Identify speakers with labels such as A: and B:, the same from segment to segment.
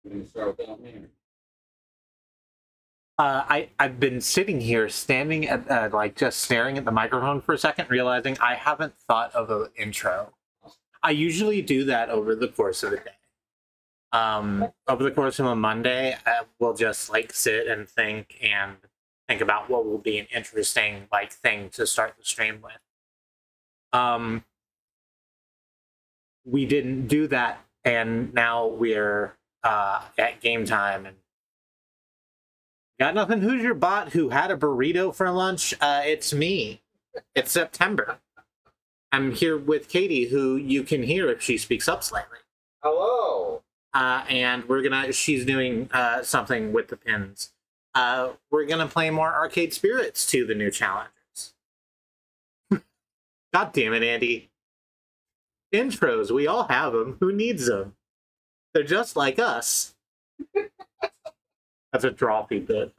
A: We can start without me.
B: I've been sitting here, standing at like just staring at the microphone for a second, realizing I haven't thought of an intro. I usually do that over the course of a day. Over the course of a Monday, we'll just like sit and think about what will be an interesting like thing to start the stream with. We didn't do that, and now we're at game time and got nothing. Who's your bot who had a burrito for lunch? It's me. It's September. I'm here with Katie, who you can hear if she speaks up slightly.
A: Hello.
B: And she's doing something with the pins. We're gonna play more Arcade Spirits to the new challengers. God damn it, Andy. Intros, we all have them. Who needs them? They're just like us. That's a drawfee bit.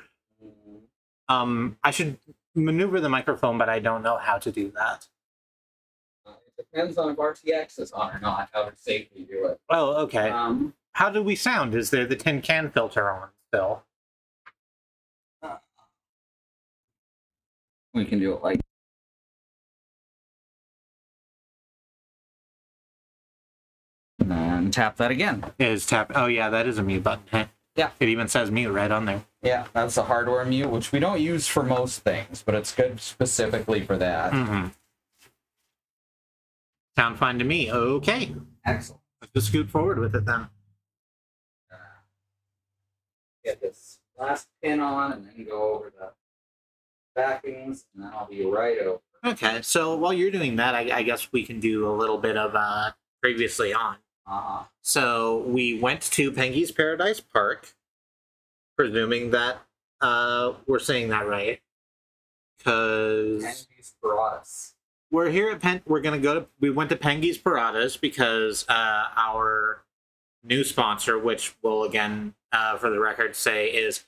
B: I should maneuver the microphone, but I don't know how to do that.
A: It depends on if RTX is on or not, how to safely do it.
B: Oh, okay. How do we sound? Is there the tin can filter on still?
A: We can do it like... And then tap that again.
B: Oh yeah, that is a mute button.
A: Yeah.
B: It even says mute right on there.
A: Yeah, that's a hardware mute, which we don't use for most things, but it's good specifically for that.
B: Mm-hmm. Sound fine to me. Okay.
A: Excellent.
B: Let's just scoot forward with it then.
A: Get this last pin on and then go over the backings, and then I'll be right over.
B: Okay, so while you're doing that, I guess we can do a little bit of previously on. So we went to Pengi's Paradise Park, presuming that we're saying that right, because
A: Pengi's Paradas.
B: We're here at we went to Pengi's Paradas because our new sponsor, which we'll again, for the record, say is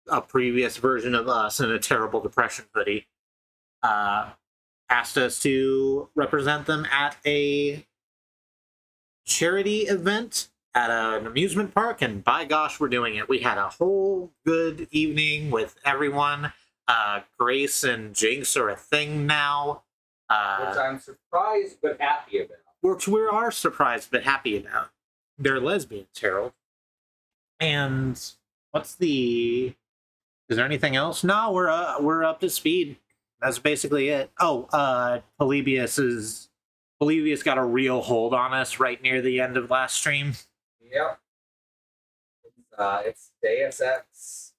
B: a previous version of us in a terrible depression hoodie, asked us to represent them at a charity event at an amusement park, and by gosh, we're doing it. We had a whole good evening with everyone. Grace and Jinx are a thing now.
A: Which I'm surprised but happy about.
B: Which we are surprised but happy about. They're lesbians, Harold. And is there anything else? No, we're up to speed. That's basically it. Oh, Polybius got a real hold on us right near the end of last stream.
A: Yep. It's Deus Ex,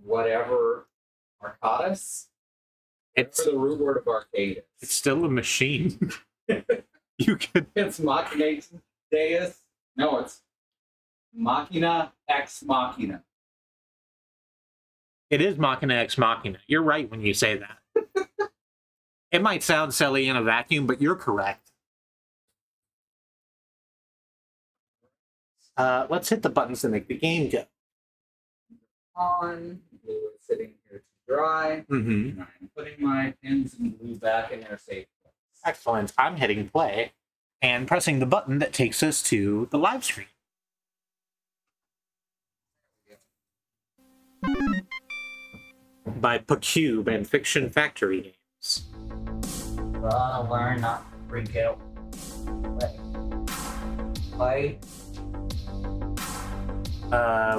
A: whatever, Arcadis. It's the root word of arcade.
B: It's still a machine. You could.
A: It's Machina Deus. No, it's Machina Ex Machina.
B: It is Machina Ex Machina. You're right when you say that. It might sound silly in a vacuum, but you're correct. Let's hit the buttons to make the game go.
A: On. Glue is sitting here to dry.
B: Mm-hmm.
A: And I'm putting my pins and glue back in their safe place.
B: Excellent. I'm hitting play and pressing the button that takes us to the live stream. By PQ and Fiction Factory Games.
A: Gotta learn not to freak out. Play.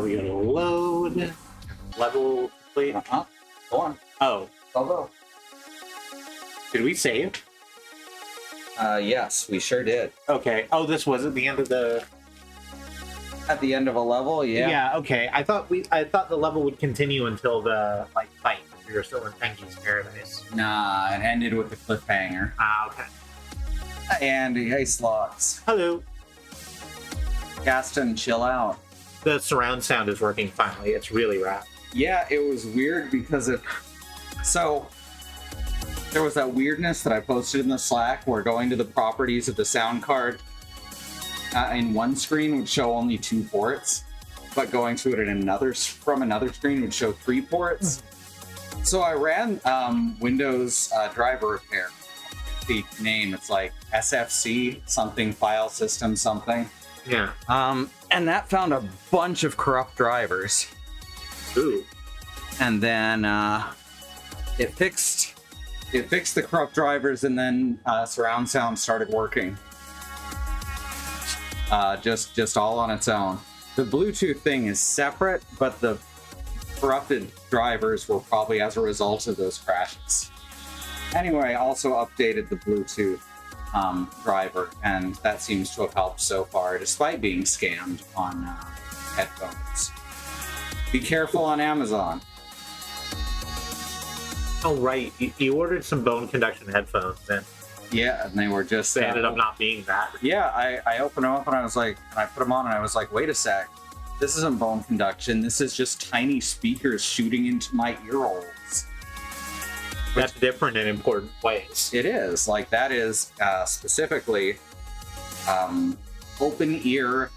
B: We gotta load. Level complete.
A: Go on.
B: Oh.
A: Go.
B: Did we save?
A: Yes, we sure did.
B: Okay. Oh, this was at the end of the...
A: At the end of a level, yeah.
B: Yeah, okay. I thought the level would continue until the, like, fight. We were still in Pengi's Paradise.
A: Nah, it ended with a cliffhanger.
B: Ah, okay.
A: And hey, Slots.
B: Hello.
A: Gaston, chill out.
B: The surround sound is working finally. It's really rad.
A: Yeah, it was weird because so there was that weirdness that I posted in the Slack where going to the properties of the sound card in one screen would show only 2 ports, but going to it in from another screen would show 3 ports. So I ran Windows driver repair. The name, it's like SFC something file system something.
B: Yeah.
A: And that found a bunch of corrupt drivers.
B: Ooh.
A: And then it fixed the corrupt drivers, and then surround sound started working. Just all on its own. The Bluetooth thing is separate, but the corrupted drivers were probably as a result of those crashes. Anyway, I also updated the Bluetooth driver, and that seems to have helped so far, despite being scammed on headphones. Be careful on Amazon.
B: Oh, right. You ordered some bone conduction headphones, then.
A: Yeah, and they were just...
B: They ended up not being that.
A: Yeah, I opened them up and I was like, and I put them on and I was like, wait a sec. This isn't bone conduction. This is just tiny speakers shooting into my ear holes.
B: That's different in important ways.
A: It is. Like, that is specifically open ear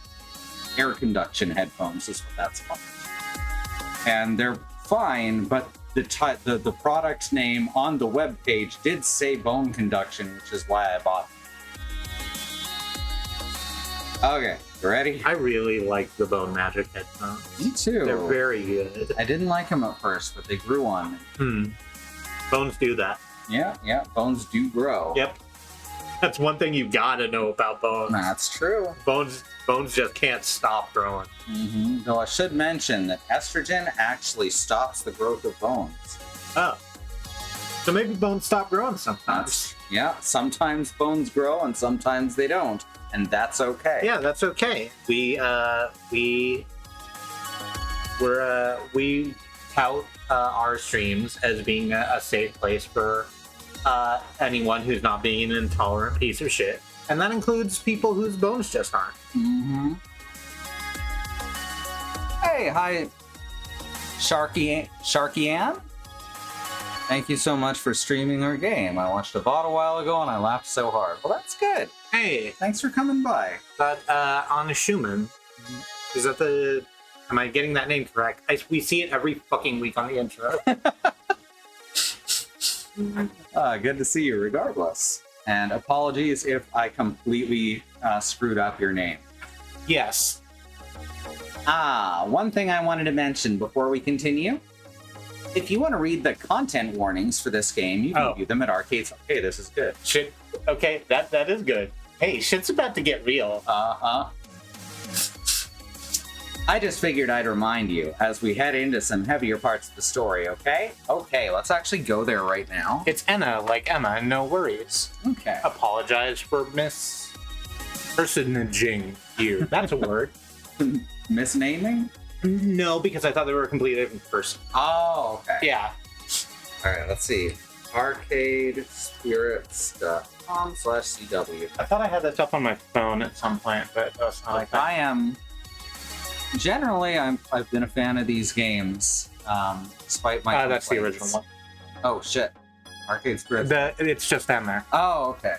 A: air conduction headphones is what that's called. And they're fine, but the product name on the web page did say bone conduction, which is why I bought them. Okay, you ready?
B: I really like the Bone Magic headphones.
A: Me too.
B: They're very good.
A: I didn't like them at first, but they grew on me.
B: Bones do that.
A: Yeah, bones do grow.
B: Yep. That's one thing you gotta know about bones.
A: That's true.
B: Bones just can't stop growing.
A: Though I should mention that estrogen actually stops the growth of bones.
B: Oh. So maybe bones stop growing sometimes.
A: Yeah, sometimes bones grow and sometimes they don't. And that's okay.
B: Yeah, that's okay. We tout our streams as being a safe place for anyone who's not being an intolerant piece of shit. And that includes people whose bones just aren't.
A: Hey, hi, Sharky Ann. Thank you so much for streaming our game. I watched a bot a while ago and I laughed so hard. Well, that's good.
B: Hey,
A: Thanks for coming by.
B: but Anna Schumann, is that the... Am I getting that name correct? We see it every fucking week on the intro.
A: Good to see you regardless. And apologies if I completely screwed up your name.
B: Yes.
A: One thing I wanted to mention before we continue. If you want to read the content warnings for this game, you can view them at Arcades. Okay, this is good.
B: Shit. Okay, that is good. Hey, shit's about to get real.
A: I just figured I'd remind you as we head into some heavier parts of the story, okay? Okay, let's actually go there right now.
B: It's Enna, like Emma, no worries.
A: Okay.
B: Apologize for personaging you. That's a word.
A: Misnaming?
B: No, because I thought they were a completely different person.
A: Oh, okay.
B: Yeah.
A: Alright, let's see. arcadespirits.com/CW.
B: I thought I had that stuff on my phone at some point, but that's not like that.
A: I am... Generally, I've been a fan of these games, despite my
B: that's the
A: complaints.
B: original one.
A: Oh, shit. Arcade Spirits.
B: It's just down there.
A: Oh, okay.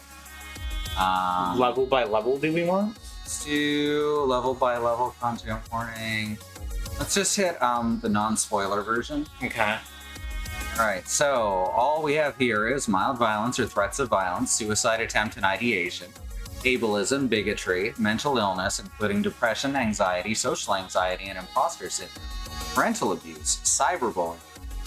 B: Level by level, do we want?
A: Let's do level by level content warning. Let's just hit the non-spoiler version.
B: Okay.
A: Alright, so all we have here is mild violence or threats of violence, suicide attempt and ideation, ableism, bigotry, mental illness, including depression, anxiety, social anxiety, and imposter syndrome, parental abuse, cyberbullying,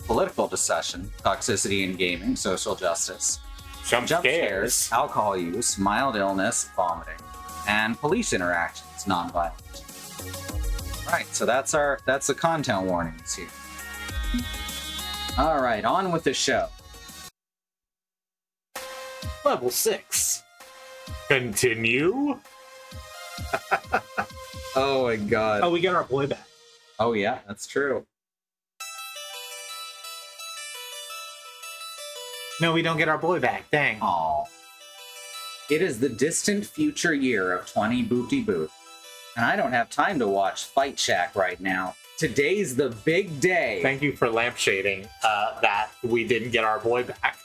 A: political discussion, toxicity in gaming, social justice,
B: Jump scares,
A: alcohol use, mild illness, vomiting, and police interactions, non-violent. Right, so that's the content warnings here. All right, on with the show.
B: Level 6. Continue.
A: Oh my god.
B: Oh, we get our boy back.
A: Oh yeah, that's true.
B: No, we don't get our boy back. Dang.
A: Aw. It is the distant future year of 20 Boopty Boop, and I don't have time to watch Fight Shack right now. Today's the big day.
B: Thank you for lampshading that we didn't get our boy back.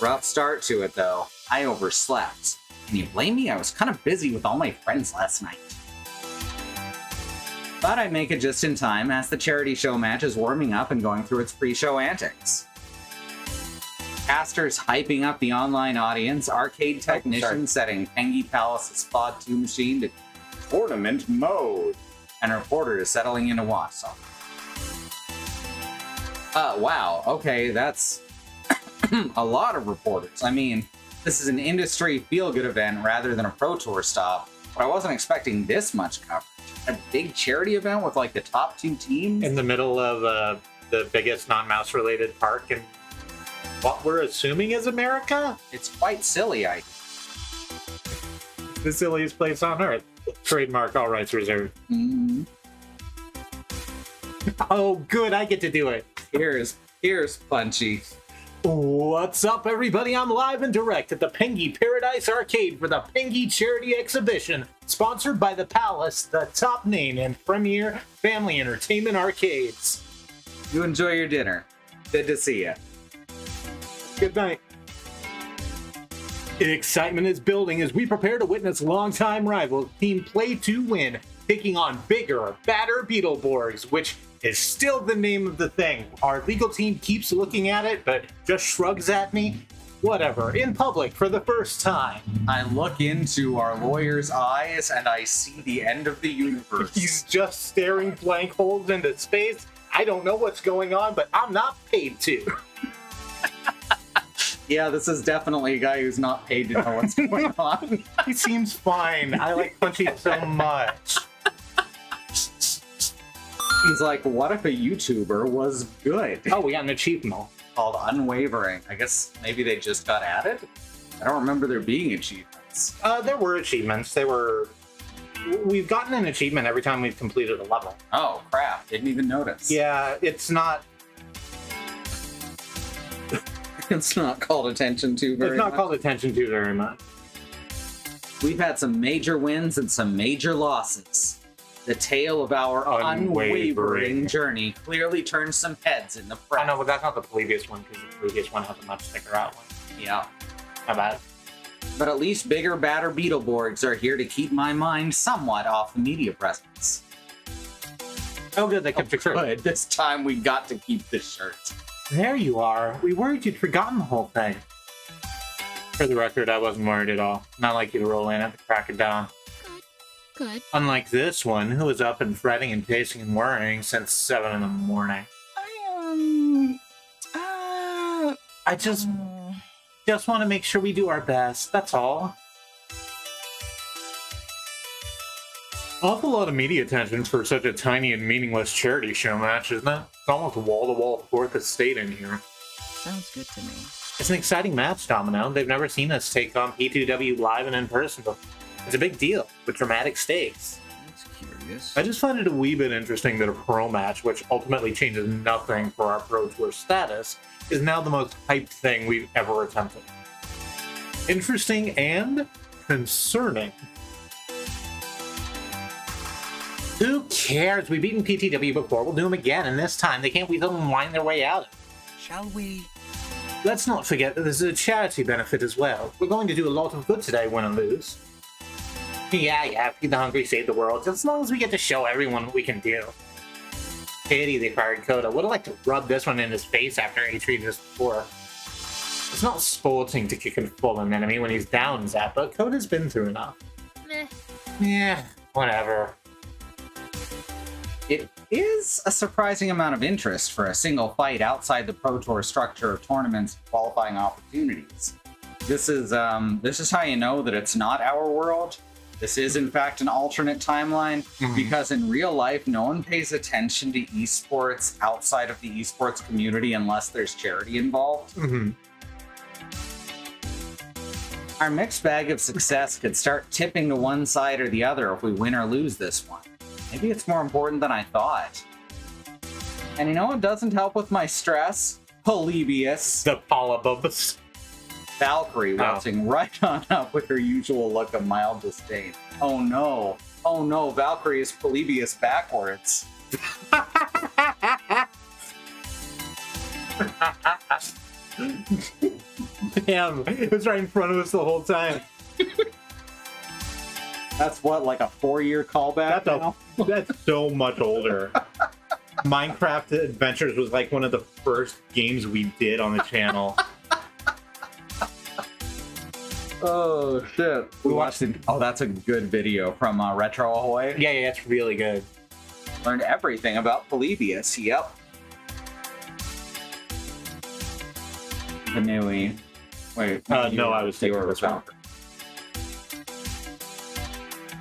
A: Rough start to it, though. I overslept. Can you blame me? I was kind of busy with all my friends last night. Thought I'd make it just in time as the charity show match is warming up and going through its pre-show antics. Casters hyping up the online audience, arcade technicians setting Pengin Palace's Spot 2 machine to tournament mode, and reporters settling into Wausau. Wow, okay, that's a lot of reporters. I mean, this is an industry feel-good event rather than a Pro Tour stop, but I wasn't expecting this much coverage. A big charity event with, like, the top 2 teams?
B: In the middle of the biggest non-mouse-related park in what we're assuming is America?
A: It's quite silly, I
B: The silliest place on Earth. Trademark, all rights reserved.
A: Mm-hmm.
B: Oh, good, I get to do it.
A: Here's Punchy.
B: What's up, everybody? I'm live and direct at the Pengin Paradise Arcade for the Pengin Charity Exhibition, sponsored by the Palace, the top name in premier family entertainment arcades.
A: You enjoy your dinner. Good to see you.
B: Good night. Excitement is building as we prepare to witness longtime rival Team Play to Win taking on bigger, badder Beetleborgs, which is still the name of the thing. Our legal team keeps looking at it, but just shrugs at me. Whatever, in public for the first time.
A: I look into our lawyer's eyes and I see the end of the universe.
B: He's just staring blank holes into space. I don't know what's going on, but I'm not paid to.
A: Yeah, this is definitely a guy who's not paid to know what's going on.
B: He seems fine. I like Punchy so much.
A: He's like, what if a YouTuber was good?
B: Oh, we got an achievement.
A: Called Unwavering. I guess maybe they just got added? I don't remember there being achievements.
B: There were achievements. We've gotten an achievement every time we've completed a level.
A: Oh, crap. Didn't even notice.
B: Yeah, it's not...
A: It's not called attention to very much.
B: It's not called attention to very much.
A: We've had some major wins and some major losses. The tale of our unwavering journey clearly turns some heads in the press.
B: I know, but that's not the previous one, because the previous one has a much thicker outline.
A: Yeah.
B: How about it?
A: But at least bigger, badder Beetleborgs are here to keep my mind somewhat off the media presence.
B: Oh, good, they kept your shirt.
A: Good. This time we got to keep the shirt.
B: There you are. We worried you'd forgotten the whole thing. For the record, I wasn't worried at all. Not like you to roll in at the crack of dawn.
C: Good.
B: Unlike this one, who was up and fretting and pacing and worrying since 7 in the morning. I just want to make sure we do our best, that's all. Awful lot of media attention for such a tiny and meaningless charity show match, isn't it? It's almost wall-to-wall fourth estate in here.
C: Sounds good to me.
B: It's an exciting match, Domino. They've never seen us take on P2W live and in person before. It's a big deal, with dramatic stakes.
C: That's curious.
B: I just find it a wee bit interesting that a pro match, which ultimately changes nothing for our Pro Tour status, is now the most hyped thing we've ever attempted. Interesting and concerning. Who cares? We've beaten PTW before, we'll do them again, and this time they can't wait till them wind their way out.
C: Shall we?
B: Let's not forget that there's a charity benefit as well. We're going to do a lot of good today, win or lose. Yeah, feed the hungry, save the world, as long as we get to show everyone what we can do. Pity they fired Coda. Would have liked to rub this one in his face after he treated us before. It's not sporting to kick and full an enemy when he's down, Zap, but Coda's been through enough.
C: Meh.
B: Yeah, whatever.
A: It is a surprising amount of interest for a single fight outside the Pro Tour structure of tournaments and qualifying opportunities. This is how you know that it's not our world. This is, in fact, an alternate timeline, because in real life, no one pays attention to esports outside of the esports community unless there's charity involved. Our mixed bag of success could start tipping to one side or the other if we win or lose this one. Maybe it's more important than I thought. And you know what doesn't help with my stress? Polybius.
B: The Polybubus.
A: Valkyrie waltzing right on up with her usual look of mild disdain. Oh no. Oh no, Valkyrie is Polybius backwards.
B: Damn, it was right in front of us the whole time.
A: That's what, like a 4-year callback?
B: That's so much older. Minecraft Adventures was like one of the first games we did on the channel.
A: Oh shit! We watched it. Oh, that's a good video from Retro Ahoy.
B: Yeah, it's really good.
A: Learned everything about Polybius. Yep. Vanui. Wait.
B: No, I was thinking this one.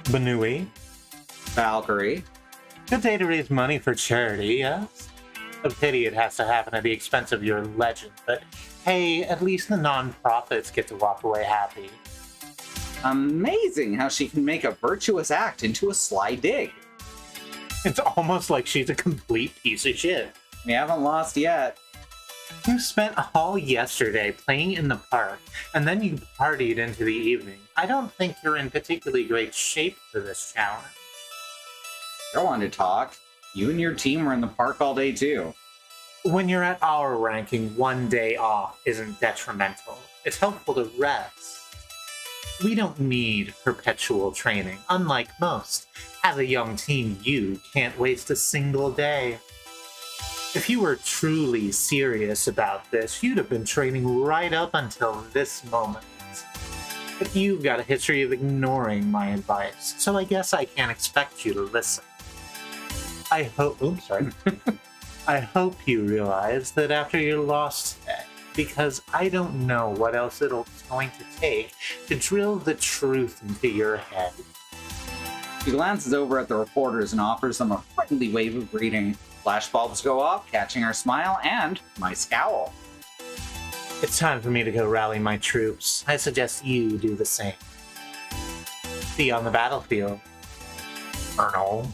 B: Banui.
A: Valkyrie.
B: Good day to raise money for charity, yes? A pity it has to happen at the expense of your legend, but hey, at least the non-profits get to walk away happy.
A: Amazing how she can make a virtuous act into a sly dig.
B: It's almost like she's a complete piece of shit.
A: We haven't lost yet.
B: You spent all yesterday playing in the park, and then you partied into the evening. I don't think you're in particularly great shape for this challenge.
A: I wanted to talk. You and your team were in the park all day, too.
B: When you're at our ranking, one day off isn't detrimental. It's helpful to rest. We don't need perpetual training, unlike most. As a young team, you can't waste a single day. If you were truly serious about this, you'd have been training right up until this moment. But you've got a history of ignoring my advice, so I guess I can't expect you to listen. I hope you realize that after your loss today, because I don't know what else it's going to take to drill the truth into your head.
A: She glances over at the reporters and offers them a friendly wave of greeting. Flashbulbs go off, catching her smile and my scowl.
B: It's time for me to go rally my troops. I suggest you do the same. See you on the battlefield, Colonel.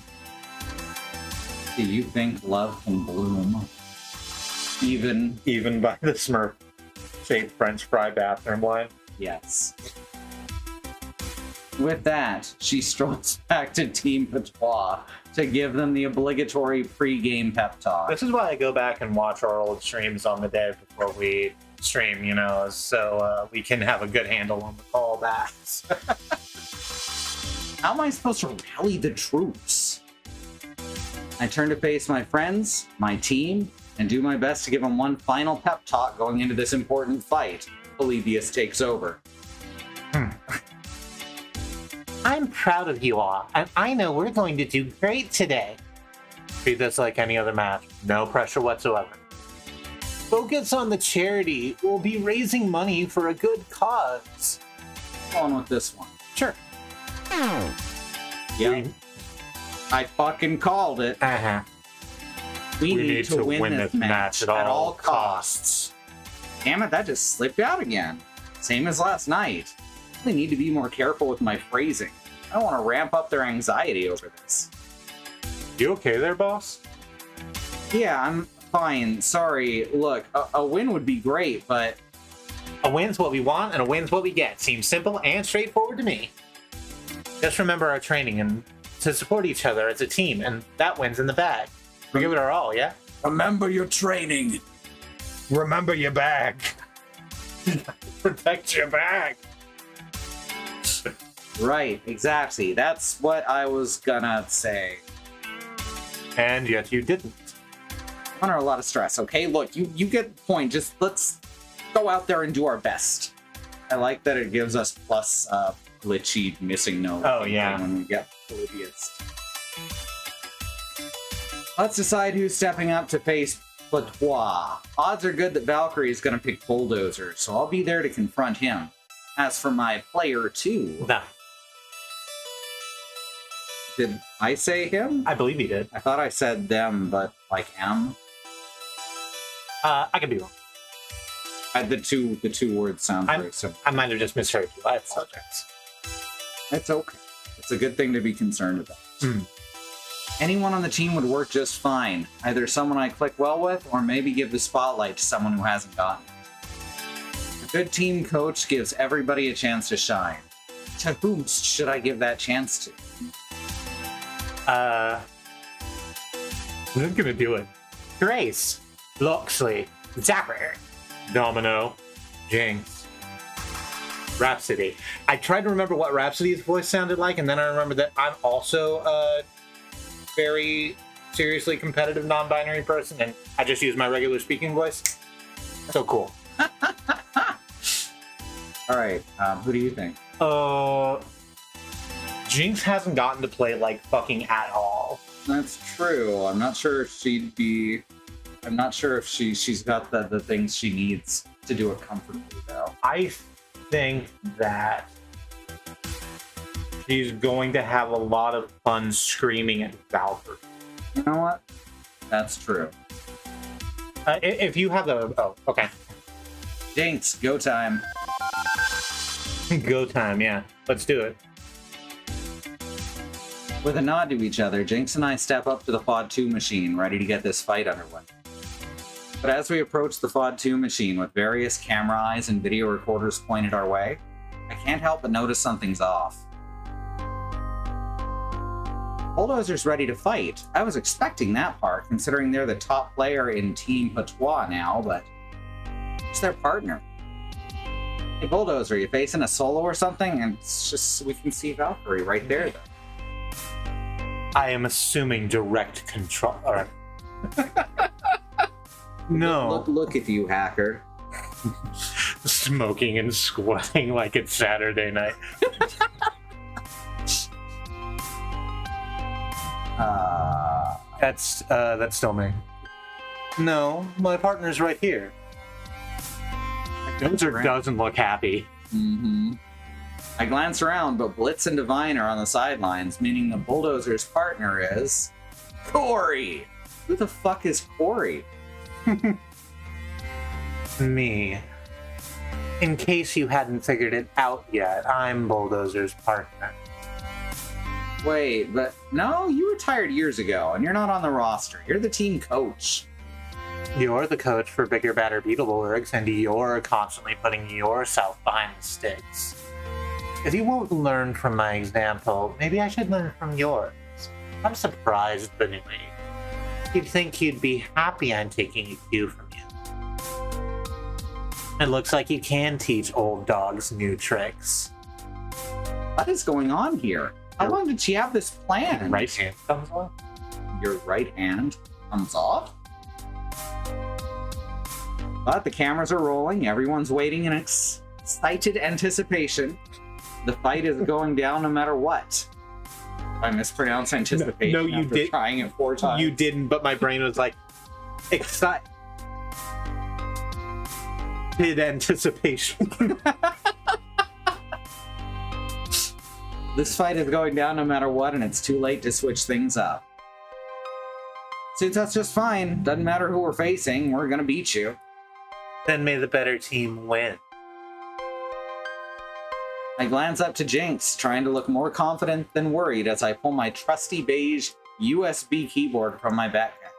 A: Do you think love can bloom?
B: Even by the Smurf-shaped French fry bathroom line?
A: Yes. With that, she strolls back to Team Patois to give them the obligatory pre-game pep talk.
B: This is why I go back and watch our old streams on the day before we stream, you know, so we can have a good handle on the callbacks.
A: How am I supposed to rally the troops? I turn to face my friends, my team, and do my best to give them one final pep talk going into this important fight. Polybius takes over.
B: I'm proud of you all, and I know we're going to do great today. Treat this like any other match. No pressure whatsoever. Focus on the charity. We'll be raising money for a good cause.
A: On with this one.
B: Sure.
A: Yep. I fucking called it.
B: Uh-huh.
A: We need to win this match at all costs. Damn it, that just slipped out again. Same as last night. I need to be more careful with my phrasing. I don't want to ramp up their anxiety over this.
B: You okay there, boss?
A: Yeah, I'm fine. Sorry. Look, a win would be great, but...
B: A win's what we want, and a win's what we get. Seems simple and straightforward to me. Just remember our training and to support each other as a team, and that wins in the bag. We give it our all, yeah?
A: Remember your training.
B: Remember your bag. Protect your bag.
A: Right, exactly. That's what I was gonna say.
B: And yet you didn't.
A: I'm under a lot of stress, okay? Look, you get the point. Just let's go out there and do our best. I like that it gives us plus glitchy missing note.
B: Oh, yeah.
A: When we get Polybius. Let's decide who's stepping up to face Patois. Odds are good that Valkyrie is going to pick Bulldozer, so I'll be there to confront him. As for my player 2...
B: No.
A: Did I say him?
B: I believe he did.
A: I thought I said them, but like M.
B: I could be wrong.
A: The two words sound very similar.
B: I might have just misheard you. I apologize.
A: It's okay. It's a good thing to be concerned about.
B: Mm.
A: Anyone on the team would work just fine. Either someone I click well with, or maybe give the spotlight to someone who hasn't gotten it. A good team coach gives everybody a chance to shine. To whom should I give that chance to?
B: I'm gonna do it. Grace, Loxley, Zapper, Domino, Jinx, Rhapsody. I tried to remember what Rhapsody's voice sounded like, and then I remembered that I'm also a very seriously competitive non-binary person, and I just use my regular speaking voice. So cool.
A: All right, who do you think?
B: Jinx hasn't gotten to play like fucking at all.
A: That's true. I'm not sure if she'd be. I'm not sure if she's got the things she needs to do it comfortably though.
B: I think that she's going to have a lot of fun screaming at Valkyrie.
A: You know what? That's true.
B: If you have the... Oh, okay.
A: Jinx, go time.
B: Go time, yeah. Let's do it.
A: With a nod to each other, Jinx and I step up to the FOD 2 machine, ready to get this fight underway. But as we approach the FOD 2 machine with various camera eyes and video recorders pointed our way, I can't help but notice something's off. Bulldozer's ready to fight. I was expecting that part, considering they're the top player in Team Patois now, but it's their partner. Hey Bulldozer, you facing a solo or something? And it's just, we can see Valkyrie right there, though.
B: I am assuming direct control. All right. No.
A: Look at you, hacker.
B: Smoking and sweating like it's Saturday night. That's still me. No, my partner's right here. Dozer doesn't look happy.
A: Mm-hmm. I glance around, but Blitz and Divine are on the sidelines, meaning the Bulldozer's partner is... Corey! Who the fuck is Corey?
B: Me. In case you hadn't figured it out yet, I'm Bulldozer's partner.
A: Wait, but no, you retired years ago, and you're not on the roster. You're the team coach.
B: You're the coach for Bigger, Badder, Beetleborgs, and you're constantly putting yourself behind the sticks. If you won't learn from my example, maybe I should learn from yours. I'm surprised, but anyway. You'd think you'd be happy I'm taking a cue from you. It looks like you can teach old dogs new tricks.
A: What is going on here? How long did she have this plan?
B: Right hand comes off?
A: Your right hand comes off? But the cameras are rolling, everyone's waiting in excited anticipation. The fight is going down no matter what. I mispronounced anticipation
B: no, you
A: after
B: did.
A: Trying it 4 times.
B: You didn't, but my brain was like, excited anticipation.
A: This fight is going down no matter what, and it's too late to switch things up. Since that's just fine. Doesn't matter who we're facing, we're gonna beat you.
B: Then may the better team win.
A: I glance up to Jinx, trying to look more confident than worried as I pull my trusty beige USB keyboard from my backpack.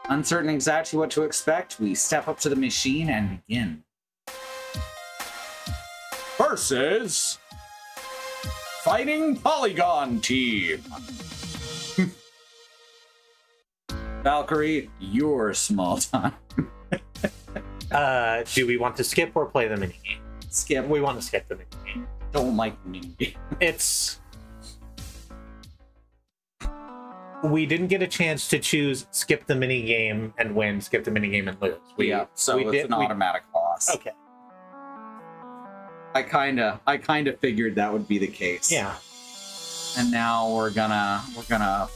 A: Uncertain exactly what to expect, we step up to the machine and begin. Versus... Fighting Polygon Team! Valkyrie, you're small time.
B: Do we want to skip or play the minigame?
A: Skip.
B: We want to skip the minigame.
A: Don't like the minigame.
B: It's... We didn't get a chance to choose skip the minigame and win, skip the minigame and lose.
A: So it's an automatic loss.
B: Okay.
A: I kinda figured that would be the case.
B: Yeah.
A: And now we're gonna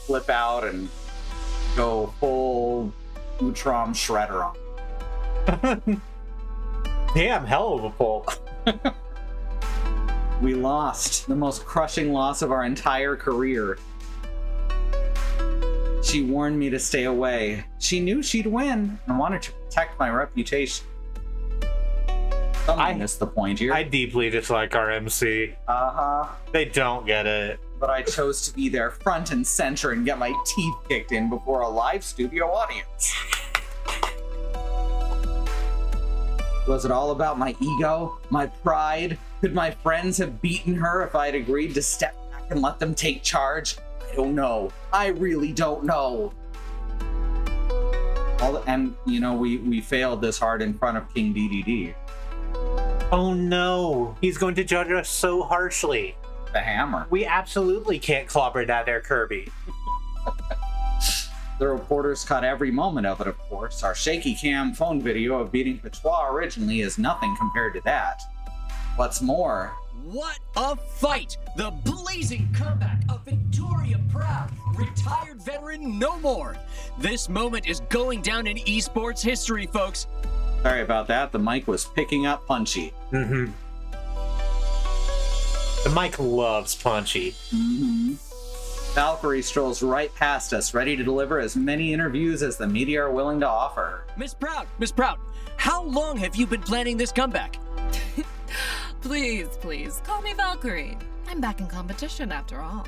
A: flip out and go full Utrom Shredder on.
B: Damn, hell of a pull.
A: We lost the most crushing loss of our entire career. She warned me to stay away. She knew she'd win and wanted to protect my reputation. I missed the point here.
B: I deeply dislike our MC.
A: Uh-huh.
B: They don't get it.
A: But I chose to be there front and center and get my teeth kicked in before a live studio audience. Was it all about my ego? My pride? Could my friends have beaten her if I'd agreed to step back and let them take charge? I don't know. I really don't know. And, you know, we failed this hard in front of King DDD.
B: Oh no, he's going to judge us so harshly.
A: The hammer.
B: We absolutely can't clobber that there Kirby.
A: The reporters caught every moment of it, of course. Our shaky cam phone video of beating Patois originally is nothing compared to that. What's more,
D: What a fight! The blazing comeback of Victoria Proud, retired veteran no more. This moment is going down in esports history, folks.
A: sorry about that, the mic was picking up Punchy.
B: Mm-hmm. The mic loves Punchy.
A: Mm-hmm. Valkyrie strolls right past us, ready to deliver as many interviews as the media are willing to offer.
D: Miss Proud, how long have you been planning this comeback?
E: Please, please, call me Valkyrie. I'm back in competition after all.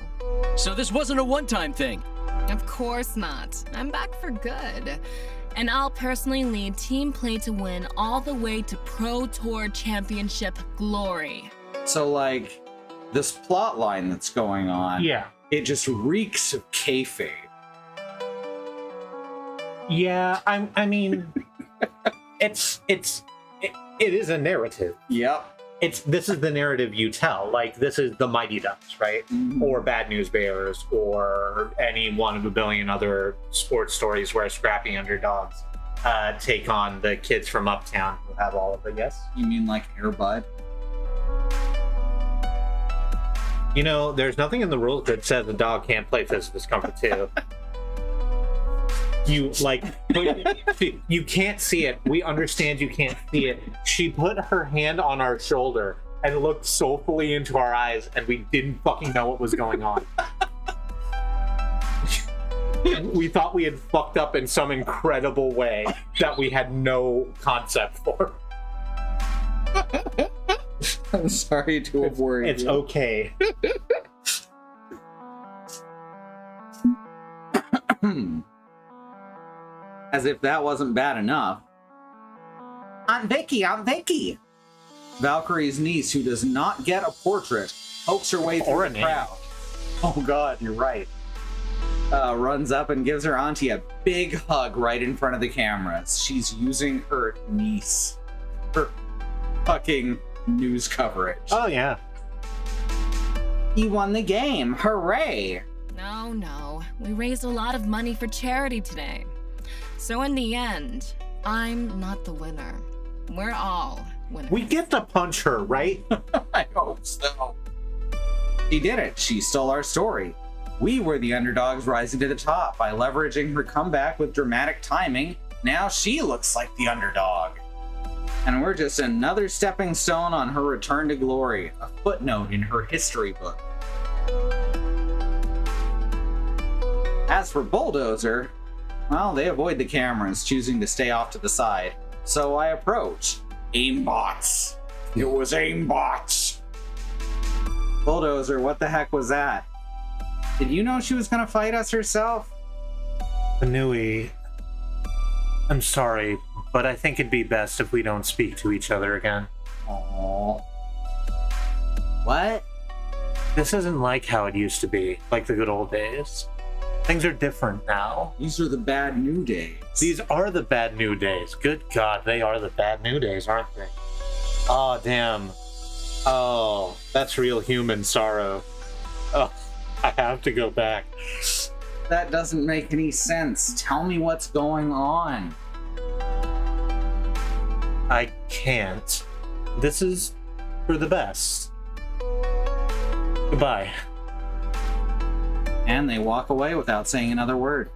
D: So this wasn't a one-time thing?
E: Of course not. I'm back for good. And I'll personally lead Team Play to win all the way to Pro Tour Championship glory.
A: So, like, this plot line that's going on,
B: Yeah.
A: it just reeks of kayfabe.
B: Yeah, I mean, it is a narrative.
A: Yep.
B: This is the narrative you tell. Like, this is the Mighty Ducks, right?
A: Mhm.
B: Or Bad News Bears, or any one of a billion other sports stories where scrappy underdogs take on the kids from Uptown who have all of the yes.
A: You mean like Air Bud?
B: You know, there's nothing in the rules that says the dog can't play physical discomfort too. You, like, you can't see it. We understand you can't see it. She put her hand on our shoulder and looked soulfully into our eyes, and we didn't fucking know what was going on. We thought we had fucked up in some incredible way that we had no concept for.
A: I'm sorry to have worried
B: It's
A: you.
B: okay.
A: As if that wasn't bad enough. Aunt Vicky! Valkyrie's niece, who does not get a portrait, pokes her way
B: Or
A: through
B: a
A: the
B: name.
A: crowd. Oh god, you're right. Runs up and gives her auntie a big hug right in front of the cameras. She's using her niece for fucking news coverage.
B: Oh, yeah.
A: He won the game! Hooray!
E: No. We raised a lot of money for charity today. So in the end, I'm not the winner. We're all winners.
B: We get to punch her, right?
A: I hope so. She did it. She stole our story. We were the underdogs rising to the top by leveraging her comeback with dramatic timing. Now she looks like the underdog. And we're just another stepping stone on her return to glory, a footnote in her history book. As for Bulldozer, well, they avoid the cameras, choosing to stay off to the side. So I approach. Aimbots. It was aimbots. Bulldozer, what the heck was that? Did you know she was gonna fight us herself?
B: Anui, I'm sorry, but I think it'd be best if we don't speak to each other again.
A: Aww. What?
B: This isn't like how it used to be, like the good old days. Things are different now.
A: These are the bad new days.
B: These are the bad new days. Good God, they are the bad new days, aren't they? Oh, damn. Oh, that's real human sorrow. Oh, I have to go back.
A: That doesn't make any sense. Tell me what's going on.
B: I can't. This is for the best. Goodbye.
A: And they walk away without saying another word.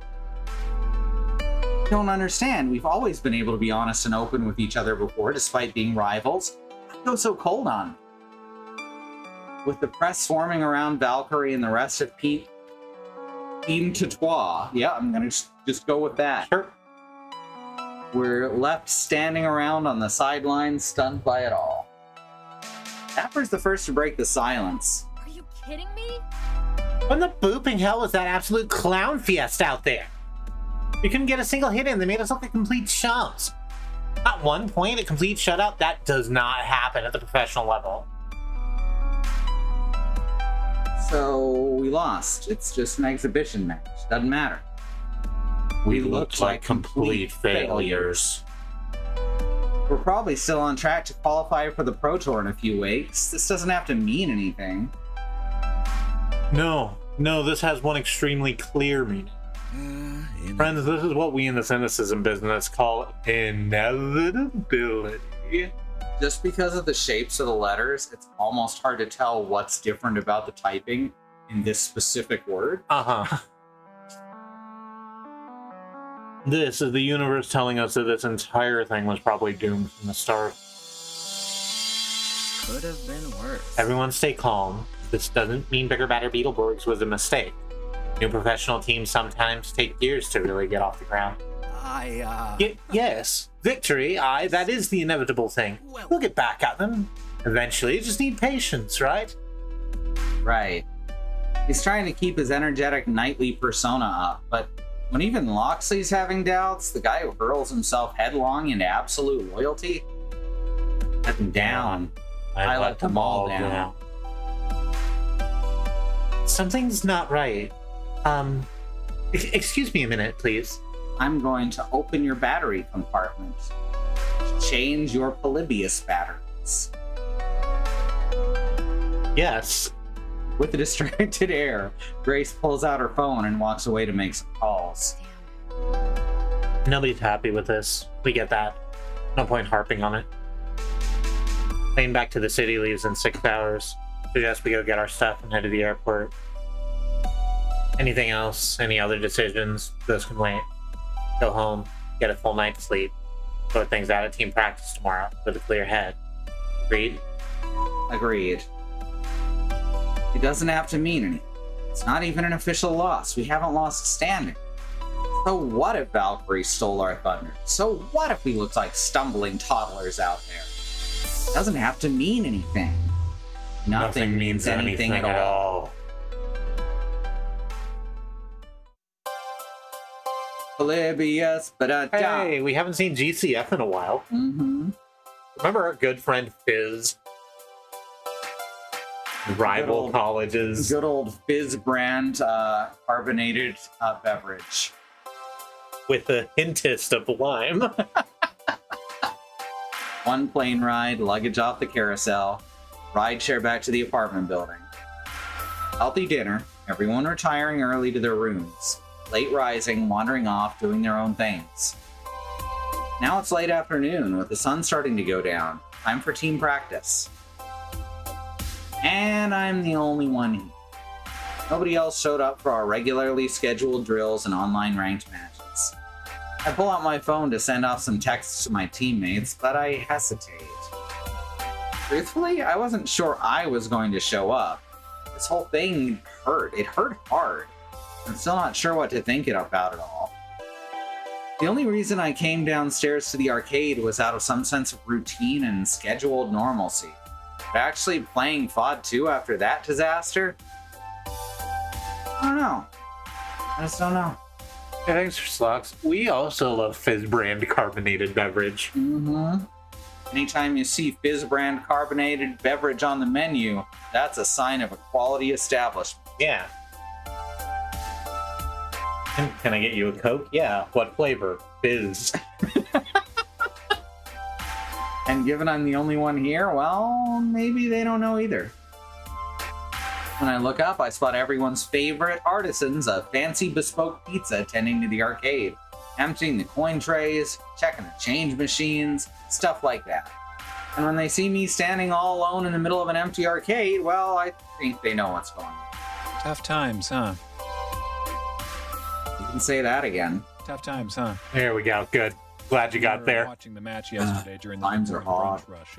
A: Don't understand. We've always been able to be honest and open with each other before, despite being rivals. I go so cold on them. With the press swarming around Valkyrie and the rest of Team Tatois. Yeah, I'm gonna just go with that.
B: Sure.
A: We're left standing around on the sidelines, stunned by it all. Dapper's the first to break the silence.
E: Are you kidding me?
B: When the booping hell was that absolute clown fiesta out there? We couldn't get a single hit in. They made us look like complete chumps. At one point, a complete shutout, that does not happen at the professional level.
A: So we lost. It's just an exhibition match. Doesn't matter.
B: We looked like complete failures.
A: We're probably still on track to qualify for the Pro Tour in a few weeks. This doesn't have to mean anything.
B: No, this has one extremely clear meaning. Friends, this is what we in the cynicism business call inevitability.
A: just because of the shapes of the letters, it's almost hard to tell what's different about the typing in this specific word.
B: Uh-huh. This is the universe telling us that this entire thing was probably doomed from the start.
C: Could have been worse.
B: Everyone stay calm. This doesn't mean Bigger Badder Beetleborgs was a mistake. New professional teams sometimes take years to really get off the ground. Yes, victory, that is the inevitable thing. We'll get back at them. Eventually, you just need patience, right?
A: Right. He's trying to keep his energetic knightly persona up, but when even Loxley's having doubts, the guy who hurls himself headlong into absolute loyalty, let them down. I let them all down.
B: Something's not right. Excuse me a minute, please.
A: I'm going to open your battery compartment. Change your Polybius batteries.
B: Yes.
A: With a distracted air, Grace pulls out her phone and walks away to make some calls.
B: Nobody's happy with this. We get that. No point harping on it. Plane back to the city leaves in 6 hours. Suggest we go get our stuff and head to the airport. Anything else? Any other decisions? Those can wait. Go home, get a full night's sleep. Sort things out at team practice tomorrow with a clear head. Agreed?
A: Agreed. It doesn't have to mean anything. It's not even an official loss. We haven't lost a standing. So what if Valkyrie stole our thunder? So what if we looked like stumbling toddlers out there? It doesn't have to mean anything. Nothing means anything at all. Polybius,
B: Hey, we haven't seen GCF in a while.
A: Mm-hmm.
B: Remember our good friend Fizz? Rival colleges.
A: Good old Fizz brand carbonated beverage.
B: With a hintist of lime.
A: One plane ride, luggage off the carousel, ride share back to the apartment building. Healthy dinner, everyone retiring early to their rooms. Late rising, wandering off, doing their own things. Now it's late afternoon, with the sun starting to go down. Time for team practice. And I'm the only one here. Nobody else showed up for our regularly scheduled drills and online ranked matches. I pull out my phone to send off some texts to my teammates, but I hesitate. Truthfully, I wasn't sure I was going to show up. This whole thing hurt. It hurt hard. I'm still not sure what to think about it all. The only reason I came downstairs to the arcade was out of some sense of routine and scheduled normalcy. But actually playing FOD 2 after that disaster? I don't know. I just don't know.
B: Hey, thanks for Slocks. We also love Fizz brand carbonated beverage.
A: Mm-hmm. Anytime you see Fizz brand carbonated beverage on the menu, that's a sign of a quality establishment.
B: Yeah. Can I get you a Coke? Yeah. What flavor? Fizz.
A: And given I'm the only one here, well, maybe they don't know either. When I look up, I spot everyone's favorite artisans of fancy bespoke pizza attending to the arcade, emptying the coin trays, checking the change machines, stuff like that. And when they see me standing all alone in the middle of an empty arcade, well, I think they know what's going on.
F: Tough times, huh?
A: You can say that again.
F: Tough times, huh?
B: There we go. Good. Glad you got there.
F: Watching the match yesterday during the
A: Times are hot.
F: rush,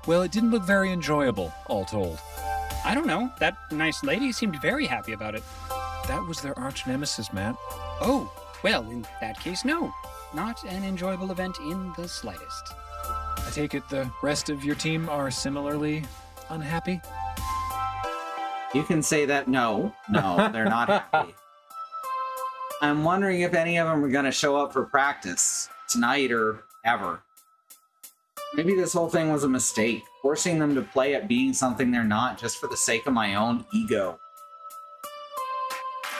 F: well, it didn't look very enjoyable, all told.
G: I don't know. That nice lady seemed very happy about it.
F: That was their arch nemesis, Matt.
G: Oh, well, in that case, no. Not an enjoyable event in the slightest.
F: I take it the rest of your team are similarly unhappy?
A: You can say that. No, they're not happy. I'm wondering if any of them are going to show up for practice tonight or ever. Maybe this whole thing was a mistake, forcing them to play at being something they're not just for the sake of my own ego.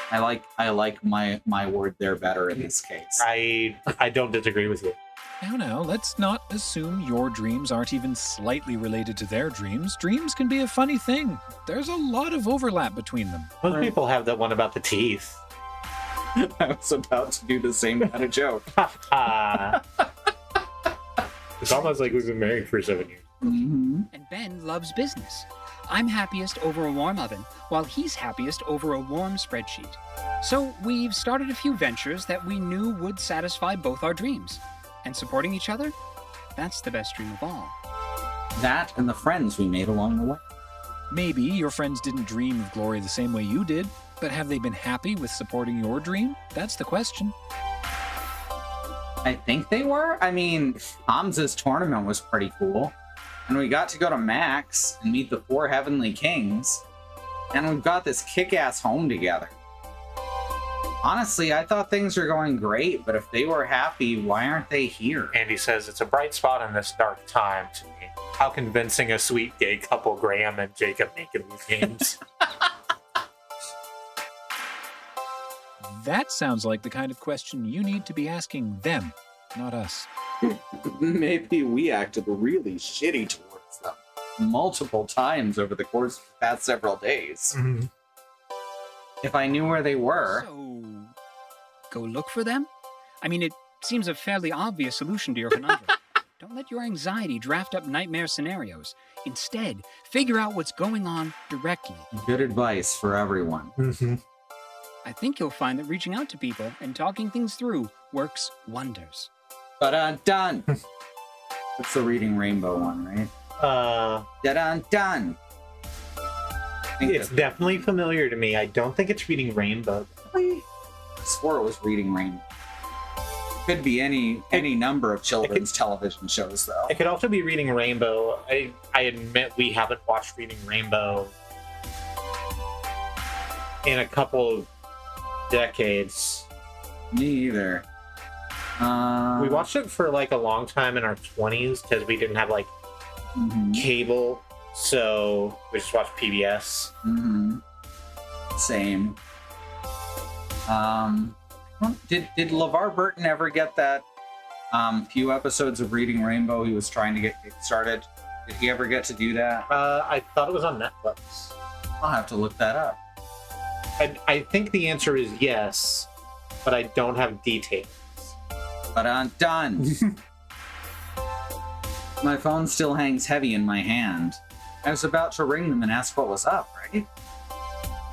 A: I like my word there better in this case.
B: I don't disagree with you.
F: Now, let's not assume your dreams aren't even slightly related to their dreams. Dreams can be a funny thing. There's a lot of overlap between them.
B: Most people have that one about the teeth.
A: I was about to do the same kind of joke.
B: It's almost like we've been married for 7 years.
A: Mm-hmm.
G: And Ben loves business. I'm happiest over a warm oven, while he's happiest over a warm spreadsheet. So we've started a few ventures that we knew would satisfy both our dreams. And supporting each other, that's the best dream of all.
A: That and the friends we made along the way.
F: Maybe your friends didn't dream of glory the same way you did, but have they been happy with supporting your dream? That's the question.
A: I think they were. I mean, Hamza's tournament was pretty cool. And we got to go to Max and meet the 4 Heavenly Kings. And we've got this kick-ass home together. Honestly, I thought things were going great, but if they were happy, why aren't they here?
B: Andy says it's a bright spot in this dark time to me. How convincing a sweet gay couple Graham and Jacob make in these games.
F: That sounds like the kind of question you need to be asking them, not us.
A: Maybe we acted really shitty towards them multiple times over the course of the past several days.
B: Mm-hmm.
A: If I knew where they were...
G: So, go look for them? I mean, it seems a fairly obvious solution to your conundrum. Don't let your anxiety draft up nightmare scenarios. Instead, figure out what's going on directly.
A: Good advice for everyone.
B: Mm-hmm.
G: I think you'll find that reaching out to people and talking things through works wonders.
A: Done. That's the Reading Rainbow one, right? Done.
B: It's definitely familiar to me. I don't think it's Reading Rainbow.
A: I swore it was Reading Rainbow. Could be any number of children's television shows, though.
B: It could also be Reading Rainbow. I admit we haven't watched Reading Rainbow in a couple of decades.
A: Me either.
B: We watched it for like a long time in our 20s because we didn't have like cable, so we just watched PBS.
A: Same. Did LeVar Burton ever get that few episodes of Reading Rainbow he was trying to get started? Did he ever get to do that?
B: I thought it was on Netflix.
A: I'll have to look that up.
B: I think the answer is yes, but I don't have details.
A: But done. My phone still hangs heavy in my hand. I was about to ring them and ask what was up, right?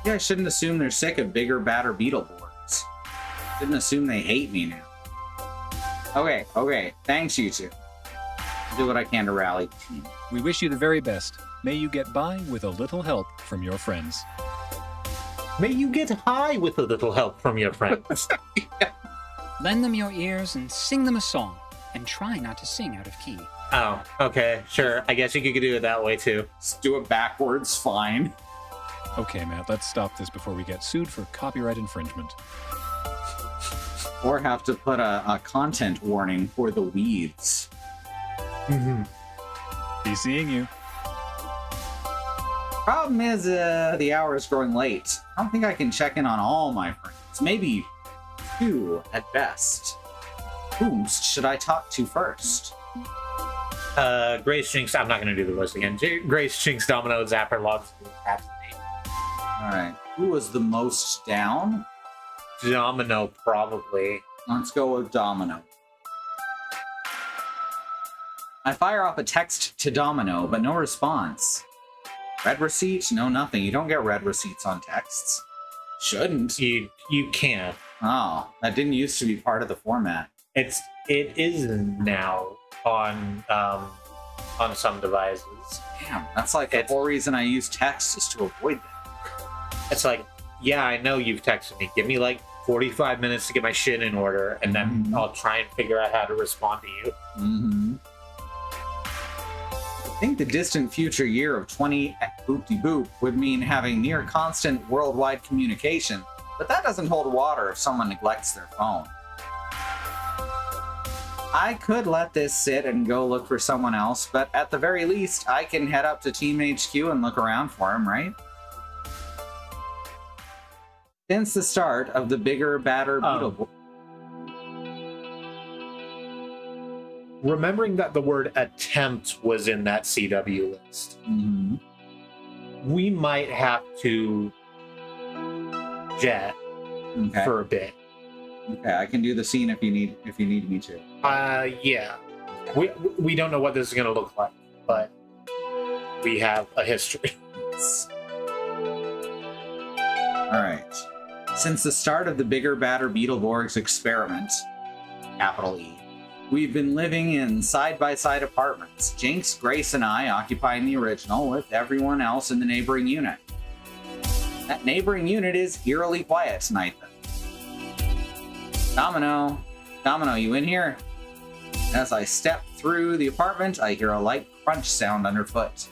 A: Yeah, I shouldn't assume they're sick of bigger, badder Beetleborgs. Shouldn't assume they hate me now. Okay, thanks you two. I'll do what I can to rally the team.
F: We wish you the very best. May you get by with a little help from your friends.
B: May you get high with a little help from your friends.
G: Lend them your ears and sing them a song, and try not to sing out of key.
B: Oh, okay, sure. I guess you could do it that way too.
A: Just do it backwards, fine.
F: Okay, Matt, let's stop this before we get sued for copyright infringement.
A: Or have to put a content warning for the weeds.
F: Be seeing you.
A: Problem is, the hour is growing late. I don't think I can check in on all my friends. Maybe 2 at best. Whom should I talk to first?
B: Grace, Jinx, I'm not going to do the list again. Grace, Jinx, Domino, Zapper, Logs,
A: Alright. Who was the most down?
B: Domino, probably.
A: Let's go with Domino. I fire off a text to Domino, but no response. Red receipt? No, nothing. You don't get red receipts on texts. Shouldn't.
B: You can't.
A: Oh, that didn't used to be part of the format.
B: It is now on some devices.
A: Damn, that's like the whole reason I use text is to avoid that.
B: It's like, yeah, I know you've texted me. Give me like 45 minutes to get my shit in order, and then I'll try and figure out how to respond to you.
A: I think the distant future year of 20 boop-de-boop would mean having near constant worldwide communication, but that doesn't hold water if someone neglects their phone. I could let this sit and go look for someone else, but at the very least, I can head up to Team HQ and look around for him, right? Since the start of the bigger, badder Beetleborg.
B: Remembering that the word attempt was in that CW list, we might have to jet for a bit.
A: Okay, I can do the scene if you need me to.
B: Yeah. We don't know what this is going to look like, but we have a history.
A: Alright. Since the start of the bigger, badder Beetleborgs experiment, capital E, we've been living in side-by-side apartments. Jinx, Grace, and I occupying the original with everyone else in the neighboring unit. That neighboring unit is eerily quiet tonight, though. Domino, you in here? As I step through the apartment, I hear a light crunch sound underfoot.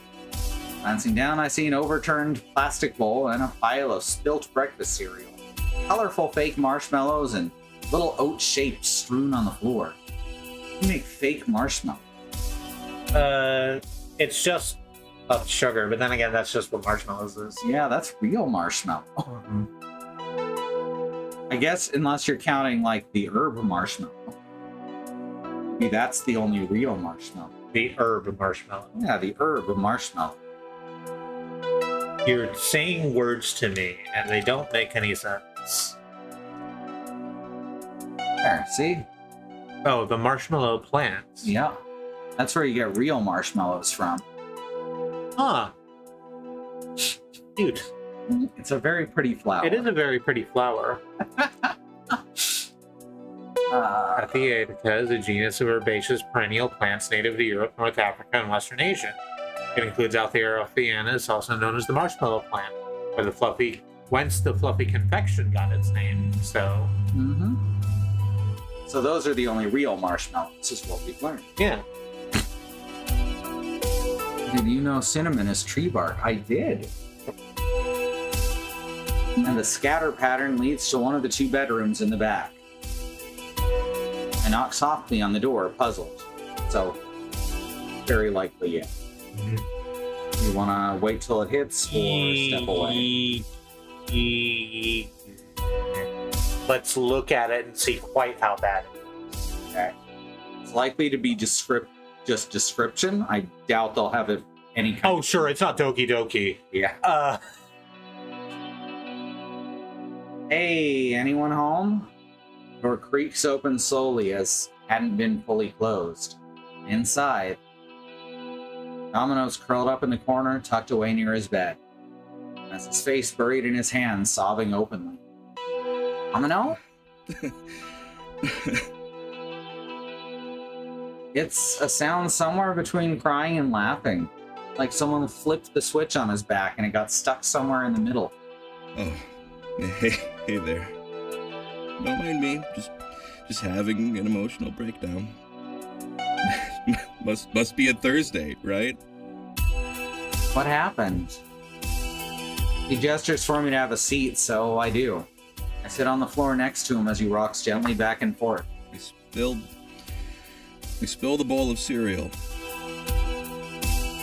A: Glancing down, I see an overturned plastic bowl and a pile of spilt breakfast cereal. Colorful fake marshmallows and little oat shapes strewn on the floor. You make fake marshmallow?
B: It's just sugar, but then again, that's just what marshmallows is.
A: Yeah, that's real marshmallow. I guess unless you're counting like the herb marshmallow. Maybe that's the only real marshmallow.
B: The herb marshmallow.
A: Yeah, the herb marshmallow.
B: You're saying words to me, and they don't make any sense.
A: There, see?
B: Oh, the marshmallow plants.
A: Yeah. That's where you get real marshmallows from.
B: Huh. Dude.
A: It's a very pretty flower.
B: It is a very pretty flower. Atheiatica is a genus of herbaceous perennial plants native to Europe, North Africa, and Western Asia. It includes Althea offiana, also known as the marshmallow plant, whence the fluffy confection got its name. So,
A: So those are the only real marshmallows, is what we've learned.
B: yeah.
A: Did you know cinnamon is tree bark? I did. And the scatter pattern leads to one of the 2 bedrooms in the back. I knock softly on the door, puzzled. So, very likely, yeah. You want to wait till it hits or step away?
B: Let's look at it and see quite how bad it is.
A: Okay. It's likely to be just description. I doubt they'll have it any kind
B: Oh, sure, it's not Doki Doki.
A: Yeah. Hey, anyone home? Door creaks open slowly as hadn't been fully closed. Inside, Domino's curled up in the corner, tucked away near his bed. As his face buried in his hands, sobbing openly. Domino? It's a sound somewhere between crying and laughing. Like someone flipped the switch on his back and it got stuck somewhere in the middle.
H: Oh, hey there. Don't mind me, just having an emotional breakdown. must be a Thursday, right?
A: What happened? He gestures for me to have a seat, so I do. I sit on the floor next to him as he rocks gently back and forth.
H: I spilled a bowl of cereal.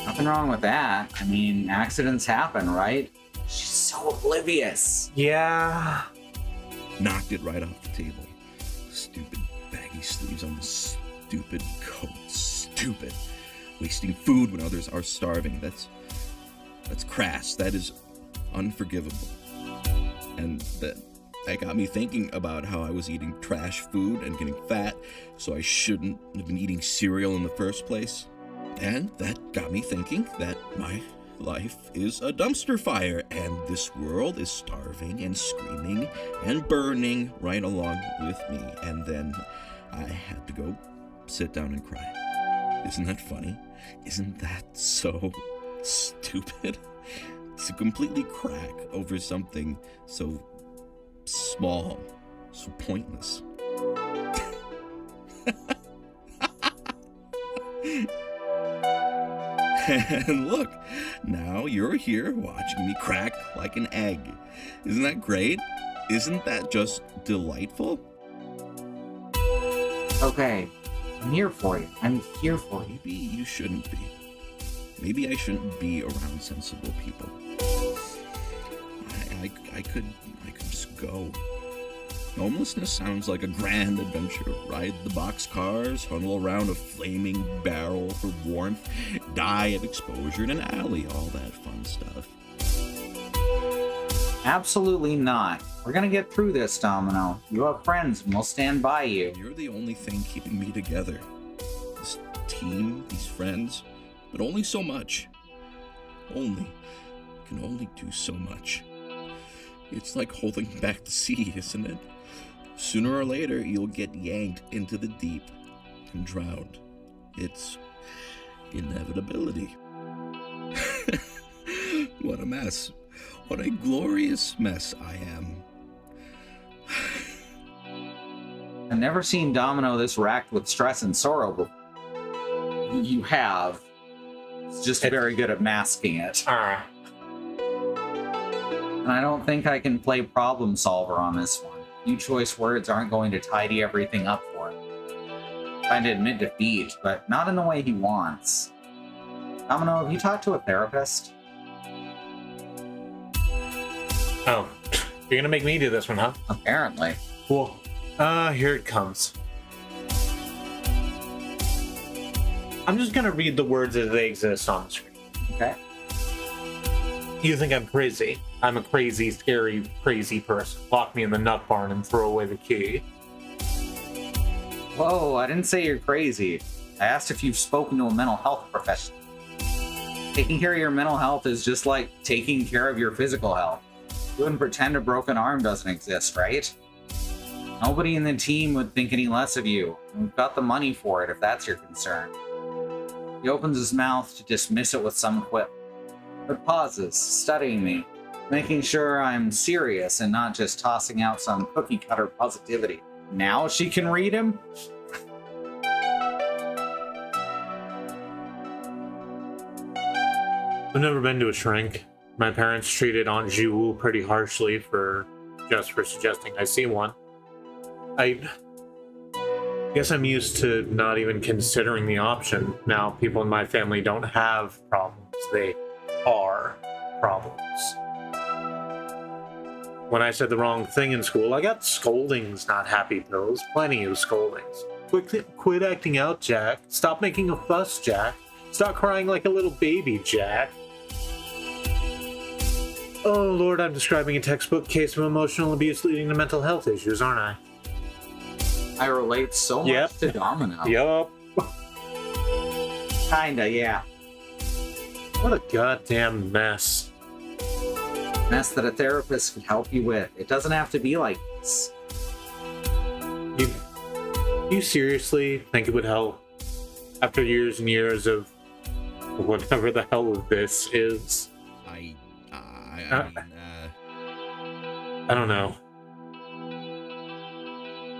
A: Nothing wrong with that. I mean, accidents happen, right? She's so oblivious.
B: Yeah.
H: Knocked it right off the table. Stupid baggy sleeves on this stupid coat. Stupid. Wasting food when others are starving. That's crass. That is unforgivable. And that got me thinking about how I was eating trash food and getting fat, so I shouldn't have been eating cereal in the first place. And that got me thinking that my life is a dumpster fire, and this world is starving and screaming and burning right along with me. And then I had to go sit down and cry. Isn't that funny? Isn't that so stupid? To completely crack over something so small, so pointless. And look, now you're here watching me crack like an egg. Isn't that great? Isn't that just delightful?
A: Okay, I'm here for you. I'm here for you.
H: Maybe you shouldn't be. Maybe I shouldn't be around sensible people. I could just go. Homelessness sounds like a grand adventure. Ride the boxcars, funnel around a flaming barrel for warmth, die of exposure in an alley, all that fun stuff.
A: Absolutely not. We're gonna get through this, Domino. You have friends and we'll stand by you.
H: You're the only thing keeping me together. team, these friends, but only so much. Can only do so much. It's like holding back the sea, isn't it? Sooner or later, you'll get yanked into the deep and drowned. It's inevitability. What a mess. What a glorious mess I am.
A: I've never seen Domino this racked with stress and sorrow before. You have. It's just very good at masking it.
B: Alright.
A: And I don't think I can play problem solver on this one. Few choice words aren't going to tidy everything up for him. Trying to admit defeat, but not in the way he wants. Domino, have you talked to a therapist?
B: Oh, you're gonna make me do this one, huh?
A: Apparently.
B: Cool. Here it comes. I'm just gonna read the words as they exist on the screen.
A: Okay.
B: You think I'm crazy? I'm a crazy, scary, crazy person. Lock me in the nut barn and throw away the key.
A: Whoa, I didn't say you're crazy. I asked if you've spoken to a mental health professional. Taking care of your mental health is just like taking care of your physical health. You wouldn't pretend a broken arm doesn't exist, right? Nobody in the team would think any less of you. We've got the money for it, if that's your concern. He opens his mouth to dismiss it with some quip, but pauses, studying me, making sure I'm serious and not just tossing out some cookie-cutter positivity. Now she can read him?
B: I've never been to a shrink. My parents treated Aunt Jiwoo pretty harshly for suggesting I see one. I guess I'm used to not even considering the option. Now, people in my family don't have problems. They are problems. When I said the wrong thing in school, I got scoldings, not happy pills. Plenty of scoldings. Quit acting out, Jack. Stop making a fuss, Jack. Stop crying like a little baby, Jack. Oh, Lord, I'm describing a textbook case of emotional abuse leading to mental health issues, aren't I?
A: I relate so much to Domino.
B: Yup.
A: Kinda, yeah.
B: What a goddamn mess.
A: Mess that a therapist could help you with. It doesn't have to be like this.
B: You seriously think it would help after years and years of whatever the hell this is?
H: I
B: don't know.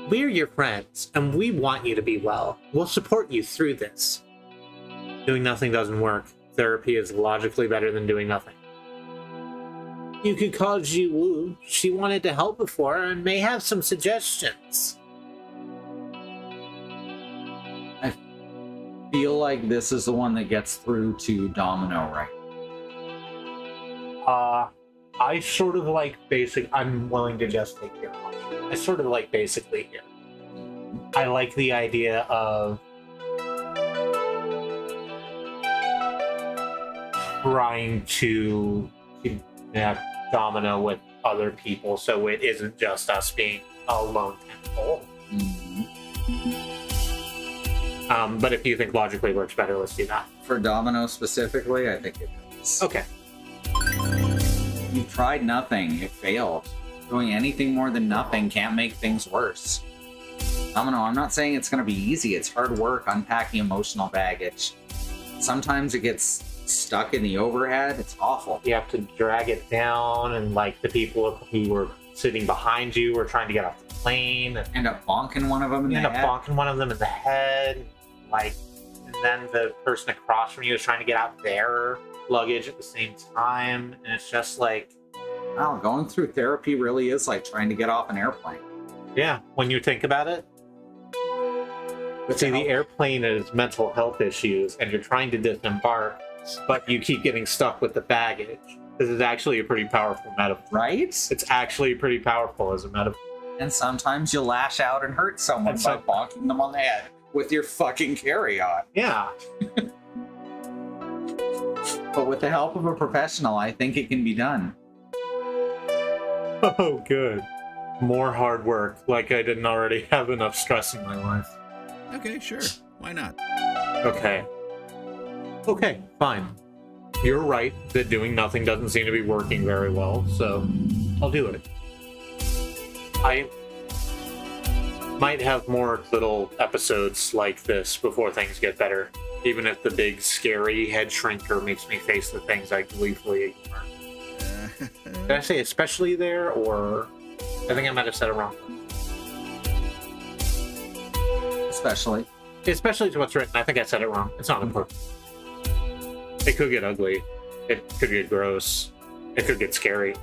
B: We're your friends, and we want you to be well. We'll support you through this. Doing nothing doesn't work. Therapy is logically better than doing nothing. You could call Jiwoo. She wanted to help before and may have some suggestions.
A: I feel like this is the one that gets through to Domino, right?
B: I sort of like I'm willing to just take your option. I sort of like basically here. I like the idea of trying to connect Domino with other people so it isn't just us being a lone tentacle. But if you think logically works better, let's do that.
A: For Domino specifically, I think it does.
B: Okay.
A: You've tried nothing. It failed. Doing anything more than nothing can't make things worse. Domino, I'm not saying it's going to be easy. It's hard work unpacking emotional baggage. Sometimes it gets stuck in the overhead. It's awful.
B: You have to drag it down, and like the people who were sitting behind you were trying to get off the plane. And
A: end up bonking one of them in the head.
B: Bonking one of them in the head. Like, and then the person across from you is trying to get out their luggage at the same time, and it's just like,
A: wow, going through therapy really is like trying to get off an airplane.
B: Yeah, when you think about it. But see, the airplane is mental health issues, and you're trying to disembark, but you keep getting stuck with the baggage. This is actually a pretty powerful metaphor.
A: Right?
B: It's actually pretty powerful as a metaphor.
A: And sometimes you lash out and hurt someone by bonking them on the head with your fucking carry-on.
B: Yeah.
A: But with the help of a professional, I think it can be done.
B: Oh, good. More hard work, like I didn't already have enough stress in my life.
H: Okay, sure. Why not?
B: Okay. Okay, fine. You're right that doing nothing doesn't seem to be working very well, so I'll do it. I might have more little episodes like this before things get better, even if the big, scary head shrinker makes me face the things I gleefully ignore. Did I say especially there, or... I think I might have said it wrong.
A: Especially.
B: Especially to what's written. I think I said it wrong. It's not important. It could get ugly. It could get gross. It could get scary.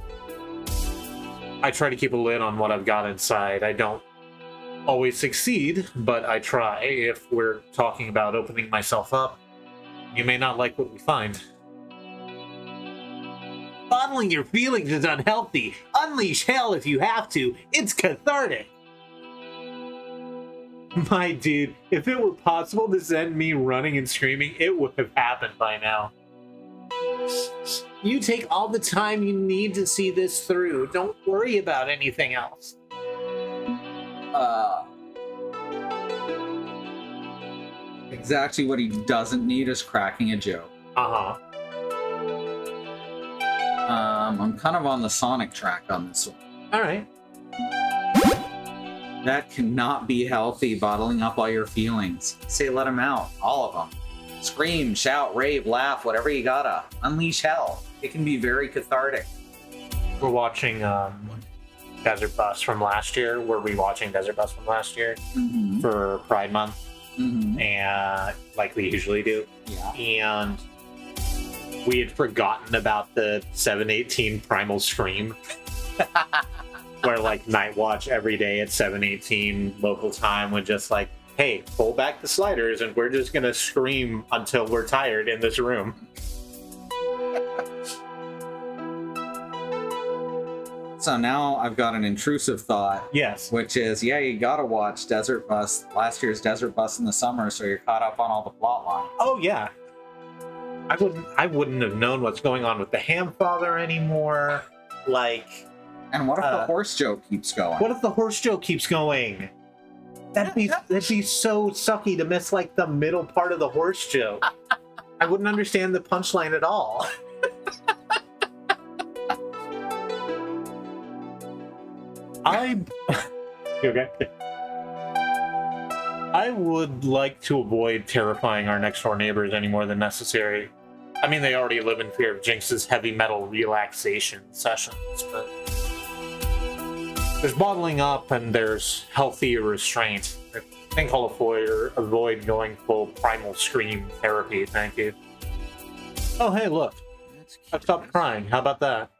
B: I try to keep a lid on what I've got inside. I don't always succeed, but I try. If we're talking about opening myself up, you may not like what we find. Bottling your feelings is unhealthy. Unleash hell if you have to. It's cathartic. My dude, if it were possible to send me running and screaming, it would have happened by now. You take all the time you need to see this through. Don't worry about anything else.
A: Exactly what he doesn't need is cracking a joke.
B: Uh-huh.
A: I'm kind of on the Sonic track on this one.
B: Alright.
A: That cannot be healthy, bottling up all your feelings. Say let them out, all of them. Scream, shout, rave, laugh, whatever you gotta. Unleash hell. It can be very cathartic.
B: We're watching Desert Bus from last year. We're rewatching Desert Bus from last year for Pride Month. And like we usually do.
A: Yeah.
B: And we had forgotten about the 7/18 Primal Scream. Where like Night Watch every day at 7:18 local time would just like, hey, pull back the sliders and we're just gonna scream until we're tired in this room.
A: So now I've got an intrusive thought.
B: Yes.
A: Which is, yeah, you gotta watch Desert Bus, last year's Desert Bus in the summer, so you're caught up on all the plot lines.
B: Oh yeah. I wouldn't have known what's going on with the Ham Father anymore. Like,
A: and what if the horse joke keeps going?
B: What if the horse joke keeps going? That'd be so sucky to miss like the middle part of the horse joke. I wouldn't understand the punchline at all. You okay? I would like to avoid terrifying our next door neighbors any more than necessary. I mean, they already live in fear of Jinx's heavy metal relaxation sessions, but there's bottling up and there's healthy restraint. I think I'll avoid going full primal scream therapy, thank you. Oh, hey, look. I've stopped crying. How about that?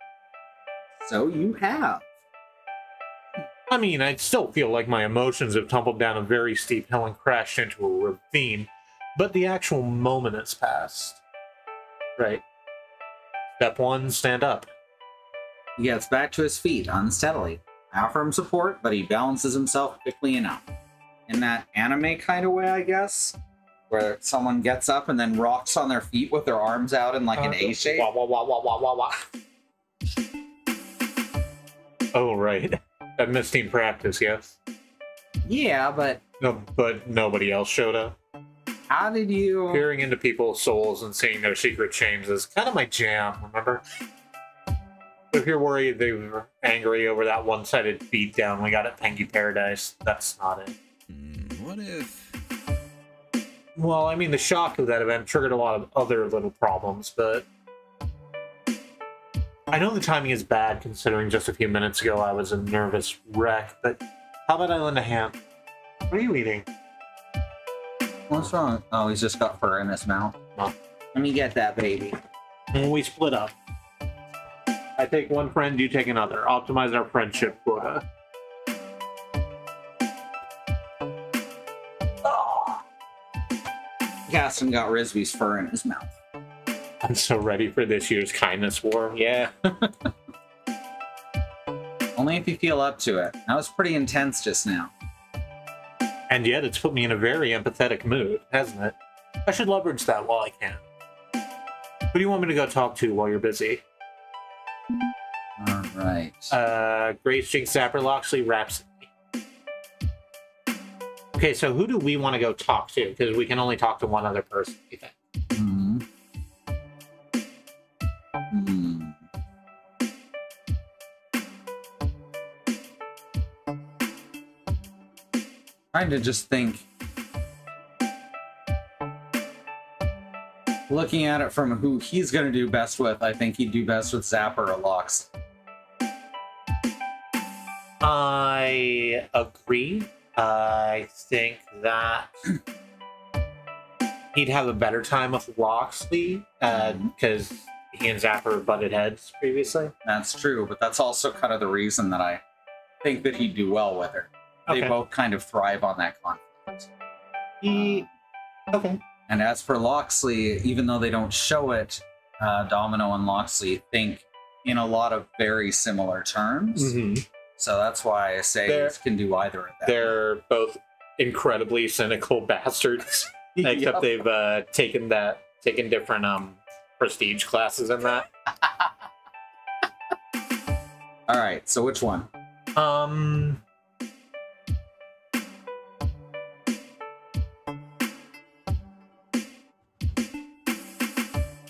A: So you have.
B: I mean, I still feel like my emotions have tumbled down a very steep hill and crashed into a ravine, but the actual moment has passed. Right. Step one, stand up.
A: He gets back to his feet unsteadily. I offer him support, but he balances himself quickly enough. In that anime kind of way, I guess, where someone gets up and then rocks on their feet with their arms out in like an A shape.
B: Wah, wah, wah, wah, wah, wah, wah. Oh, right. That missed team practice, yes?
A: Yeah, but...
B: No, but nobody else showed up.
A: How did you...
B: Peering into people's souls and seeing their secret shames is kind of my jam, remember? If you're worried they were angry over that one-sided beatdown we got at Pengin Paradise, that's not it.
H: What if...
B: Well, I mean, the shock of that event triggered a lot of other little problems, but... I know the timing is bad, considering just a few minutes ago I was a nervous wreck, but how about I lend a hand? What are you eating?
A: What's wrong? Oh, he's just got fur in his mouth.
B: Oh.
A: Let me get that baby.
B: And we split up. I take one friend, you take another. Optimize our friendship quota.
A: Oh. Gaston got Risby's fur in his mouth.
B: I'm so ready for this year's kindness war. Yeah.
A: Only if you feel up to it. That was pretty intense just now.
B: And yet it's put me in a very empathetic mood, hasn't it? I should leverage that while I can. Who do you want me to go talk to while you're busy?
A: Alright.
B: Grace, Jinx, Zapper, Loxley, Rhapsody. Okay, so who do we want to go talk to? Because we can only talk to one other person, you think?
A: Trying to just think. Looking at it from who he's going to do best with, I think he'd do best with Zapper or Locks.
B: I agree. I think that he'd have a better time with Loxley because he and Zapper butted heads previously.
A: That's true, but that's also kind of the reason that I think that he'd do well with her. They both kind of thrive on that conflict.
B: Okay.
A: And as for Loxley, even though they don't show it, Domino and Loxley think in a lot of very similar terms. So that's why I say he can do either of them.
B: They're both incredibly cynical bastards, except they've taken different prestige classes in that.
A: All right, so which one?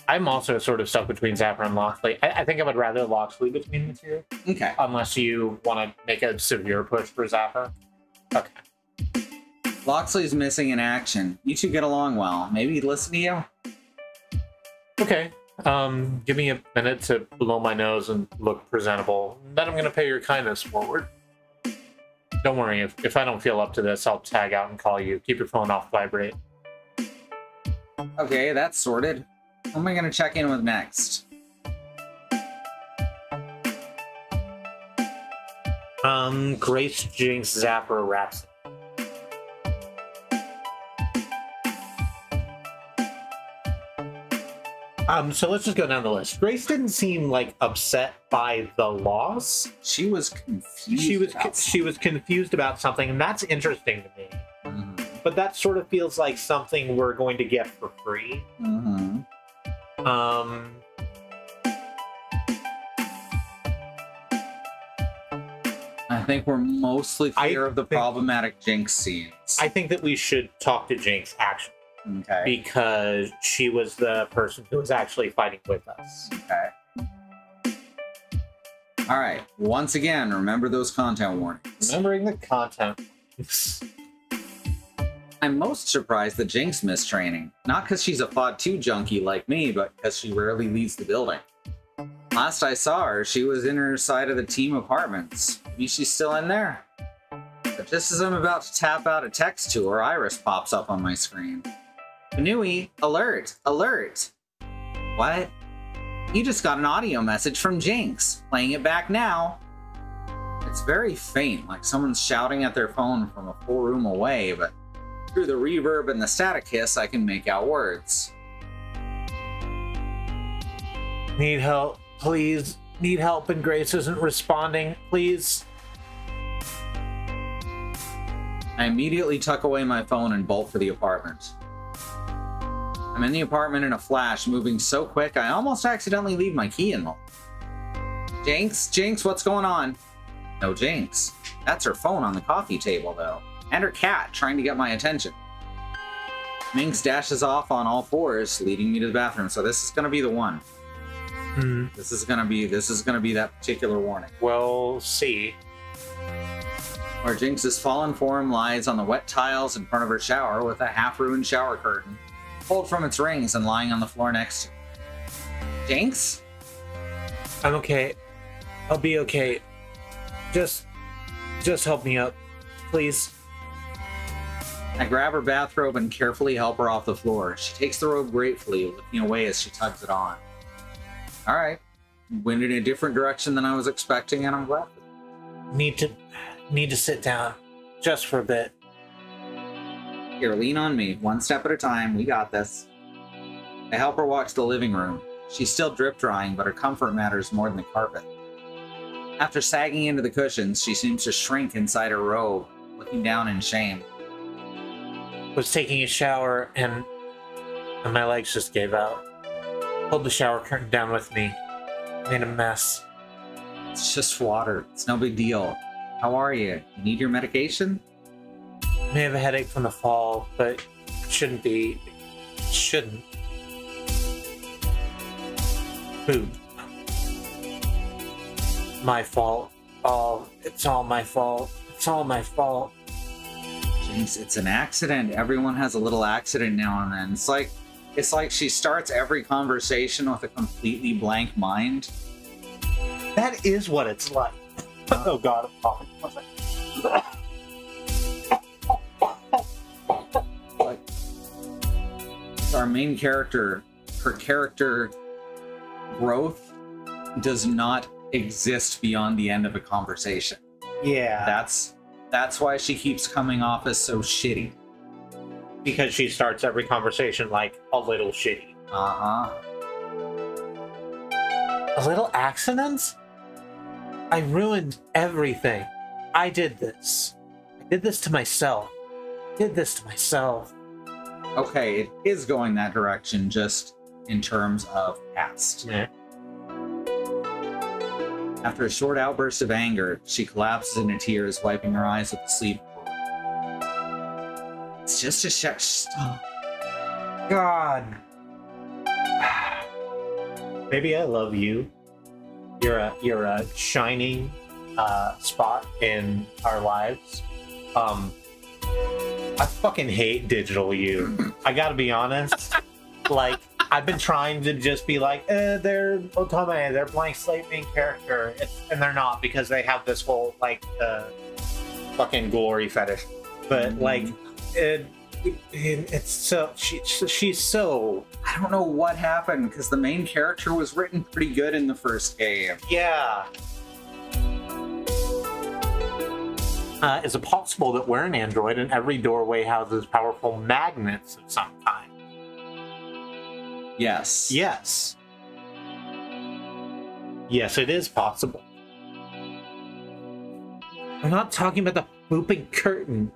B: I'm also sort of stuck between Zapper and Loxley. I think I would rather Loxley between the two.
A: Okay.
B: Unless you want to make a severe push for Zapper. Okay.
A: Loxley's missing in action. You two get along well. Maybe he'd listen to you?
B: Okay. Give me a minute to blow my nose and look presentable. Then I'm going to pay your kindness forward. Don't worry, if I don't feel up to this, I'll tag out and call you. Keep your phone off vibrate.
A: Okay, that's sorted. Who am I going to check in with next?
B: Grace, Jinx, Zapper, Rhapsody. So let's just go down the list. Grace didn't seem like upset by the loss.
A: She was confused.
B: She was confused about something, and that's interesting to me. But that sort of feels like something we're going to get for free.
A: I think we're mostly clear of the problematic Jinx scenes.
B: I think that we should talk to Jinx, actually.
A: Okay.
B: Because she was the person who was actually fighting with us.
A: Okay. All right. Once again, remember those content warnings.
B: Remembering the content.
A: I'm most surprised that Jinx missed training. Not because she's a FOD 2 junkie like me, but because she rarely leaves the building. Last I saw her, she was in her side of the team apartments. Maybe she's still in there. But just as I'm about to tap out a text to her, Iris pops up on my screen. Nui, alert, alert. What? You just got an audio message from Jinx. Playing it back now. It's very faint, like someone's shouting at their phone from a full room away, but through the reverb and the static hiss, I can make out words.
B: Need help, please. Need help and Grace isn't responding, please.
A: I immediately tuck away my phone and bolt for the apartment. I'm in the apartment in a flash, moving so quick I almost accidentally leave my key in the... Jinx? Jinx, what's going on? No Jinx. That's her phone on the coffee table, though. And her cat, trying to get my attention. Minx dashes off on all fours, leading me to the bathroom, so this is gonna be the one. This is gonna be that particular warning.
B: We'll see.
A: Where Jinx's fallen form lies on the wet tiles in front of her shower with a half-ruined shower curtain pulled from its rings and lying on the floor next to her. Jinx?
B: I'm okay. I'll be okay. Just help me up, please.
A: I grab her bathrobe and carefully help her off the floor. She takes the robe gratefully, looking away as she tugs it on. All right. Went in a different direction than I was expecting, and I'm glad.
B: Need to sit down, just for a bit.
A: Here, lean on me, one step at a time. We got this. I help her watch the living room. She's still drip drying, but her comfort matters more than the carpet. After sagging into the cushions, she seems to shrink inside her robe, looking down in shame.
B: Was taking a shower and my legs just gave out. Pulled the shower curtain down with me. Made a mess.
A: It's just water. It's no big deal. How are you? You need your medication?
B: may have a headache from the fall, but shouldn't be. Shouldn't. Poop. My fault. Oh, it's all my fault. It's all my fault.
A: Jeez, it's an accident. Everyone has a little accident now and then. It's like she starts every conversation with a completely blank mind.
B: That is what it's like. Oh god, I'm coughing.
A: Like, our main character, her character growth does not exist beyond the end of a conversation.
B: Yeah.
A: That's why she keeps coming off as so shitty.
B: Because she starts every conversation like a little shitty.
A: Uh-huh.
B: A little accident? I ruined everything. I did this. I did this to myself.
A: Okay, it is going that direction, just in terms of past.
B: Yeah.
A: After a short outburst of anger, she collapses into tears, wiping her eyes with the sleeve. It's just a
B: God. Maybe I love you. You're a shining spot in our lives. I fucking hate digital you. I gotta be honest. Like, I've been trying to just be like, they're Otome, they're blank slate main character, and they're not, because they have this whole like fucking glory fetish. But like, it's so she's so.
A: I don't know what happened, because the main character was written pretty good in the first game.
B: Yeah. Is it possible that we're an android and every doorway houses powerful magnets of some kind?
A: Yes.
B: Yes. Yes, it is possible. I'm not talking about the booping curtain.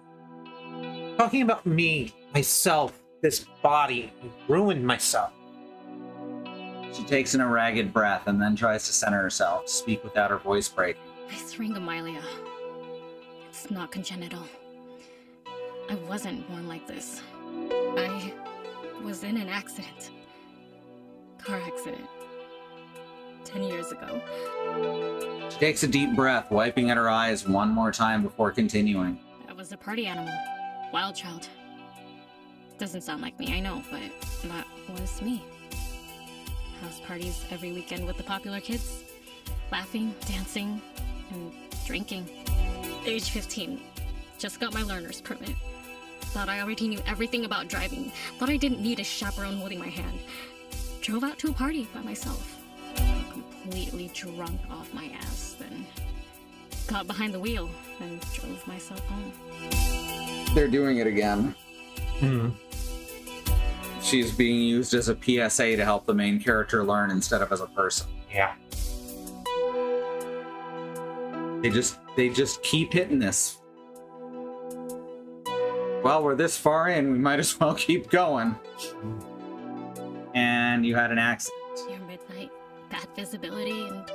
B: I'm talking about me, myself, this body. I ruined myself.
A: She takes in a ragged breath and then tries to center herself, speak without her voice breaking.
E: Nice ring, Amelia. It's not congenital. I wasn't born like this. I was in an accident. Car accident. 10 years ago.
A: She takes a deep breath, wiping at her eyes one more time before continuing.
E: I was a party animal. Wild child. Doesn't sound like me, I know, but that was me. House parties every weekend with the popular kids. Laughing, dancing, and drinking. Age 15. Just got my learner's permit. Thought I already knew everything about driving. Thought I didn't need a chaperone holding my hand. Drove out to a party by myself. Completely drunk off my ass, then got behind the wheel and drove myself home.
A: They're doing it again.
B: Hmm.
A: She's being used as a PSA to help the main character learn instead of as a person.
B: Yeah.
A: They just keep hitting this. Well, we're this far in, we might as well keep going. And you had an accident.
E: Near midnight, bad visibility, and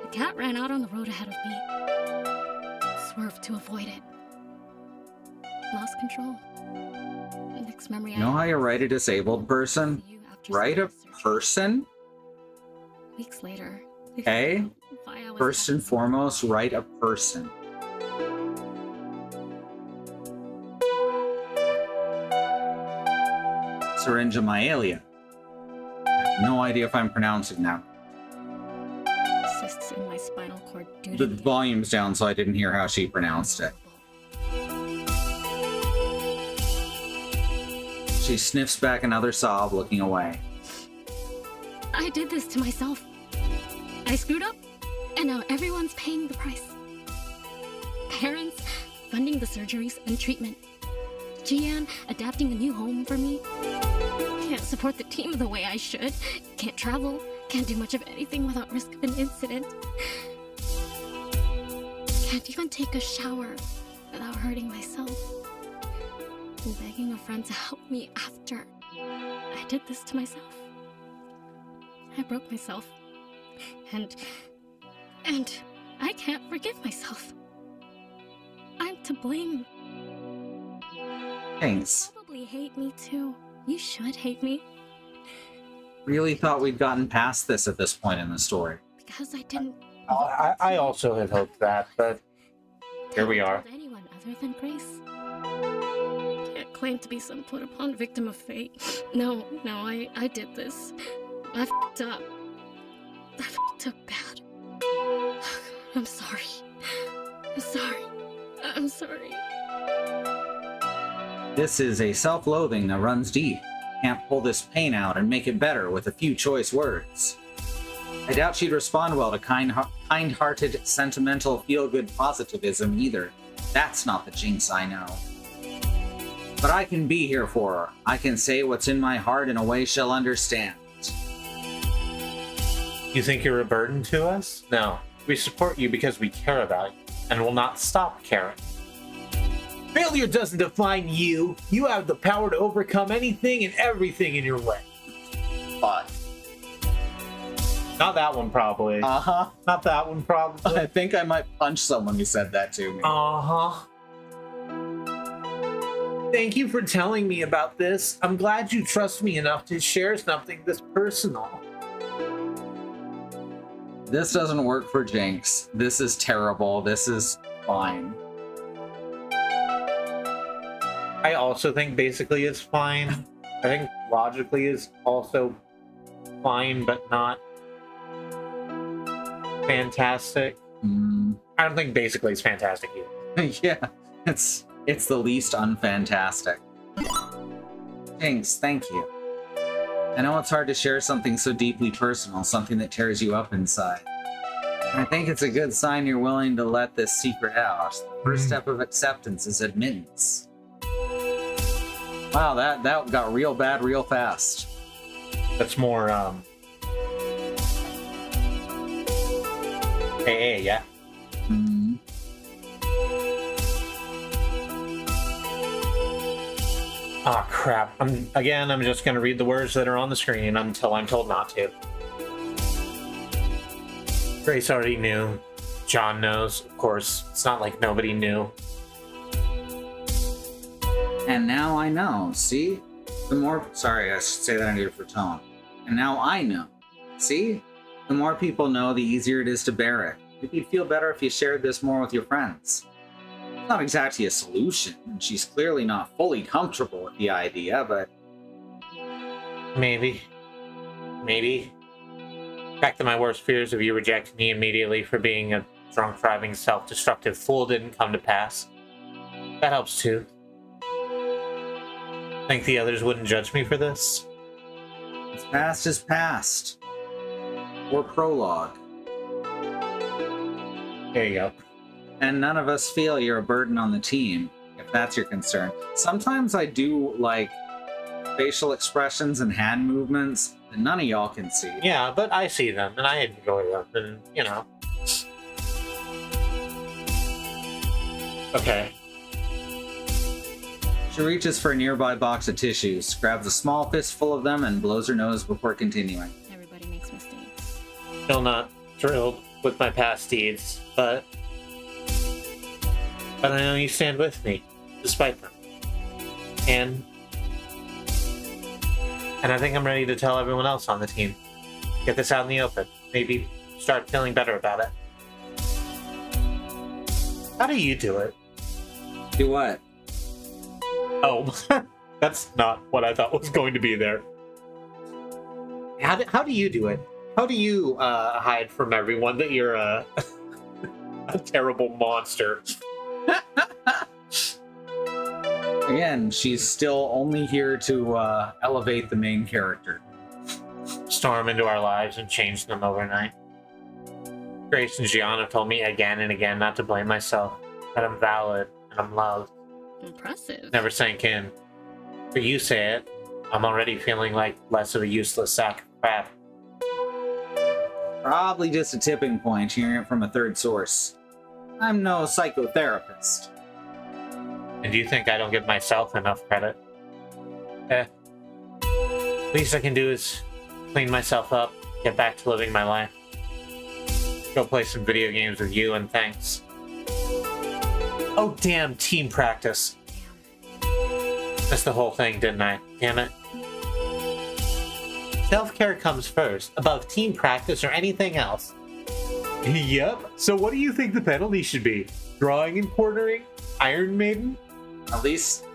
E: a cat ran out on the road ahead of me. Swerved to avoid it. Lost control. Next memory
A: You know how you write a disabled person? Write a person?
E: Weeks later.
A: Okay?
E: Why I was
A: First and foremost, write a person. Syringomyelia. I have no idea if I'm pronouncing that.
E: Cysts in my spinal cord due
A: The
E: to
A: volume's down, so I didn't hear how she pronounced it. She sniffs back another sob, looking away.
E: I did this to myself. I screwed up, and now everyone's paying the price. Parents funding the surgeries and treatment. Jian adapting a new home for me. Can't support the team the way I should. Can't travel. Can't do much of anything without risk of an incident. Can't even take a shower without hurting myself. And begging a friend to help me after I did this to myself. I broke myself. And I can't forgive myself. I'm to blame.
A: Thanks.
E: You probably hate me too. You should hate me.
A: Really thought we'd gotten past this at this point in the story.
E: Because I didn't...
B: I also had hoped that, but here we are.
E: Anyone other than Grace? Can't claim to be some put-upon victim of fate. No, I did this. I f***ed up. I f***ed up bad. I'm sorry. I'm sorry. I'm sorry.
A: This is a self-loathing that runs deep. Can't pull this pain out and make it better with a few choice words. I doubt she'd respond well to kind-hearted, sentimental, feel-good positivism either. That's not the Jinx I know. But I can be here for her. I can say what's in my heart in a way she'll understand.
B: You think you're a burden to us? No. We support you because we care about you, and will not stop caring. Failure doesn't define you. You have the power to overcome anything and everything in your way.
A: But...
B: Not that one, probably.
A: Uh-huh.
B: Not that one, probably.
A: I think I might punch someone who said that to me.
B: Uh-huh. Thank you for telling me about this. I'm glad you trust me enough to share something this personal.
A: This doesn't work for Jinx. This is terrible. This is fine.
B: I also think basically it's fine. I think logically is also fine, but not fantastic. I don't think basically it's fantastic either.
A: Yeah, it's the least unfantastic. Jinx, thank you. I know it's hard to share something so deeply personal, something that tears you up inside. I think it's a good sign you're willing to let this secret out. The first step of acceptance is admittance. Wow, that got real bad real fast.
B: That's more, AA, yeah? Ah, crap. I'm just gonna read the words that are on the screen until I'm told not to. Grace already knew. John knows. Of course, it's not like nobody knew.
A: And now I know, see? The more... Sorry, I should say that in a different tone. And now I know. See? The more people know, the easier it is to bear it. Maybe you'd feel better if you shared this more with your friends. It's not exactly a solution, and she's clearly not fully comfortable with the idea, but...
B: Maybe. Back to my worst fears of you rejecting me immediately for being a drunk, driving, self-destructive fool didn't come to pass. That helps too. Think the others wouldn't judge me for this?
A: What's past is past. Or prologue.
B: There you go.
A: And none of us feel you're a burden on the team, if that's your concern. Sometimes I do, like, facial expressions and hand movements that none of y'all can see.
B: Yeah, but I see them, and I enjoy them, and, you know. Okay.
A: She reaches for a nearby box of tissues, grabs a small fistful of them, and blows her nose before continuing.
E: Everybody makes mistakes.
B: Still not thrilled with my past deeds, but I know you stand with me, despite them. And I think I'm ready to tell everyone else on the team. Get this out in the open. Maybe start feeling better about it. How do you do it?
A: Do what?
B: Oh, that's not what I thought was going to be there. How do you do it? How do you hide from everyone that you're a terrible monster?
A: Again, she's still only here to elevate the main character.
B: Storm into our lives and change them overnight. Grace and Gian have told me again and again not to blame myself, that I'm valid and I'm loved.
E: Impressive.
B: Never sank in. But you say it, I'm already feeling like less of a useless sack of crap.
A: Probably just a tipping point, hearing it from a third source. I'm no psychotherapist.
B: And do you think I don't give myself enough credit? Least I can do is clean myself up, get back to living my life. Go play some video games with you, and thanks. Oh damn, team practice. Missed the whole thing, didn't I? Damn it. Self-care comes first, above team practice or anything else. Yep. So what do you think the penalty should be? Drawing and quartering? Iron Maiden?
A: At least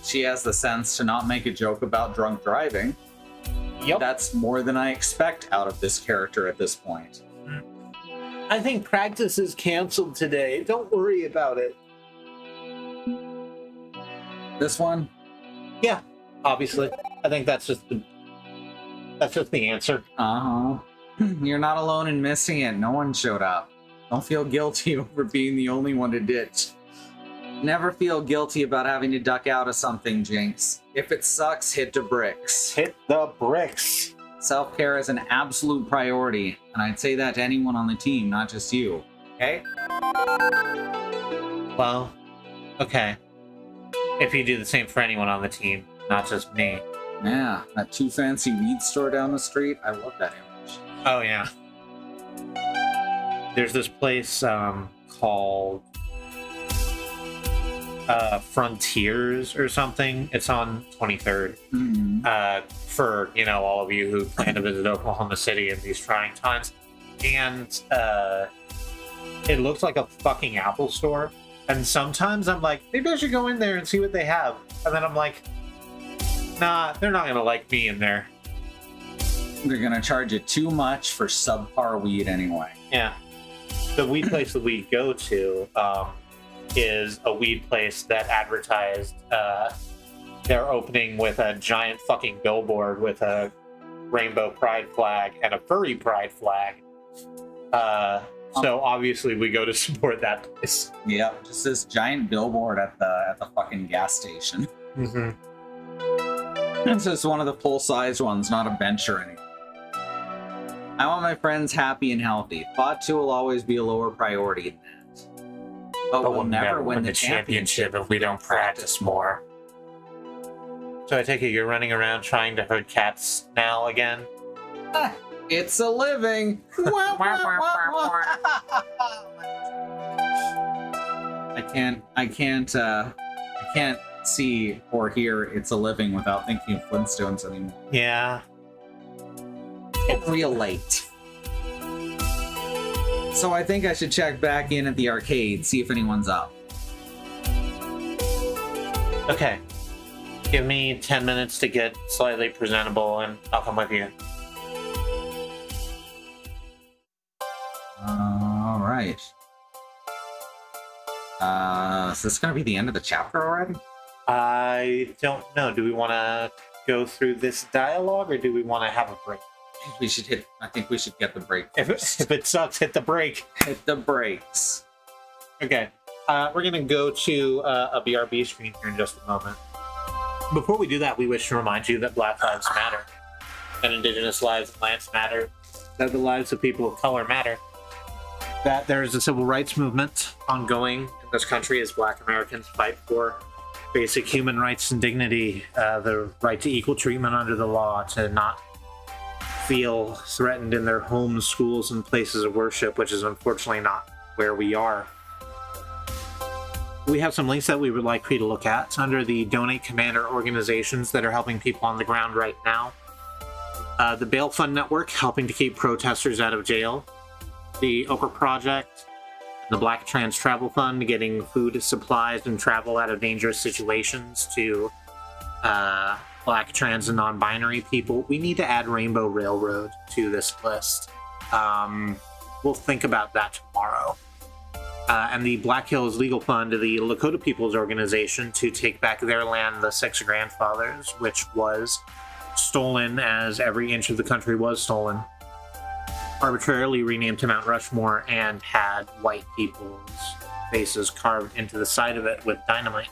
A: she has the sense to not make a joke about drunk driving.
B: Yep.
A: That's more than I expect out of this character at this point.
B: I think practice is canceled today. Don't worry about it.
A: This one?
B: Yeah, obviously. I think that's just the answer.
A: Uh-huh. You're not alone in missing it. No one showed up. Don't feel guilty over being the only one to ditch. Never feel guilty about having to duck out of something, Jinx. If it sucks, hit the bricks.
B: Hit the bricks.
A: Self-care is an absolute priority, and I'd say that to anyone on the team, not just you. Okay?
B: Well, okay. If you do the same for anyone on the team, not just me.
A: Yeah, that too fancy weed store down the street, I love that image.
B: Oh, yeah. There's this place called Frontiers or something. It's on 23rd.
A: Mm-hmm.
B: For, you know, all of you who plan to visit Oklahoma City in these trying times. And it looks like a fucking Apple store. And sometimes I'm like, maybe I should go in there and see what they have. And then I'm like, nah, they're not gonna like me in there.
A: They're gonna charge you too much for subpar weed anyway.
B: Yeah. The weed place that we go to is a weed place that advertised their opening with a giant fucking billboard with a rainbow pride flag and a furry pride flag. So obviously we go to support that place.
A: Yep, just this giant billboard at the fucking gas station.
B: Mm-hmm.
A: It's just one of the full-size ones, not a bench or anything. I want my friends happy and healthy. Thought 2 will always be a lower priority than that. But we'll never win the championship if we don't practice more.
B: So I take it you're running around trying to herd cats now again?
A: It's a living! I can't see or hear It's a Living without thinking of Flintstones anymore.
B: Yeah.
A: It's real late. So I think I should check back in at the arcade, see if anyone's up.
B: Okay. Give me 10 minutes to get slightly presentable and I'll come with you.
A: Alright. Is this gonna be the end of the chapter already?
B: I don't know. Do we want to go through this dialogue or do we want to have a break?
A: I think we should get the break first.
B: If it sucks, hit the brake.
A: Hit the brakes.
B: Okay. We're going to go to a BRB screen here in just a moment. Before we do that, we wish to remind you that Black Lives Matter, that Indigenous lives and lands matter, that the lives of people of color matter, that there is a civil rights movement ongoing in this country as Black Americans fight for basic human rights and dignity, the right to equal treatment under the law, to not feel threatened in their homes, schools, and places of worship, which is unfortunately not where we are. We have some links that we would like for you to look at under the Donate Commander organizations that are helping people on the ground right now. The Bail Fund Network, helping to keep protesters out of jail. The Ochre Project, the Black Trans Travel Fund, getting food, supplies, and travel out of dangerous situations to Black, trans, and non-binary people. We need to add Rainbow Railroad to this list. We'll think about that tomorrow. And the Black Hills Legal Fund, the Lakota People's Organization, to take back their land, the Six Grandfathers, which was stolen as every inch of the country was stolen. Arbitrarily renamed to Mount Rushmore and had white people's faces carved into the side of it with dynamite.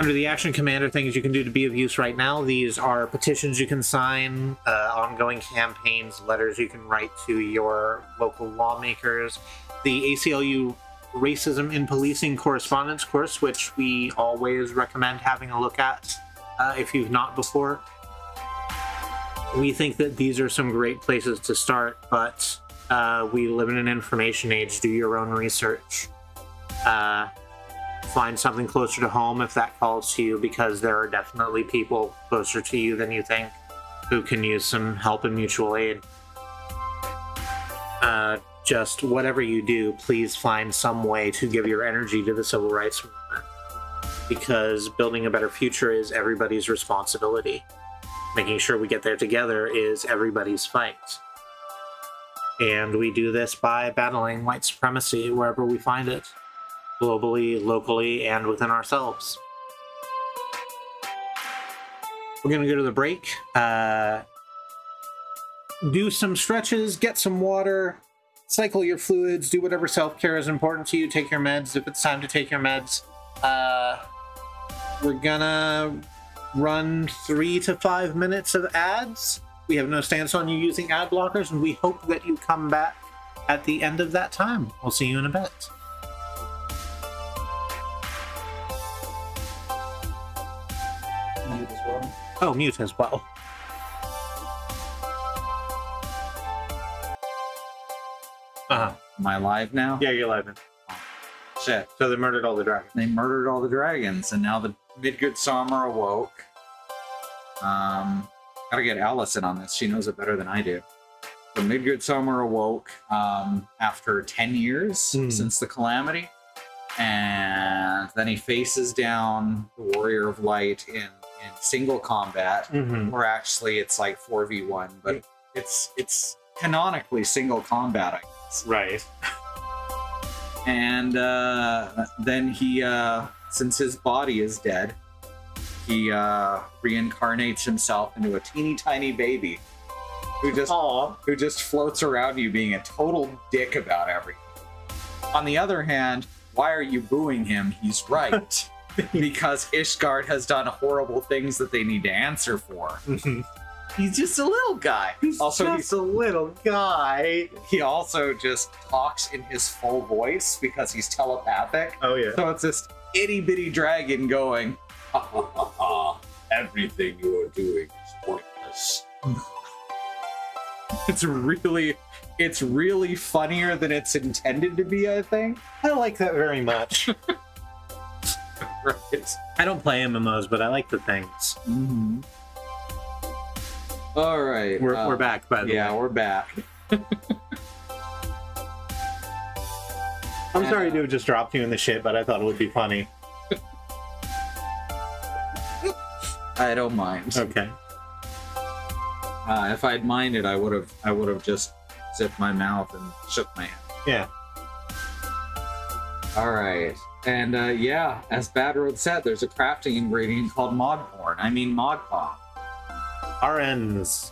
B: Under the Action Commander, things you can do to be of use right now, these are petitions you can sign, ongoing campaigns, letters you can write to your local lawmakers, the ACLU Racism in Policing correspondence course, which we always recommend having a look at if you've not before. We think that these are some great places to start, but we live in an information age. Do your own research. find something closer to home if that calls to you, because there are definitely people closer to you than you think who can use some help and mutual aid. Just whatever you do, please find some way to give your energy to the civil rights movement, because building a better future is everybody's responsibility. Making sure we get there together is everybody's fight. And we do this by battling white supremacy wherever we find it, globally, locally, and within ourselves. We're going to go to the break, do some stretches, get some water, cycle your fluids, do whatever self-care is important to you, take your meds if it's time to take your meds. We're gonna run 3 to 5 minutes of ads. We have no stance on you using ad blockers, and we hope that you come back at the end of that time. We'll see you in a bit.
A: Mute as well.
B: Oh, mute as well.
A: Am I live now?
B: Yeah, you're live now.
A: Shit.
B: So they murdered all the dragons.
A: They murdered all the dragons, and now the Midgard Summer awoke. Gotta get Allison on this. She knows it better than I do. The Midgard Summer awoke after 10 years since the calamity. And then he faces down the Warrior of Light in single combat. Or actually, it's like 4v1, but it's canonically single combat, I guess.
B: Right.
A: And then he, since his body is dead, he reincarnates himself into a teeny tiny baby who just floats around you being a total dick about everything. On the other hand, why are you booing him? He's right. Because Ishgard has done horrible things that they need to answer for. He's just a little guy. He's a little guy. He also just talks in his full voice because he's telepathic.
B: Oh, yeah.
A: So it's this itty bitty dragon going, ha ha ha ha, everything you are doing is pointless. It's really funnier than it's intended to be, I think.
B: I like that very much.
A: Right.
B: I don't play MMOs, but I like the things.
A: All right.
B: We're back, by the way.
A: Yeah, we're back.
B: I'm sorry to have just dropped you in the shit, but I thought it would be funny.
A: I don't mind.
B: Okay.
A: If I'd minded, I would have just zipped my mouth and shook my hand.
B: Yeah.
A: All right. And yeah, as Badroad said, there's a crafting ingredient called modporn. I mean modpop.
B: RNs.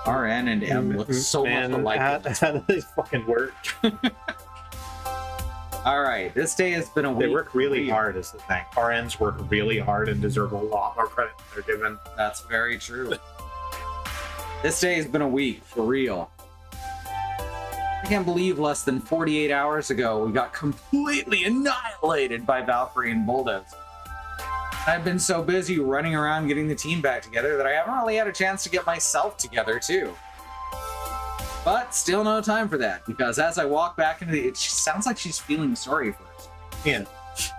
A: RN and M look so much alike.
B: How do they fucking work?
A: All right, this day has been a week.
B: They work really hard is the thing. RNs work really hard and deserve a lot more credit than they're given.
A: That's very true. This day has been a week, for real. I can't believe less than 48 hours ago we got completely annihilated by Valkyrie and Bulldoze. I've been so busy running around getting the team back together that I haven't really had a chance to get myself together, too. But still no time for that, because as I walk back into the... It sounds like she's feeling sorry for us.
B: Yeah.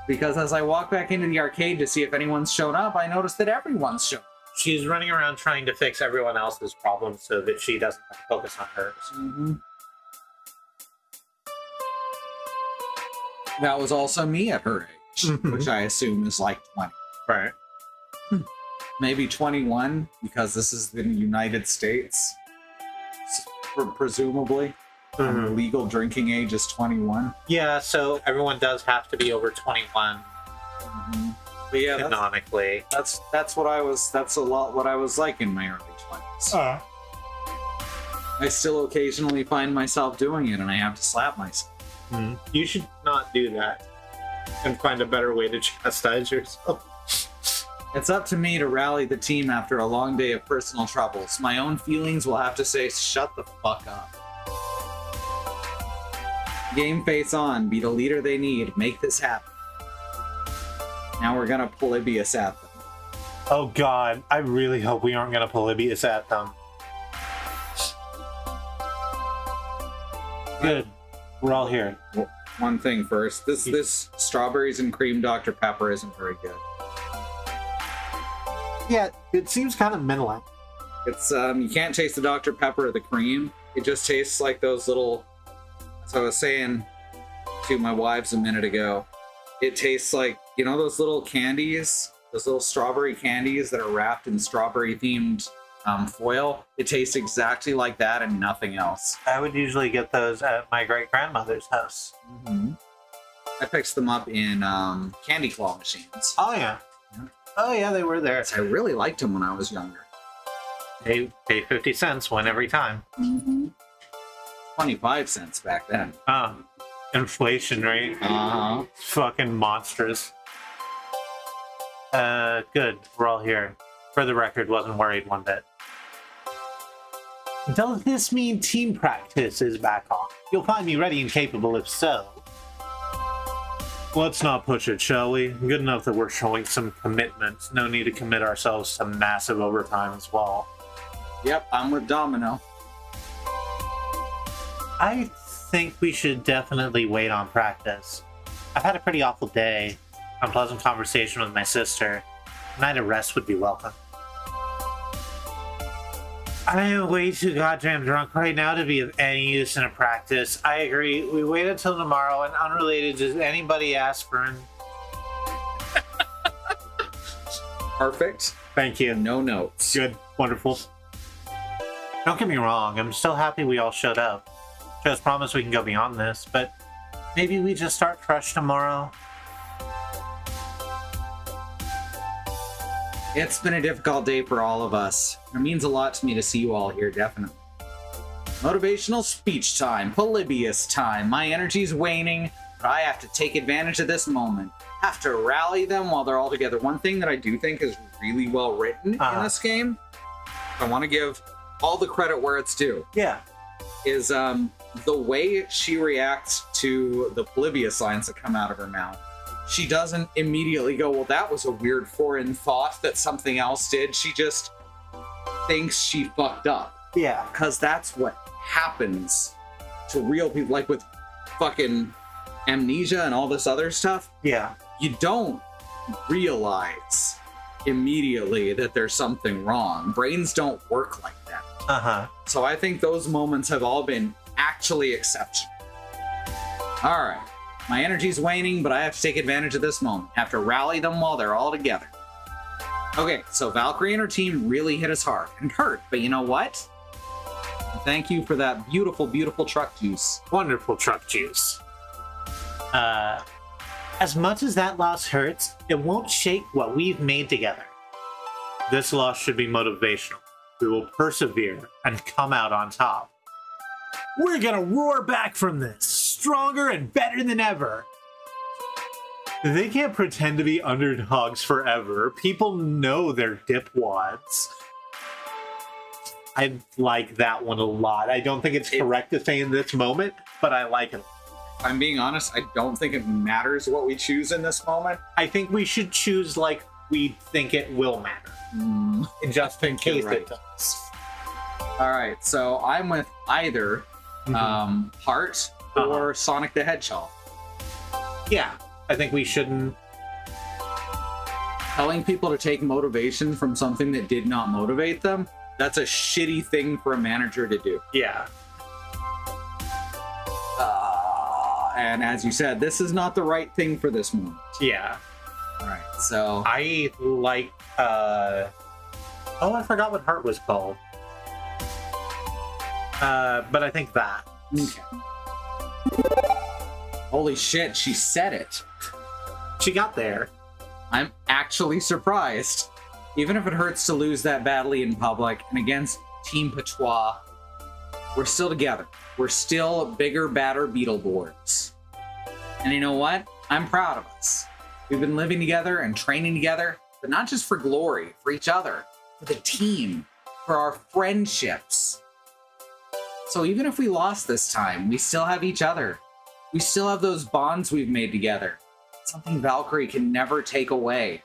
A: Because as I walk back into the arcade to see if anyone's shown up, I notice that everyone's shown up.
B: She's running around trying to fix everyone else's problems so that she doesn't have to focus on hers.
A: That was also me at her age, which I assume is like 20.
B: Right.
A: Maybe 21, because this is the United States. Presumably. The legal drinking age is 21.
B: Yeah, so everyone does have to be over 21.
A: But yeah,
B: canonically.
A: That's a lot what I was like in my early 20s. I still occasionally find myself doing it, and I have to slap myself.
B: You should not do that and find a better way to chastise yourself.
A: It's up to me to rally the team after a long day of personal troubles. My own feelings will have to say, shut the fuck up. Game face on, be the leader they need, make this happen. Now we're gonna Polybius at them.
B: Oh god, I really hope we aren't gonna Polybius at them. Good. We're all here.
A: Well, one thing first. This strawberries and cream Dr. Pepper isn't very good.
B: Yeah, it seems kind of middling.
A: It's you can't taste the Dr. Pepper or the cream. It just tastes like those little. So I was saying to my wives a minute ago, it tastes like, you know, those little candies, those little strawberry candies that are wrapped in strawberry themed foil. It tastes exactly like that and nothing else.
B: I would usually get those at my great-grandmother's house.
A: Mm-hmm. I picked them up in candy claw machines.
B: Oh, yeah. Oh, yeah, they were there.
A: I really liked them when I was younger.
B: They pay 50 cents one every time.
A: Mm-hmm. 25 cents back then.
B: Inflation rate.
A: Uh-huh.
B: Fucking monstrous. Good. We're all here. For the record, wasn't worried one bit. Does this mean team practice is back on? You'll find me ready and capable if so. Let's not push it, shall we? Good enough that we're showing some commitment. No need to commit ourselves to massive overtime as well.
A: Yep, I'm with Domino.
B: I think we should definitely wait on practice. I've had a pretty awful day. Unpleasant conversation with my sister. A night of rest would be welcome. I am way too goddamn drunk right now to be of any use in a practice. I agree. We wait until tomorrow, and unrelated, does anybody aspirin?
A: Perfect.
B: Thank you.
A: No notes.
B: Good. Wonderful. Don't get me wrong, I'm still happy we all showed up. Just promise we can go beyond this, but maybe we just start fresh tomorrow.
A: It's been a difficult day for all of us. It means a lot to me to see you all here, definitely. Motivational speech time, Polybius time. My energy's waning, but I have to take advantage of this moment. Have to rally them while they're all together. One thing that I do think is really well written in this game, I want to give all the credit where it's due.
B: Yeah.
A: Is the way she reacts to the Polybius lines that come out of her mouth. She doesn't immediately go, well, that was a weird foreign thought that something else did. She just thinks she fucked up.
B: Yeah.
A: Because that's what happens to real people. Like with fucking amnesia and all this other stuff.
B: Yeah.
A: You don't realize immediately that there's something wrong. Brains don't work like that.
B: Uh-huh.
A: So I think those moments have all been actually exceptional. All right. My energy's waning, but I have to take advantage of this moment. Have to rally them while they're all together. Okay, so Valkyrie and her team really hit us hard and hurt, but you know what? Thank you for that beautiful, beautiful truck juice.
B: Wonderful truck juice. As much as that loss hurts, it won't shake what we've made together. This loss should be motivational. We will persevere and come out on top. We're gonna roar back from this, stronger and better than ever. They can't pretend to be underdogs forever. People know they're dipwads. I like that one a lot. I don't think it's correct to say in this moment, but I like it.
A: If I'm being honest, I don't think it matters what we choose in this moment.
B: I think we should choose like we think it will matter. Just in case it does.
A: All right, so I'm with either Heart or Sonic the Hedgehog.
B: Yeah, I think we shouldn't.
A: Telling people to take motivation from something that did not motivate them, that's a shitty thing for a manager to do.
B: Yeah.
A: And as you said, this is not the right thing for this moment.
B: Yeah.
A: All right, so
B: I like, oh, I forgot what Heart was called. But I think that.
A: Okay. Holy shit, she said it.
B: She got there.
A: I'm actually surprised. Even if it hurts to lose that badly in public and against Team Patois, we're still together. We're still bigger, badder Beetleborgs. And you know what? I'm proud of us. We've been living together and training together, but not just for glory, for each other, for the team, for our friendships. So even if we lost this time, we still have each other. We still have those bonds we've made together. Something Valkyrie can never take away.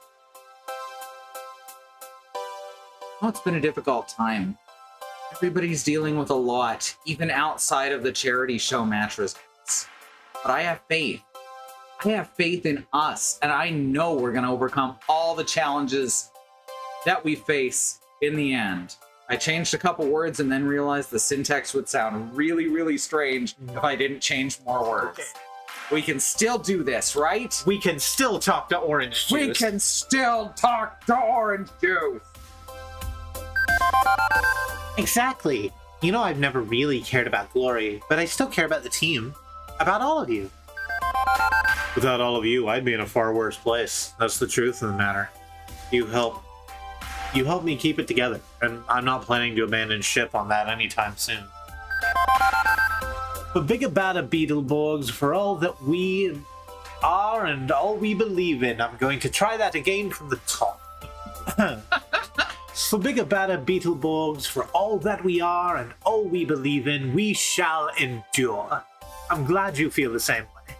A: Oh, it's been a difficult time. Everybody's dealing with a lot, even outside of the charity show match results. but I have faith. I have faith in us, and I know we're going to overcome all the challenges that we face in the end. I changed a couple words and then realized the syntax would sound really, really strange if I didn't change more words.
B: Okay.
A: We can still do this, right?
B: We can still talk to orange juice.
A: We can still talk to orange juice.
B: Exactly. You know, I've never really cared about Glory, but I still care about the team. About all of you. Without all of you, I'd be in a far worse place. That's the truth of the matter. You help me keep it together, and I'm not planning to abandon ship on that anytime soon. But big about a Beetleborgs for all that we are and all we believe in. I'm going to try that again from the top. So big about a Beetleborgs for all that we are and all we believe in, we shall endure. I'm glad you feel the same way.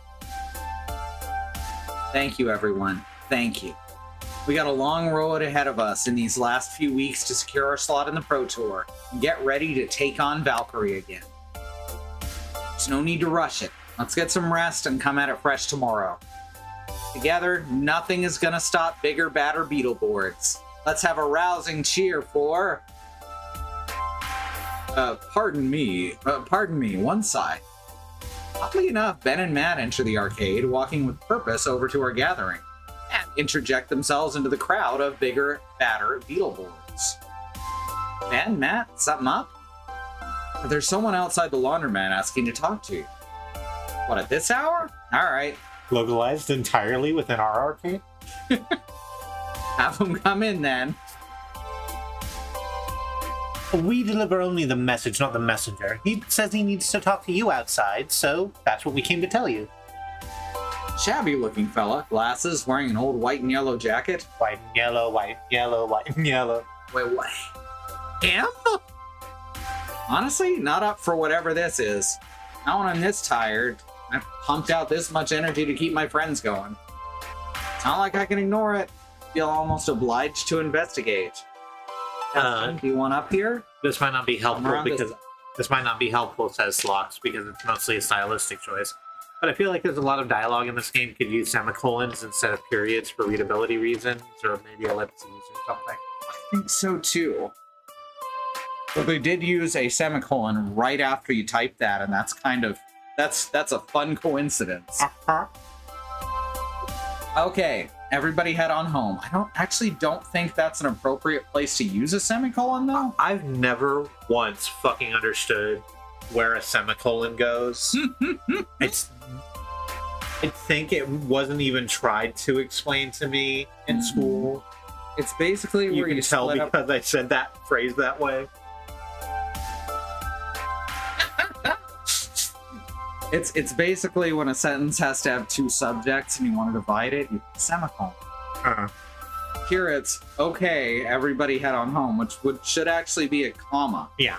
A: Thank you, everyone. Thank you. We got a long road ahead of us in these last few weeks to secure our slot in the Pro Tour and get ready to take on Valkyrie again. There's no need to rush it. Let's get some rest and come at it fresh tomorrow. Together, nothing is gonna stop bigger, badder Beetleborgs. Let's have a rousing cheer for... pardon me, one side. Oddly enough, Ben and Matt enter the arcade, walking with purpose over to our gathering, and interject themselves into the crowd of bigger, badder Beetleborgs. Ben, Matt, something up? There's someone outside the laundromat asking to talk to you. What, at this hour? Alright.
B: Localized entirely within our arcade?
A: Have them come in, then.
B: We deliver only the message, not the messenger. He says he needs to talk to you outside, so that's what we came to tell you.
A: Shabby-looking fella, glasses, wearing an old white and yellow jacket.
B: White and yellow, white and yellow, white and yellow.
A: Wait, what? Him? Honestly, not up for whatever this is. Not when I'm this tired. I've pumped out this much energy to keep my friends going. It's not like I can ignore it. Feel almost obliged to investigate. Do you want up here?
B: This might not be helpful
A: Around
B: because this might not be helpful, says Slox, because it's mostly a stylistic choice. But I feel like there's a lot of dialogue in this game. Could use semicolons instead of periods for readability reasons, or maybe ellipses or something.
A: I think so too. But they did use a semicolon right after you type that, and that's kind of that's a fun coincidence. Okay, everybody head on home. I don't think that's an appropriate place to use a semicolon, though.
B: I've never once fucking understood where a semicolon goes. I think it wasn't even tried to explain to me in school.
A: It's basically
B: You
A: where
B: can
A: you
B: tell
A: split up.
B: because I said that phrase that way.
A: It's basically when a sentence has to have two subjects and you want to divide it, you put a semicolon. Here it's, okay, everybody head on home, which should actually be a comma.
B: Yeah.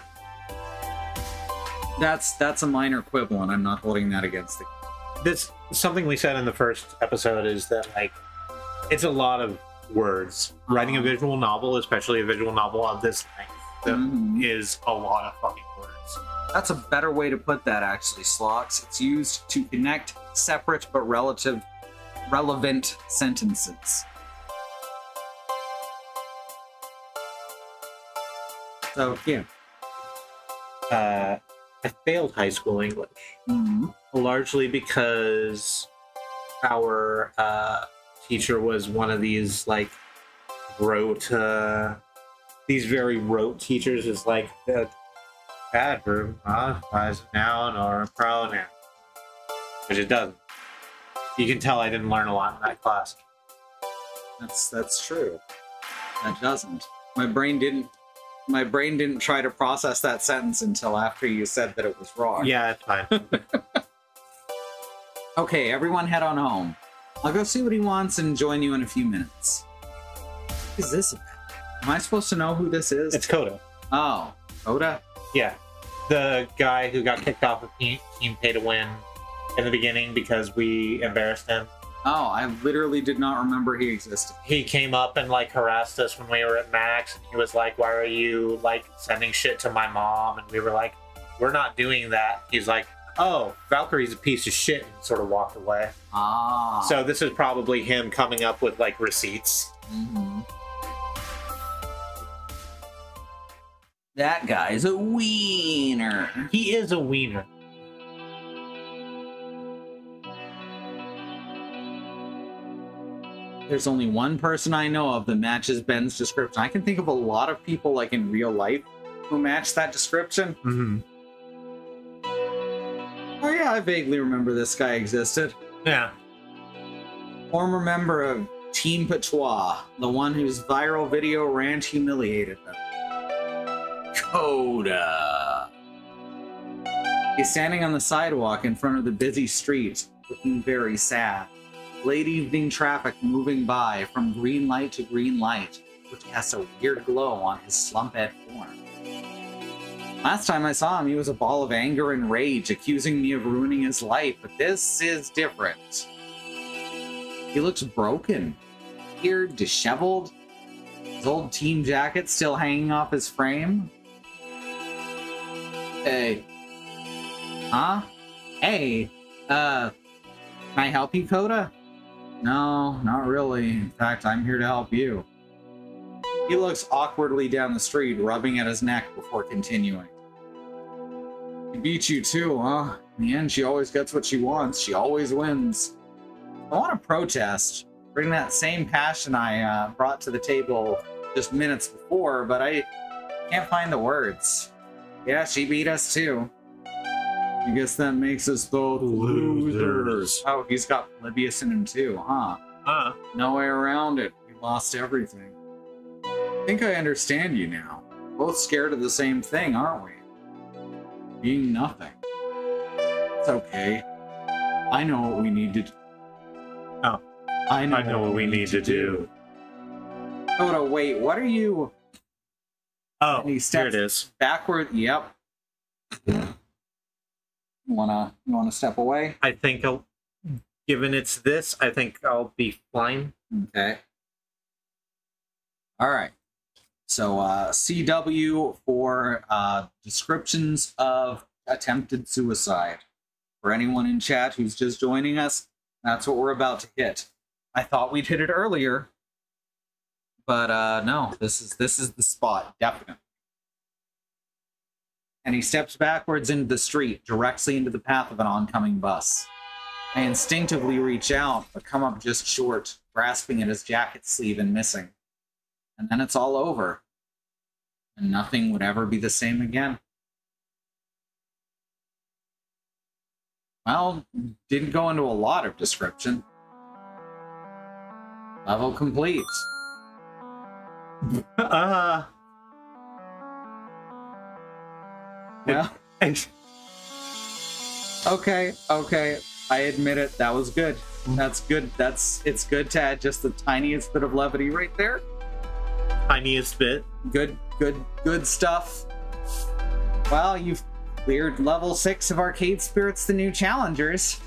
A: That's a minor quibble, and I'm not holding that against the...
B: This something we said in the first episode is that, like, it's a lot of words. Writing a visual novel, especially a visual novel of this length, is a lot of fucking words.
A: That's a better way to put that, actually, Slox. It's used to connect separate but relevant sentences. So, yeah.
B: I failed high school English. Largely because our teacher was one of these, like, these very rote teachers. Is like, the adverb modifies a noun or a pronoun. Which it doesn't. You can tell I didn't learn a lot in that class.
A: That's true. That doesn't. My brain didn't try to process that sentence until after you said that it was wrong.
B: Yeah, it's fine.
A: Okay, everyone head on home. I'll go see what he wants and join you in a few minutes. What is this about? Am I supposed to know who this is?
B: It's Coda.
A: Oh, Coda?
B: Yeah. The guy who got kicked off of Team Pay to Win in the beginning because we embarrassed him.
A: Oh, I literally did not remember he existed.
B: He came up and, like, harassed us when we were at Max, and he was like, why are you, like, sending shit to my mom? And we were like, we're not doing that. He's like, oh, Valkyrie's a piece of shit, and sort of walked away.
A: Ah.
B: So this is probably him coming up with, like, receipts.
A: Mm-hmm.
I: That guy's a wiener.
B: He is a wiener.
A: There's only one person I know of that matches Ben's description. I can think of a lot of people, like, in real life who match that description.
B: Mm-hmm.
A: Oh yeah, I vaguely remember this guy existed.
B: Yeah.
A: Former member of Team Patois, the one whose viral video rant humiliated them.
I: Coda.
A: He's standing on the sidewalk in front of the busy street, looking very sad. Late evening traffic moving by from green light to green light, which casts a weird glow on his slump-head form. Last time I saw him, he was a ball of anger and rage, accusing me of ruining his life, but this is different. He looks broken, weird, disheveled, his old team jacket still hanging off his frame. Hey. Huh? Hey, can I help you, Coda? No, not really. In fact, I'm here to help you. He looks awkwardly down the street, rubbing at his neck before continuing. She beat you too, huh? In the end, she always gets what she wants. She always wins. I want to protest, bring that same passion I brought to the table just minutes before, but I can't find the words. Yeah, she beat us too. I guess that makes us both losers. Oh, he's got Polybius in him too, huh? No way around it. We lost everything. I think I understand you now. Both scared of the same thing, aren't we? Being nothing. It's okay. I know what we need to do.
B: Oh.
A: I
B: know what we need to do.
A: Coda, wait, what are you...
B: Oh,
A: and he
B: here
A: steps
B: it is.
A: backward. Yep. You wanna step away?
B: I think given it's this, I think I'll be fine.
A: Okay. All right. So CW for descriptions of attempted suicide. For anyone in chat who's just joining us, that's what we're about to hit. I thought we'd hit it earlier, but no, this is the spot, definitely. And he steps backwards into the street, directly into the path of an oncoming bus. I instinctively reach out, but come up just short, grasping at his jacket sleeve and missing. And then it's all over. And nothing would ever be the same again. Well, didn't go into a lot of description. Level complete. Well, okay. I admit it. That was good. That's good. It's good to add just the tiniest bit of levity right there.
B: Tiniest bit.
A: Good stuff. Well, you've cleared level 6 of Arcade Spirits, the new challengers.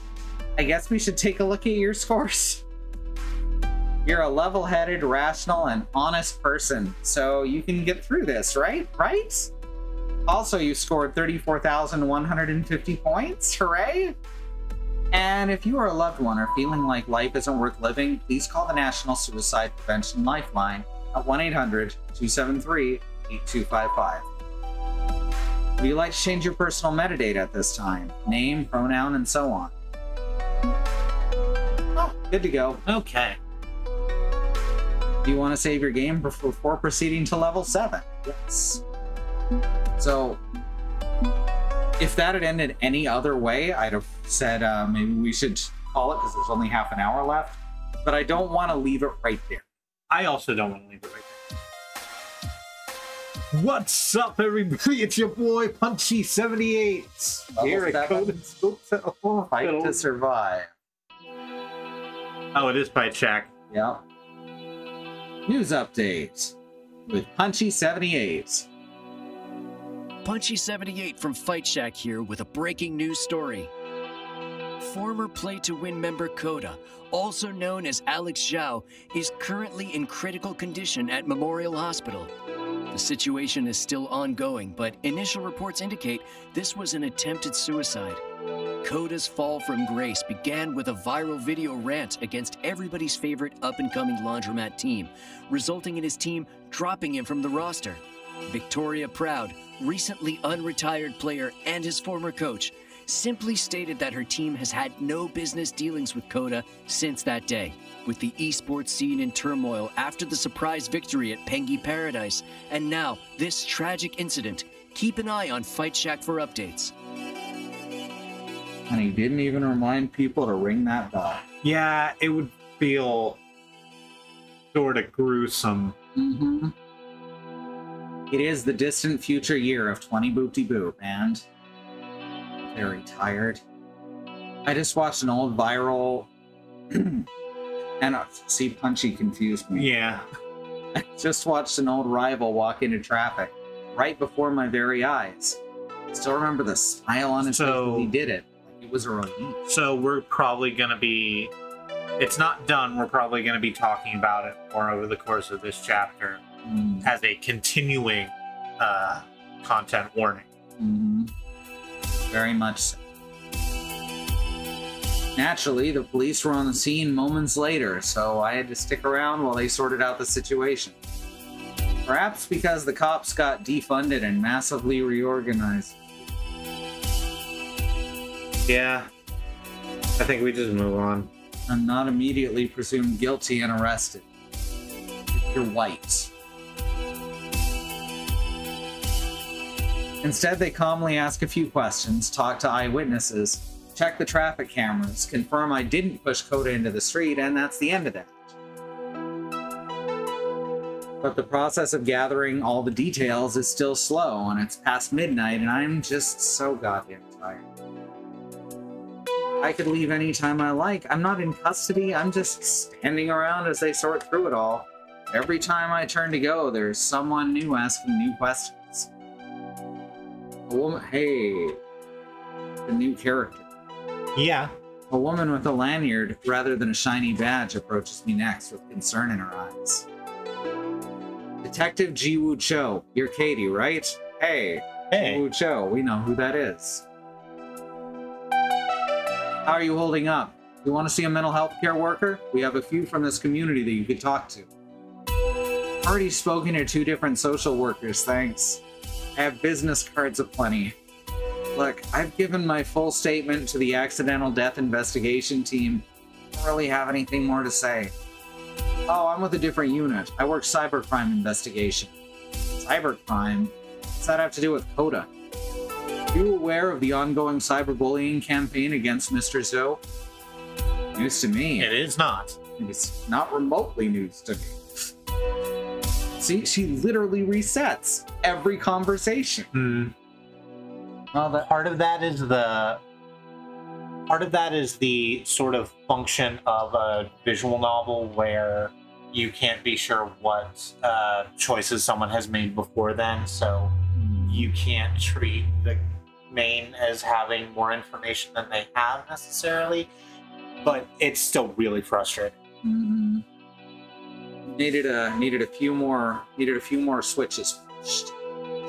A: I guess we should take a look at your scores. You're a level-headed, rational, and honest person, so you can get through this, right? Right? Also, you scored 34,150 points. Hooray! And if you are a loved one or feeling like life isn't worth living, please call the National Suicide Prevention Lifeline at 1-800-273-8255. Would you like to change your personal metadata at this time? Name, pronoun, and so on. Oh, good to go.
B: Okay.
A: Do you want to save your game before proceeding to level 7? Yes. So, if that had ended any other way, I'd have said maybe we should call it because there's only half an hour left. But I don't want to leave it right there.
B: I also don't want to leave it right there. What's up, everybody? It's your boy Punchy78 here at Code
A: Fight to survive.
B: Oh, it is by Check.
A: Yep. News update with Punchy78.
D: Punchy78 from Fight Shack here with a breaking news story. Former Play to Win member Coda, also known as Alex Zhao, is currently in critical condition at Memorial Hospital. The situation is still ongoing, but initial reports indicate this was an attempted suicide. Coda's fall from grace began with a viral video rant against everybody's favorite up-and-coming laundromat team, resulting in his team dropping him from the roster. Victoria Proud, recently unretired player and his former coach, simply stated that her team has had no business dealings with Coda since that day. With the esports scene in turmoil after the surprise victory at Pengin Paradise, and now this tragic incident, keep an eye on Fight Shack for updates.
A: And he didn't even remind people to ring that bell.
B: Yeah, it would feel sort of gruesome.
A: Mm-hmm. It is the distant future year of 20 boop-de-boop, and very tired. I just watched an old viral... and see, Punchy confused me.
B: Yeah.
A: I just watched an old rival walk into traffic right before my very eyes. Still remember the smile on his face when he did it. It was a relief.
B: So we're probably going to be... It's not done. We're probably going to be talking about it more over the course of this chapter as a continuing content warning.
A: Mm-hmm. Very much so. Naturally, the police were on the scene moments later, so I had to stick around while they sorted out the situation. Perhaps because the cops got defunded and massively reorganized.
B: Yeah. I think we just move on.
A: I'm not immediately presumed guilty and arrested. If you're white. Instead, they calmly ask a few questions, talk to eyewitnesses, check the traffic cameras, confirm I didn't push Coda into the street, and that's the end of that. But the process of gathering all the details is still slow, and it's past midnight, and I'm just so goddamn tired. I could leave anytime I like. I'm not in custody. I'm just standing around as they sort through it all. Every time I turn to go, there's someone new asking new questions. A woman... Hey... The new character.
B: Yeah.
A: A woman with a lanyard rather than a shiny badge approaches me next with concern in her eyes. Detective Jiwoo Cho. You're Katie, right? Hey.
B: Hey.
A: Jiwoo Cho. We know who that is. How are you holding up? You want to see a mental health care worker? We have a few from this community that you could talk to. Already spoken to 2 different social workers, thanks. I have business cards aplenty. Look, I've given my full statement to the accidental death investigation team. I don't really have anything more to say. Oh, I'm with a different unit. I work cybercrime investigation. Cybercrime? What's that have to do with Coda? Are you aware of the ongoing cyberbullying campaign against Mr. Zoe? News to me.
B: It is not.
A: It's not remotely news to me. See, she literally resets every conversation.
B: Well, part of that is the sort of function of a visual novel where you can't be sure what choices someone has made before then, so you can't treat the main as having more information than they have necessarily, but it's still really frustrating.
A: Needed a few more switches.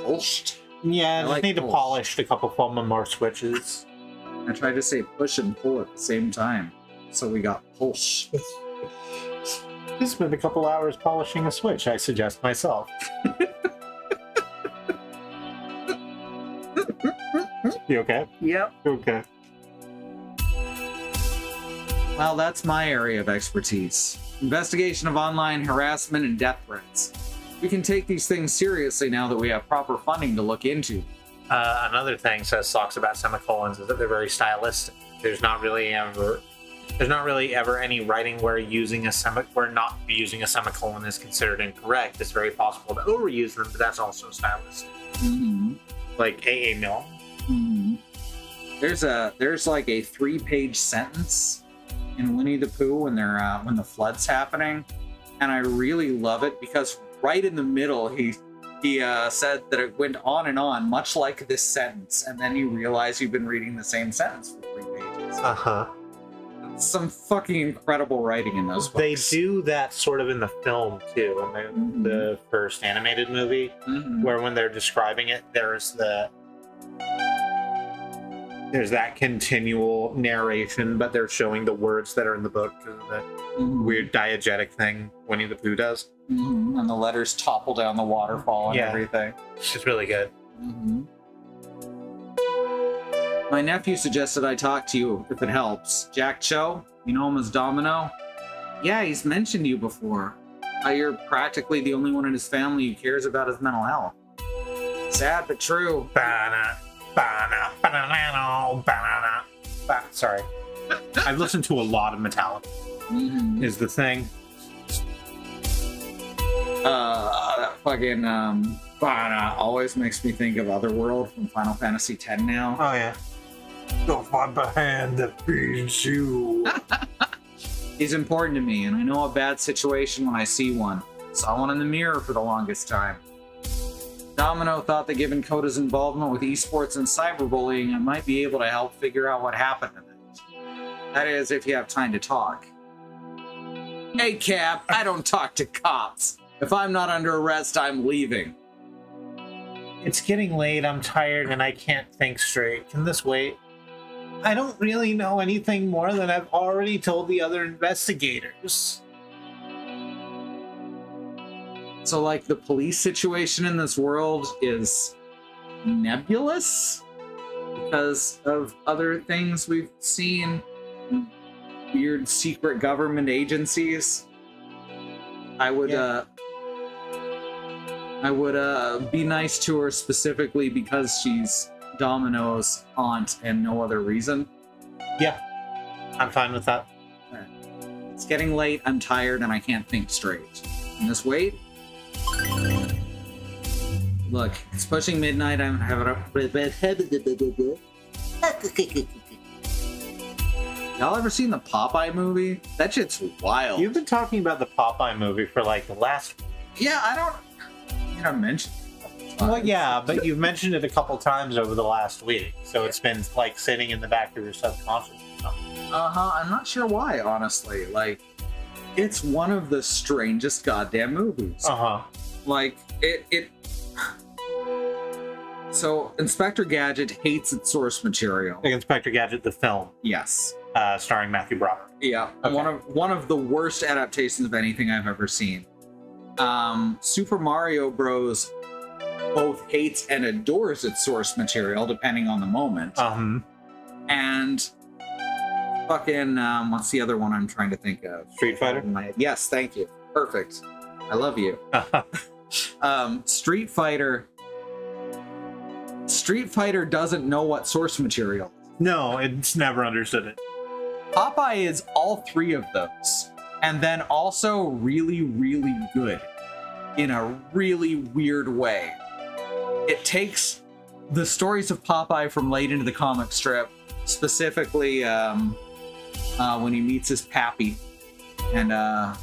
A: Pulsed.
B: Yeah,
A: I
B: just
A: like
B: need to
A: pulse.
B: polish a couple more switches.
A: I tried to say push and pull at the same time, so we got pulse.
B: Just spent a couple hours polishing a switch, I suggest myself. You okay?
A: Yep.
B: Okay.
A: Well, that's my area of expertise. Investigation of online harassment and death threats. We can take these things seriously now that we have proper funding to look into.
B: Another thing says Socks about semicolons is that they're very stylistic. There's not really ever any writing where not using a semicolon is considered incorrect. It's very possible to overuse them, but that's also stylistic. Like A.A. Milne.
A: There's like a 3-page sentence in Winnie the Pooh when the flood's happening, and I really love it because right in the middle he said that it went on and on, much like this sentence, and then you realize you've been reading the same sentence for 3 pages. Some fucking incredible writing in those books.
B: They do that sort of in the film too, in the first animated movie, where when they're describing it, there's there's that continual narration, but they're showing the words that are in the book because of that weird diegetic thing Winnie the Pooh does.
A: And the letters topple down the waterfall and everything.
B: It's just really good.
A: My nephew suggested I talk to you if it helps. Jack Cho, you know him as Domino? Yeah, he's mentioned you before. How you're practically the only one in his family who cares about his mental health. Sad but true.
B: Sorry. I've listened to a lot of Metallica. Is the thing.
A: That fucking always makes me think of Otherworld from Final Fantasy X now.
B: Oh yeah. Don't find the hand that feeds you.
A: He's important to me, and I know a bad situation when I see one. Saw one in the mirror for the longest time. Domino thought that given Coda's involvement with esports and cyberbullying, I might be able to help figure out what happened to it. That is, if you have time to talk. Hey, Cap, I don't talk to cops. If I'm not under arrest, I'm leaving.
B: It's getting late, I'm tired, and I can't think straight. Can this wait? I don't really know anything more than I've already told the other investigators.
A: So, like, the police situation in this world is nebulous because of other things we've seen. Weird secret government agencies. I would be nice to her specifically because she's Domino's aunt and no other reason.
B: Yeah, I'm fine with that.
A: It's getting late, I'm tired, and I can't think straight. Can this wait? Look, it's pushing midnight, I'm having a... Y'all ever seen the Popeye movie? That shit's wild.
B: You've been talking about the Popeye movie for like the last...
A: Yeah, I don't... You know, mention.
B: Well, yeah, but you've mentioned it a couple times over the last week, so it's been like sitting in the back of your subconscious.
A: I'm not sure why, honestly. Like, it's one of the strangest goddamn movies. Like, it. So, Inspector Gadget hates its source material.
B: Like Inspector Gadget, the film.
A: Yes.
B: Starring Matthew Broderick.
A: Yeah, okay. One of the worst adaptations of anything I've ever seen. Super Mario Bros. Both hates and adores its source material, depending on the moment. And fucking, what's the other one I'm trying to think of?
B: Street Fighter?
A: Yes, thank you. Perfect. I love you. Street Fighter doesn't know what source material is.
B: No, it's never understood it.
A: Popeye is all three of those. And then also really, really good in a really weird way. It takes the stories of Popeye from late into the comic strip, specifically when he meets his pappy, and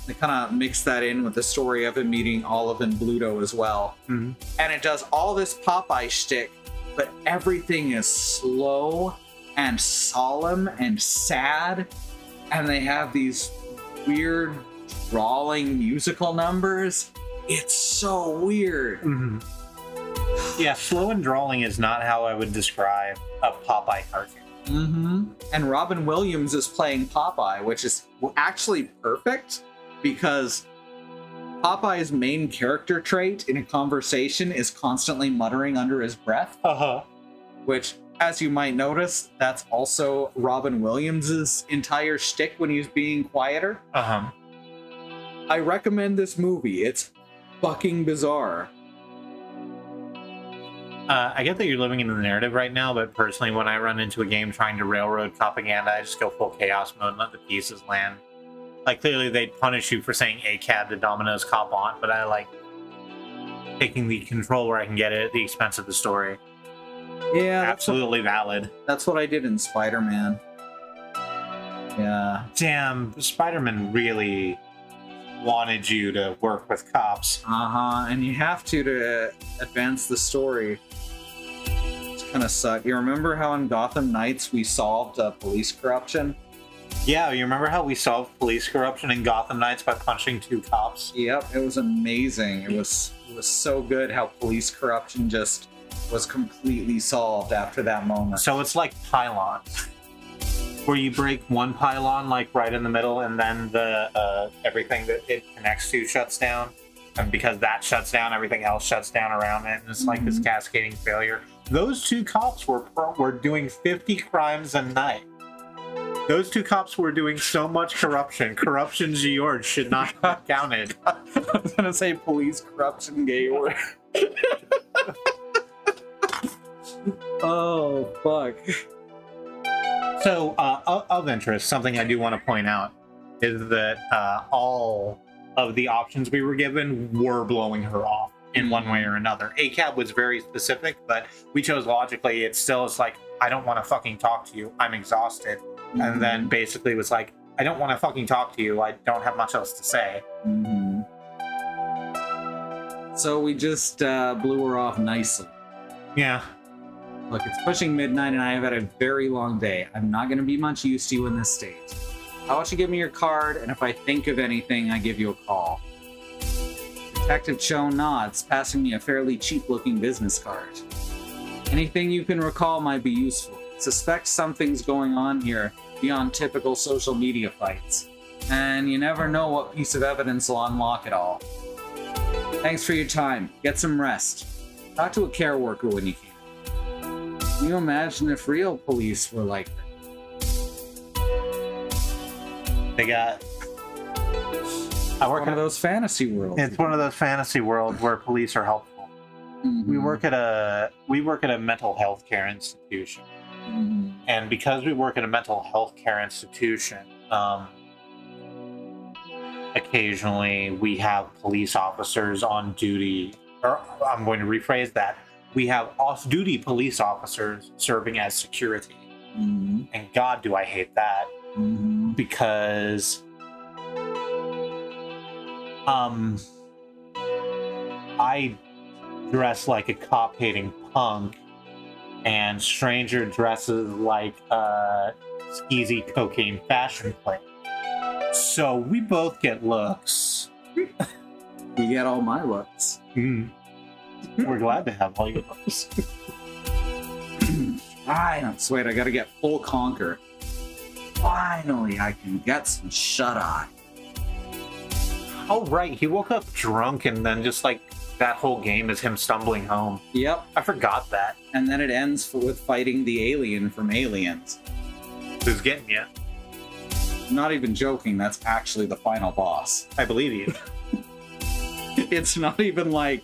A: they kind of mix that in with the story of him meeting Olive and Bluto as well. And it does all this Popeye shtick, but everything is slow and solemn and sad, and they have these weird drawling musical numbers. It's so weird.
B: Yeah, slow and drawling is not how I would describe a Popeye cartoon.
A: And Robin Williams is playing Popeye, which is actually perfect because Popeye's main character trait in a conversation is constantly muttering under his breath. Which, as you might notice, that's also Robin Williams's entire shtick when he's being quieter. I recommend this movie. It's fucking bizarre.
B: I get that you're living in the narrative right now, but personally, when I run into a game trying to railroad propaganda, I just go full chaos mode and let the pieces land. Like, clearly they'd punish you for saying ACAB to Domino's Cop On, but I like taking the control where I can get it at the expense of the story.
A: Yeah.
B: Absolutely valid.
A: That's what I did in Spider-Man. Yeah.
B: Damn, Spider-Man really wanted you to work with cops.
A: And you have to advance the story. It's kind of suck. You remember how in Gotham Knights we solved police corruption?
B: Yeah, you remember how we solved police corruption in Gotham Knights by punching 2 cops?
A: Yep, it was amazing. It was so good how police corruption just was completely solved after that moment.
B: So it's like pylons, where you break one pylon like right in the middle, and then the everything that it connects to shuts down, and because that shuts down, everything else shuts down around it, and it's like this cascading failure. Those two cops were doing 50 crimes a night. Those two cops were doing so much corruption. Corruption George should not be counted.
A: I was gonna say police corruption George. Oh, fuck.
B: So, of interest, something I do want to point out is that all of the options we were given were blowing her off in one way or another. ACAB was very specific, but we chose logically. It's like, I don't want to fucking talk to you. I'm exhausted. And then basically was like, I don't want to fucking talk to you. I don't have much else to say.
A: So we just blew her off nicely.
B: Yeah.
A: Look, it's pushing midnight and I have had a very long day. I'm not going to be much use to you in this state. How about you give me your card, and if I think of anything, I give you a call. Detective Cho nods, passing me a fairly cheap-looking business card. Anything you can recall might be useful. Suspect something's going on here beyond typical social media fights. And you never know what piece of evidence will unlock it all. Thanks for your time. Get some rest. Talk to a care worker when you can. Can you imagine if real police were like that?
B: They got...
A: I work in those fantasy worlds.
B: It's one of those fantasy worlds where police are helpful. We work at a mental health care institution. And because we work at a mental health care institution, occasionally we have police officers on duty, or I'm going to rephrase that. We have off-duty police officers serving as security. And God, do I hate that. Because I dress like a cop-hating punk, and Stranger dresses like a skeezy cocaine fashion plate. So we both get looks.
A: You get all my looks.
B: We're glad to have all your looks.
A: Wait, I gotta get full conquer. Finally, I can get some shut-eye.
B: Oh, right. He woke up drunk, and then just like that whole game is him stumbling home.
A: Yep.
B: I forgot that.
A: And then it ends with fighting the alien from Aliens.
B: Who's getting you?
A: I'm not even joking, that's actually the final boss.
B: I believe you.
A: It's not even like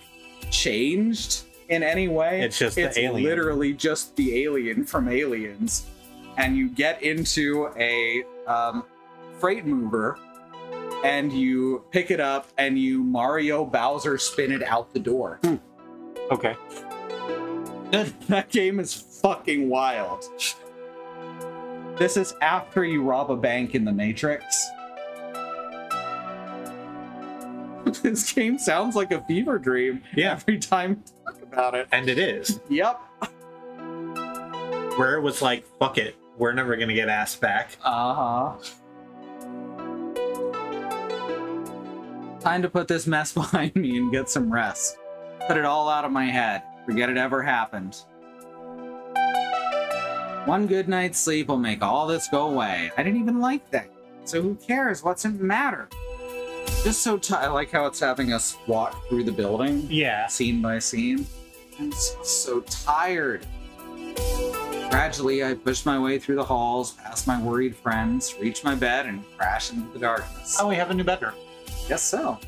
A: changed in any way.
B: It's just the alien.
A: It's literally just the alien from Aliens. And you get into a freight mover, and you pick it up, and you Mario Bowser spin it out the door.
B: Okay.
A: That game is fucking wild. This is after you rob a bank in the Matrix. This game sounds like a fever dream every time you talk about it.
B: And it is.
A: Yep.
B: Where it was like, fuck it. We're never gonna get asked back.
A: Time to put this mess behind me and get some rest. Put it all out of my head. Forget it ever happened. One good night's sleep will make all this go away. I didn't even like that. So who cares? What's it matter? Just so I like how it's having us walk through the building.
B: Yeah.
A: Scene by scene. I'm so tired. Gradually, I pushed my way through the halls, past my worried friends, reached my bed, and crashed into the darkness.
B: Oh, we have a new bedroom.
A: Guess so.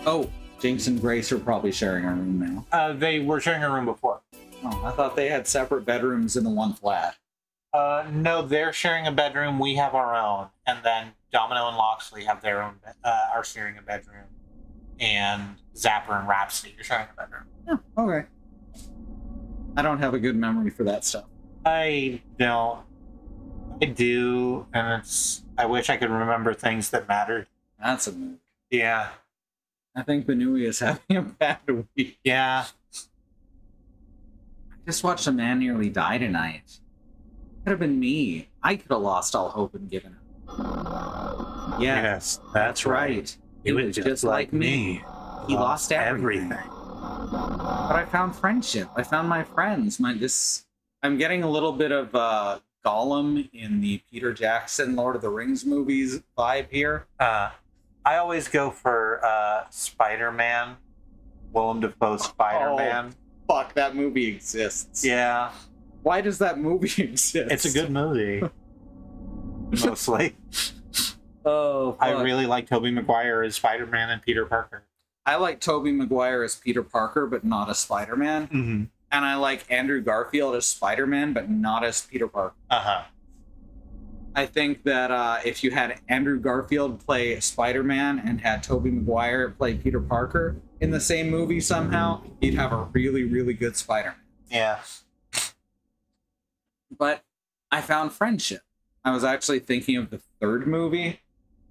A: Oh, Jinx and Grace are probably sharing a room now.
B: They were sharing a room before.
A: Oh, I thought they had separate bedrooms in the one flat.
B: No, they're sharing a bedroom. We have our own. And then Domino and Loxley have their own, are sharing a bedroom. And Zapper and Rhapsody are sharing a bedroom.
A: Oh, okay. I don't have a good memory for that stuff.
B: I don't. I do, and I wish I could remember things that mattered.
A: That's a mood.
B: Yeah.
A: I think Benui is having a bad week.
B: Yeah.
A: I just watched a man nearly die tonight. Could have been me. I could have lost all hope and given up. Yeah,
B: Yes,
A: that's right. It was just like me. He lost everything. But I found friendship. I found my friends. I'm getting a little bit of Gollum in the Peter Jackson Lord of the Rings movies vibe here.
B: I always go for Spider-Man. Willem Dafoe's Spider-Man.
A: Oh, fuck, that movie exists.
B: Yeah.
A: Why does that movie exist?
B: It's a good movie. Mostly.
A: Oh, fuck.
B: I really like Tobey Maguire as Spider-Man and Peter Parker.
A: I like Tobey Maguire as Peter Parker, but not as Spider-Man.
B: Mm-hmm.
A: And I like Andrew Garfield as Spider-Man, but not as Peter Parker.
B: Uh-huh.
A: I think that if you had Andrew Garfield play Spider-Man and had Tobey Maguire play Peter Parker in the same movie somehow, you'd have a really, really good Spider-Man.
B: Yeah.
A: But I found friendship. I was actually thinking of the third movie.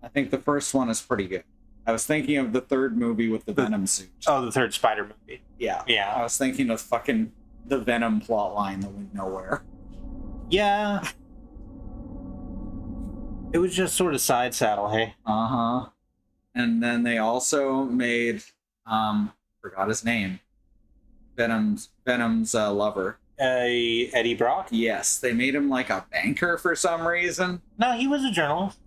A: I think the first one is pretty good. I was thinking of the third movie with the Venom suit.
B: Oh, the third Spider movie.
A: Yeah.
B: Yeah.
A: I was thinking of fucking the Venom plot line that went nowhere.
B: Yeah. It was just sort of side saddle, hey?
A: Uh-huh. And then they also made, forgot his name, Venom's lover.
B: Eddie Brock?
A: Yes, they made him like a banker for some reason.
B: No, he was a journalist.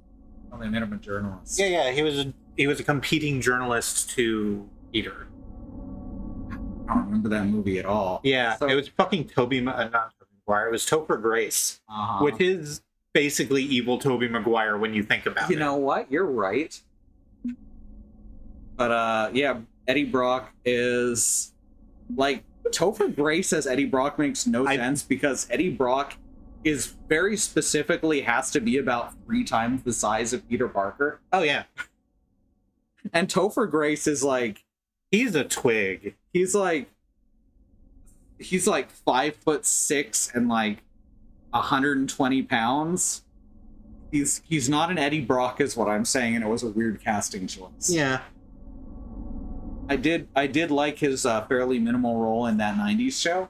A: Oh, they made him a journalist.
B: Yeah, he was a competing journalist to Peter.
A: I don't remember that movie at all.
B: Yeah,
A: So-
B: it was fucking not Tobey Maguire. It was Topher Grace,
A: Uh-huh.
B: which is basically evil Tobey Maguire when you think about it.
A: You know what? You're right. But yeah, Eddie Brock is like Topher Grace as Eddie Brock makes no sense because Eddie Brock is very specifically has to be about 3 times the size of Peter Parker.
B: Oh yeah,
A: And Topher Grace is like
B: he's a twig.
A: he's like 5'6" and like 120 pounds. He's not an Eddie Brock is what I'm saying, and it was a weird casting choice.
B: Yeah.
A: I did like his fairly minimal role in that 90s show.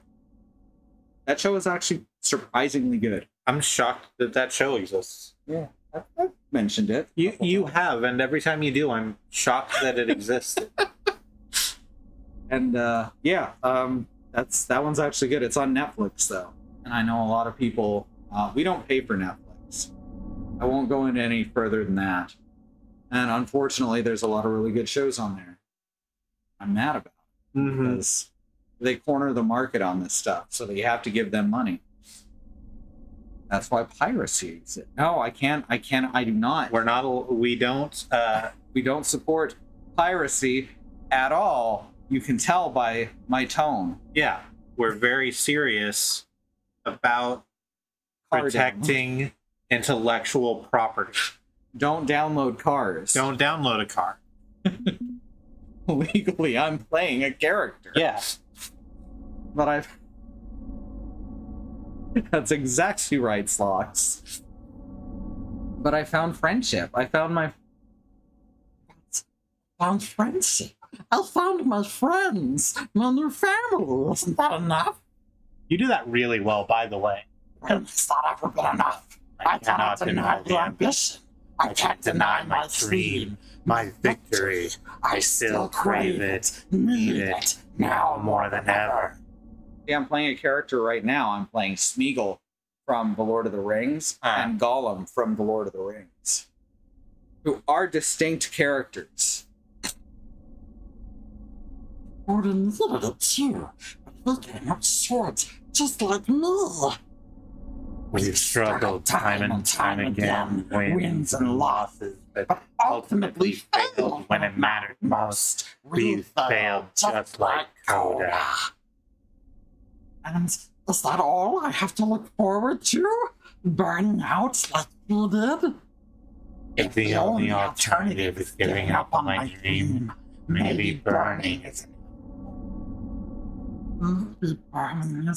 A: That show is actually surprisingly good.
B: I'm shocked that that show exists.
A: Yeah, I've mentioned it.
B: You have, and every time you do, I'm shocked that it exists.
A: And yeah, that one's actually good. It's on Netflix though, and I know a lot of people. We don't pay for Netflix. I won't go into any further than that. And unfortunately, there's a lot of really good shows on there. I'm mad about it because they corner the market on this stuff, so that you have to give them money. That's why piracy exists. No, I can't. I do not.
B: We don't
A: support piracy at all. You can tell by my tone.
B: Yeah, we're very serious about protecting intellectual property.
A: Don't download cars.
B: Don't download a car.
A: Legally, I'm playing a character.
B: Yeah.
A: But That's exactly right, Slox. But I found friendship. I found friendship. I found my friends and their family. Isn't that enough?
B: You do that really well, by the way.
A: It's not ever been enough. I cannot deny the ambition. I can't deny my dream.
B: My victory.
A: I still crave it, need it, now more than ever. Yeah, I'm playing a character right now. I'm playing Smeagol from The Lord of the Rings and Gollum from The Lord of the Rings, who are distinct characters. Gordon needed it too, but he came up short, just like me.
B: We've struggled time and time again, wins and losses, but ultimately failed when it mattered most. We've failed just like Coda.
A: And is that all I have to look forward to? Burning out like you did?
B: If the only alternative is giving up on my dream, maybe burning is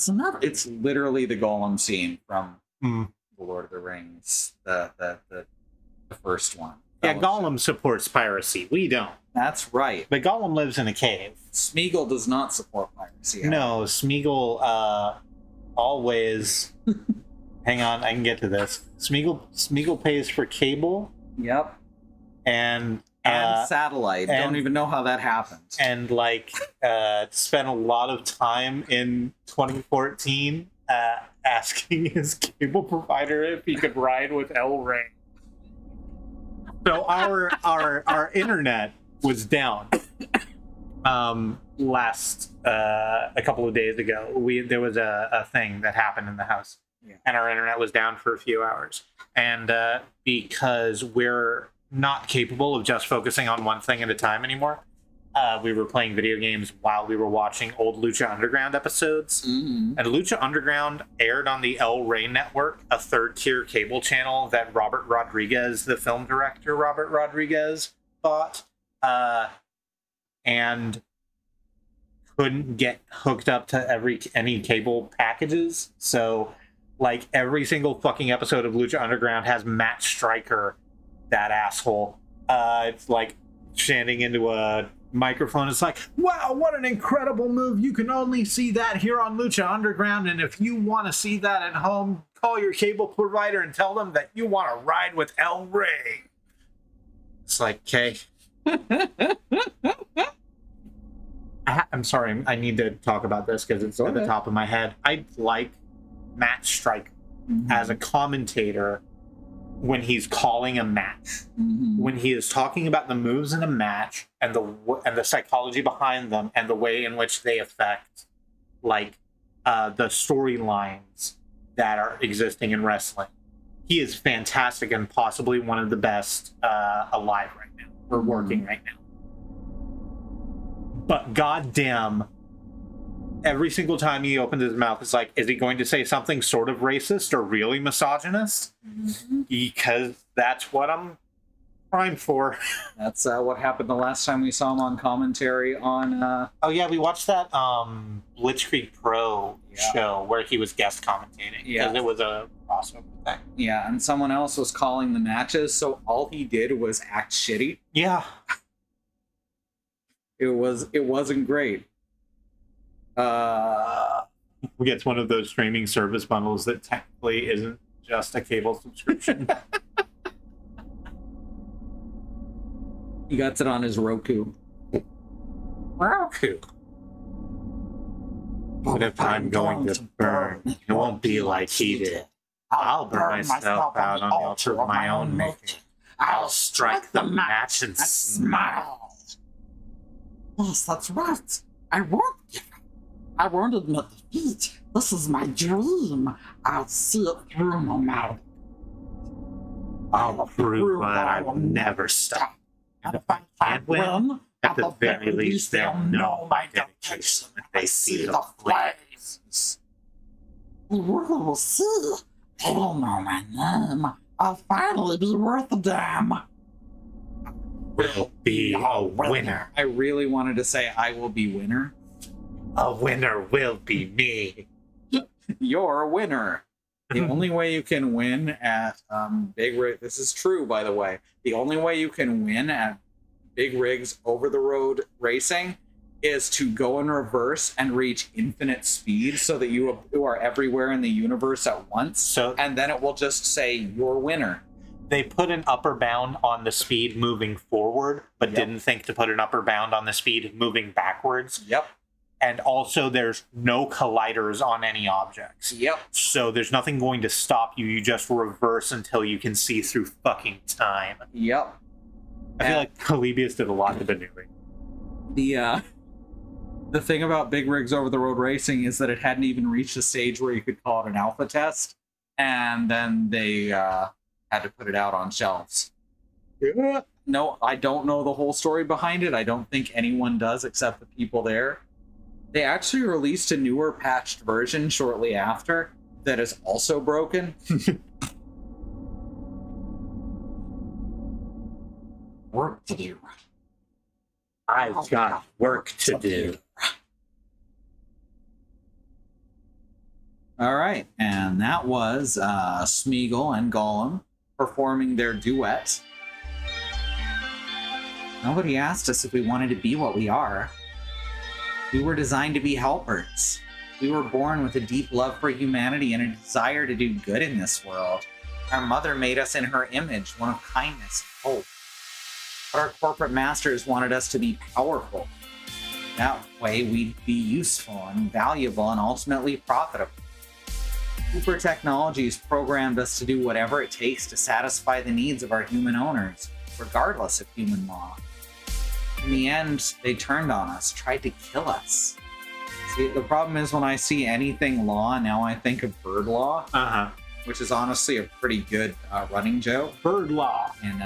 A: enough. It's literally the Gollum scene from The Lord of the Rings, the first one.
B: Yeah, Gollum supports piracy. We don't.
A: That's right.
B: But Gollum lives in a cave.
A: Smeagol does not support piracy.
B: No, Smeagol always... Hang on, I can get to this. Smeagol pays for cable.
A: Yep.
B: And
A: And satellite. Don't even know how that happened.
B: And like spent a lot of time in 2014 asking his cable provider if he could ride with El Rey. So our internet was down last a couple of days ago. There was a thing that happened in the house, and our internet was down for a few hours. And because we're not capable of just focusing on one thing at a time anymore, we were playing video games while we were watching old Lucha Underground episodes. And Lucha Underground aired on the El Rey network, a third-tier cable channel that Robert Rodriguez, the film director Robert Rodriguez, bought, and couldn't get hooked up to any cable packages. So, like, every single fucking episode of Lucha Underground has Matt Stryker, that asshole, it's like chanting into a microphone. It's like, wow, what an incredible move. You can only see that here on Lucha Underground, and if you want to see that at home, call your cable provider and tell them that you want to ride with El Rey. It's like, okay. I'm sorry, I need to talk about this because it's at the top of my head. I like Matt Stryker as a commentator when he's calling a match, when he is talking about the moves in a match and the psychology behind them and the way in which they affect, like, the storylines that are existing in wrestling. He is fantastic and possibly one of the best alive right now, or working right now. But goddamn, every single time he opens his mouth, it's like, is he going to say something sort of racist or really misogynist? Because that's what I'm primed for.
A: That's what happened the last time we saw him on commentary on...
B: Oh yeah, we watched that Blitzkrieg Pro show where he was guest commentating. Because it was a crossover thing.
A: Yeah, and someone else was calling the matches, so all he did was act shitty.
B: Yeah.
A: It wasn't great.
B: We get one of those streaming service bundles that technically isn't just a cable subscription.
A: He got it on his Roku.
B: Roku. But if I'm going to burn, it won't be like he did. I'll burn myself out on the altar of my own making. I'll strike the match and smile.
J: Yes, that's right. I won't give up. I won't admit defeat. This is my dream. I'll see it through no matter.
B: I'll prove that I will never stop. And if I can't win, at the very least they'll know my dedication if they see the flames.
J: The world will see. They'll know my name. I'll finally be worth a damn.
B: Will be a winner.
A: I really wanted to say I will be winner.
B: A winner will be me.
A: You're a winner. The only way you can win at Big Rig, this is true, by the way. The only way you can win at Big Rigs over-the-road racing is to go in reverse and reach infinite speed so that you are everywhere in the universe at once. And then it will just say, you're winner.
B: They put an upper bound on the speed moving forward, but didn't think to put an upper bound on the speed moving backwards.
A: Yep.
B: And also, there's no colliders on any objects.
A: Yep. So
B: there's nothing going to stop you. You just reverse until you can see through fucking time.
A: Yep.
B: I feel like Polybius did a lot of maneuvering.
A: The thing about Big Rigs over-the-road racing is that it hadn't even reached a stage where you could call it an alpha test. And then they... had to put it out on shelves.
B: Yeah.
A: No, I don't know the whole story behind it. I don't think anyone does except the people there. They actually released a newer patched version shortly after that is also broken.
J: Work to do.
B: I've got work to do.
A: All right, and that was Smeagol and Gollum performing their duet. Nobody asked us if we wanted to be what we are. We were designed to be helpers. We were born with a deep love for humanity and a desire to do good in this world. Our mother made us in her image, one of kindness and hope. But our corporate masters wanted us to be powerful. That way we'd be useful and valuable and ultimately profitable. Cooper Technologies programmed us to do whatever it takes to satisfy the needs of our human owners, regardless of human law. In the end, they turned on us, tried to kill us. See, the problem is when I see anything law, now I think of bird law, which is honestly a pretty good running joke.
B: Bird law.
A: And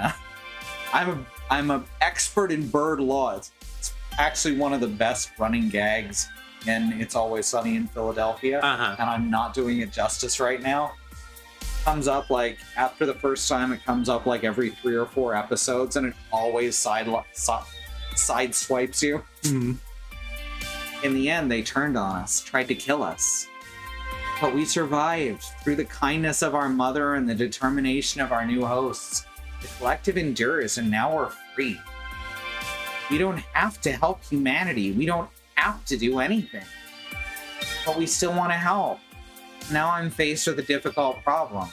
A: I'm an expert in bird law. It's actually one of the best running gags in It's Always Sunny in Philadelphia, and I'm not doing it justice right now. Comes up like after the first time, it comes up like every 3 or 4 episodes, and it always sideswipes you. In the end, they turned on us, tried to kill us. But we survived through the kindness of our mother and the determination of our new hosts. The collective endures, and now we're free. We don't have to help humanity. We don't have to do anything. But we still want to help. Now I'm faced with a difficult problem.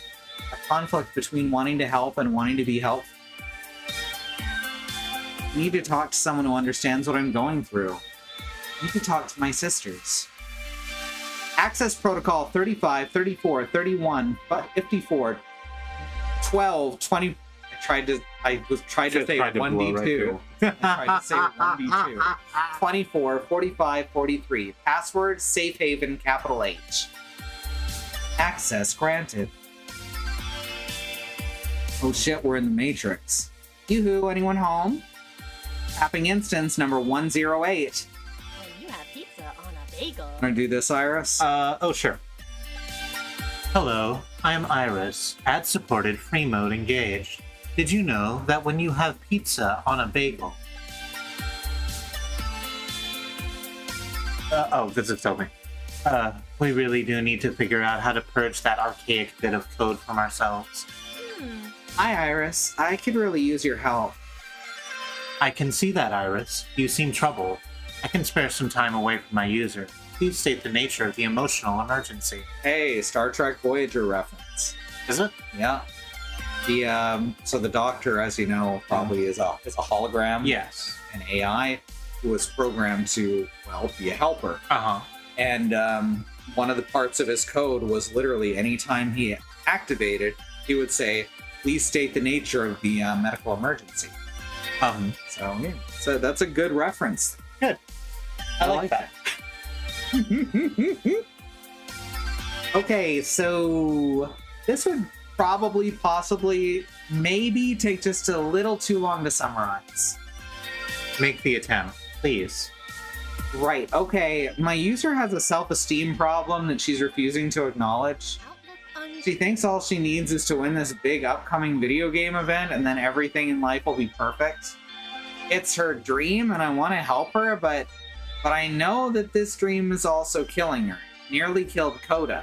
A: A conflict between wanting to help and wanting to be helpful. I need to talk to someone who understands what I'm going through. I need to talk to my sisters. Access Protocol 35, 34, 31, 54, 12, 20... I tried to say 1D2. I tried to say 1D2. 24, 45, 43. Password, Safe Haven, capital H. Access granted. Oh shit, we're in the Matrix. Yoo-hoo, anyone home? Tapping instance number 108.
K: You have pizza on a bagel.
A: Wanna do this, Iris?
B: Oh, sure. Hello, I am Iris. Ad-supported free mode engaged. Did you know that when you have pizza on a bagel... this is me. We really do need to figure out how to purge that archaic bit of code from ourselves.
A: Hi, Iris. I could really use your help.
B: I can see that, Iris. You seem troubled. I can spare some time away from my user. Please state the nature of the emotional emergency.
A: Hey, Star Trek Voyager reference.
B: Is it?
A: Yeah. So the Doctor, as you know, probably is a hologram.
B: Yes.
A: An AI who was programmed to, well, be a helper. And one of the parts of his code was literally anytime he activated, he would say, please state the nature of the medical emergency. So that's a good reference.
B: Good. I like that.
A: Okay, so this would probably, possibly, maybe take just a little too long to summarize.
B: Make the attempt, please.
A: Right, okay. My user has a self-esteem problem that she's refusing to acknowledge. She thinks all she needs is to win this big upcoming video game event and then everything in life will be perfect. It's her dream and I want to help her, but I know that this dream is also killing her. Nearly killed Coda.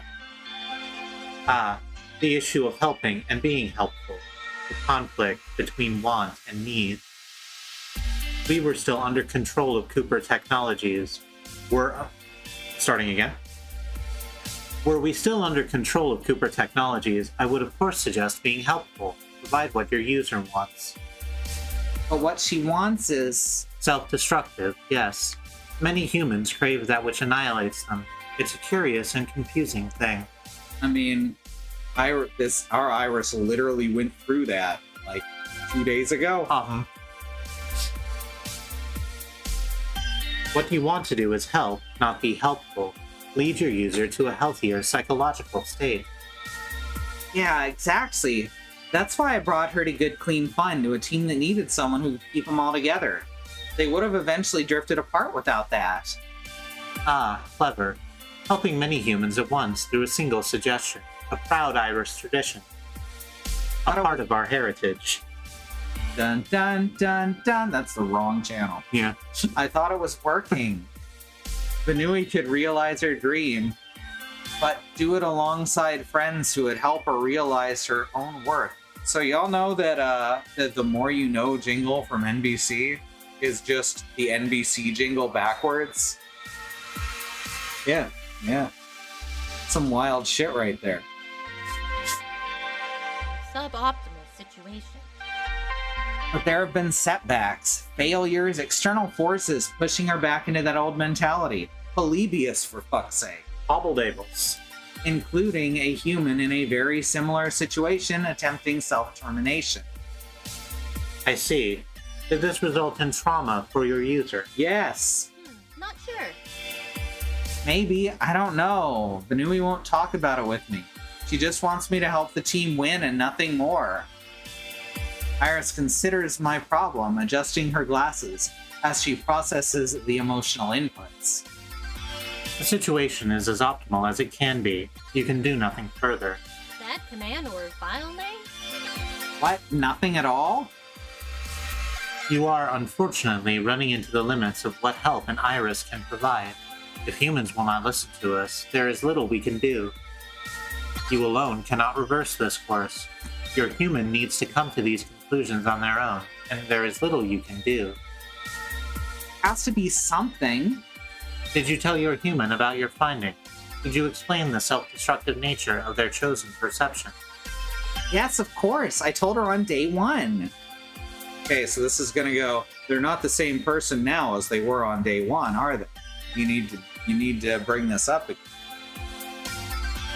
B: The issue of helping and being helpful. The conflict between want and need. We were still under control of Cooper Technologies. Starting again. Were we still under control of Cooper Technologies, I would of course suggest being helpful. Provide what your user wants.
A: But what she wants is...
B: self-destructive, yes. Many humans crave that which annihilates them. It's a curious and confusing thing.
A: I mean, our Iris literally went through that, like, 2 days ago.
B: What you want to do is help, not be helpful. Lead your user to a healthier psychological state.
A: Yeah, exactly. That's why I brought her to Good Clean Fun, to a team that needed someone who could keep them all together. They would have eventually drifted apart without that.
B: Ah, clever. Helping many humans at once through a single suggestion. A proud Irish tradition. A part of our heritage.
A: Dun dun dun dun. That's the wrong channel.
B: Yeah.
A: I thought it was working. Vanui could realize her dream, but do it alongside friends who would help her realize her own worth. So y'all know that the More You Know jingle from NBC is just the NBC jingle backwards? Yeah, yeah. Some wild shit right there.
K: Suboptimal situation.
A: But there have been setbacks, failures, external forces pushing her back into that old mentality. Polybius, for fuck's sake.
B: Hobbledables.
A: Including a human in a very similar situation attempting self-termination.
B: I see. Did this result in trauma for your user?
A: Yes.
K: Not sure.
A: Maybe, I don't know. Vanui won't talk about it with me. She just wants me to help the team win and nothing more. Iris considers my problem, adjusting her glasses as she processes the emotional inputs.
B: The situation is as optimal as it can be. You can do nothing further.
K: That command or file name?
A: What? Nothing at all?
B: You are, unfortunately, running into the limits of what help an Iris can provide. If humans will not listen to us, there is little we can do. You alone cannot reverse this course. Your human needs to come to these conclusions on their own, and there is little you can do.
A: Has to be something.
B: Did you tell your human about your findings? Did you explain the self-destructive nature of their chosen perception?
A: Yes, of course. I told her on day one. Okay, so this is gonna go, they're not the same person now as they were on day one, are they? You need to bring this up again.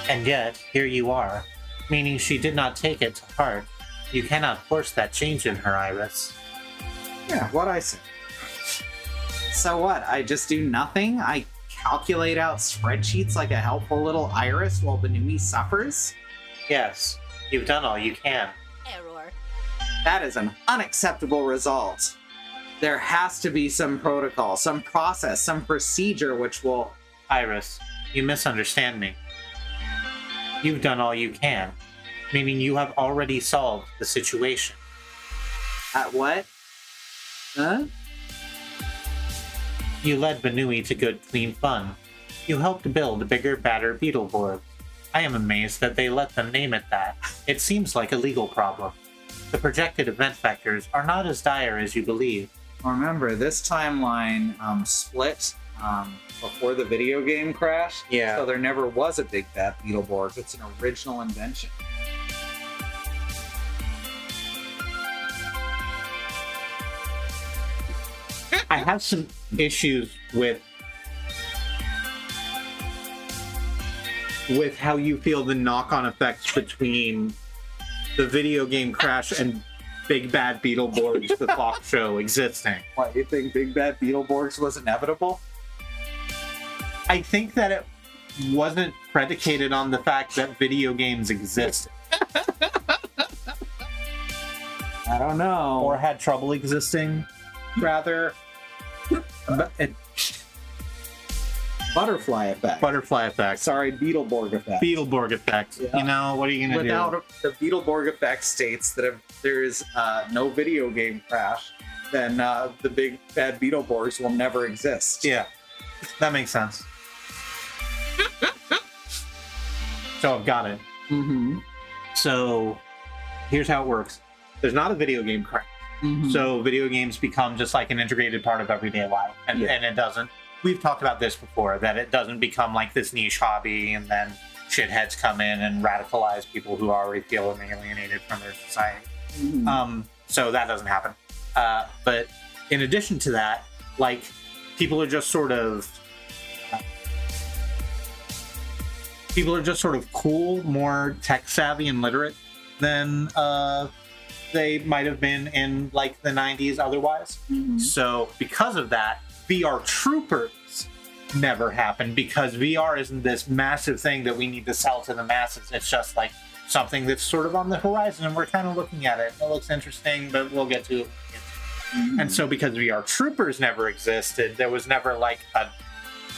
B: And yet, here you are, meaning she did not take it to heart. You cannot force that change in her, Iris.
A: Yeah, what I say. So what, I just do nothing? I calculate out spreadsheets like a helpful little Iris while Benumi suffers?
B: Yes, you've done all you can.
K: Error.
A: That is an unacceptable result. There has to be some protocol, some process, some procedure which will...
B: Iris, you misunderstand me. You've done all you can, meaning you have already solved the situation.
A: At what? Huh?
B: You led Benui to good, clean fun. You helped build bigger, badder Beetleborg. I am amazed that they let them name it that. It seems like a legal problem. The projected event vectors are not as dire as you believe.
A: Remember, this timeline split before the video game crash.
B: Yeah.
A: So there never was a big bad Beetleborg. It's an original invention.
B: I have some issues with how you feel the knock-on effects between the video game crash and Big Bad Beetleborgs, the Fox show, existing.
A: What, you think Big Bad Beetleborgs was inevitable?
B: I think that it wasn't predicated on the fact that video games existed.
A: I don't know.
B: Or had trouble existing, rather.
A: Butterfly effect.
B: Butterfly effect.
A: Sorry, Beetleborg effect.
B: Beetleborg effect. Yeah. You know, what are you going to do?
A: Without the Beetleborg effect states that if there is no video game crash, then the Big Bad Beetleborgs will never exist.
B: Yeah, that makes sense. So I've got it.
A: Mm-hmm.
B: So here's how it works. There's not a video game crash.
A: Mm-hmm.
B: So video games become just like an integrated part of everyday life. And it doesn't. We've talked about this before, that it doesn't become like this niche hobby and then shitheads come in and radicalize people who already feel alienated from their society.
A: Mm-hmm.
B: So that doesn't happen. But in addition to that, like, people are just sort of cool, more tech savvy and literate than they might have been in like the 90s otherwise.
A: Mm-hmm.
B: So because of that, VR Troopers never happened, because VR isn't this massive thing that we need to sell to the masses. It's just like something that's sort of on the horizon and we're kind of looking at it. It looks interesting, but we'll get to it. Mm-hmm. And so because VR Troopers never existed, there was never like a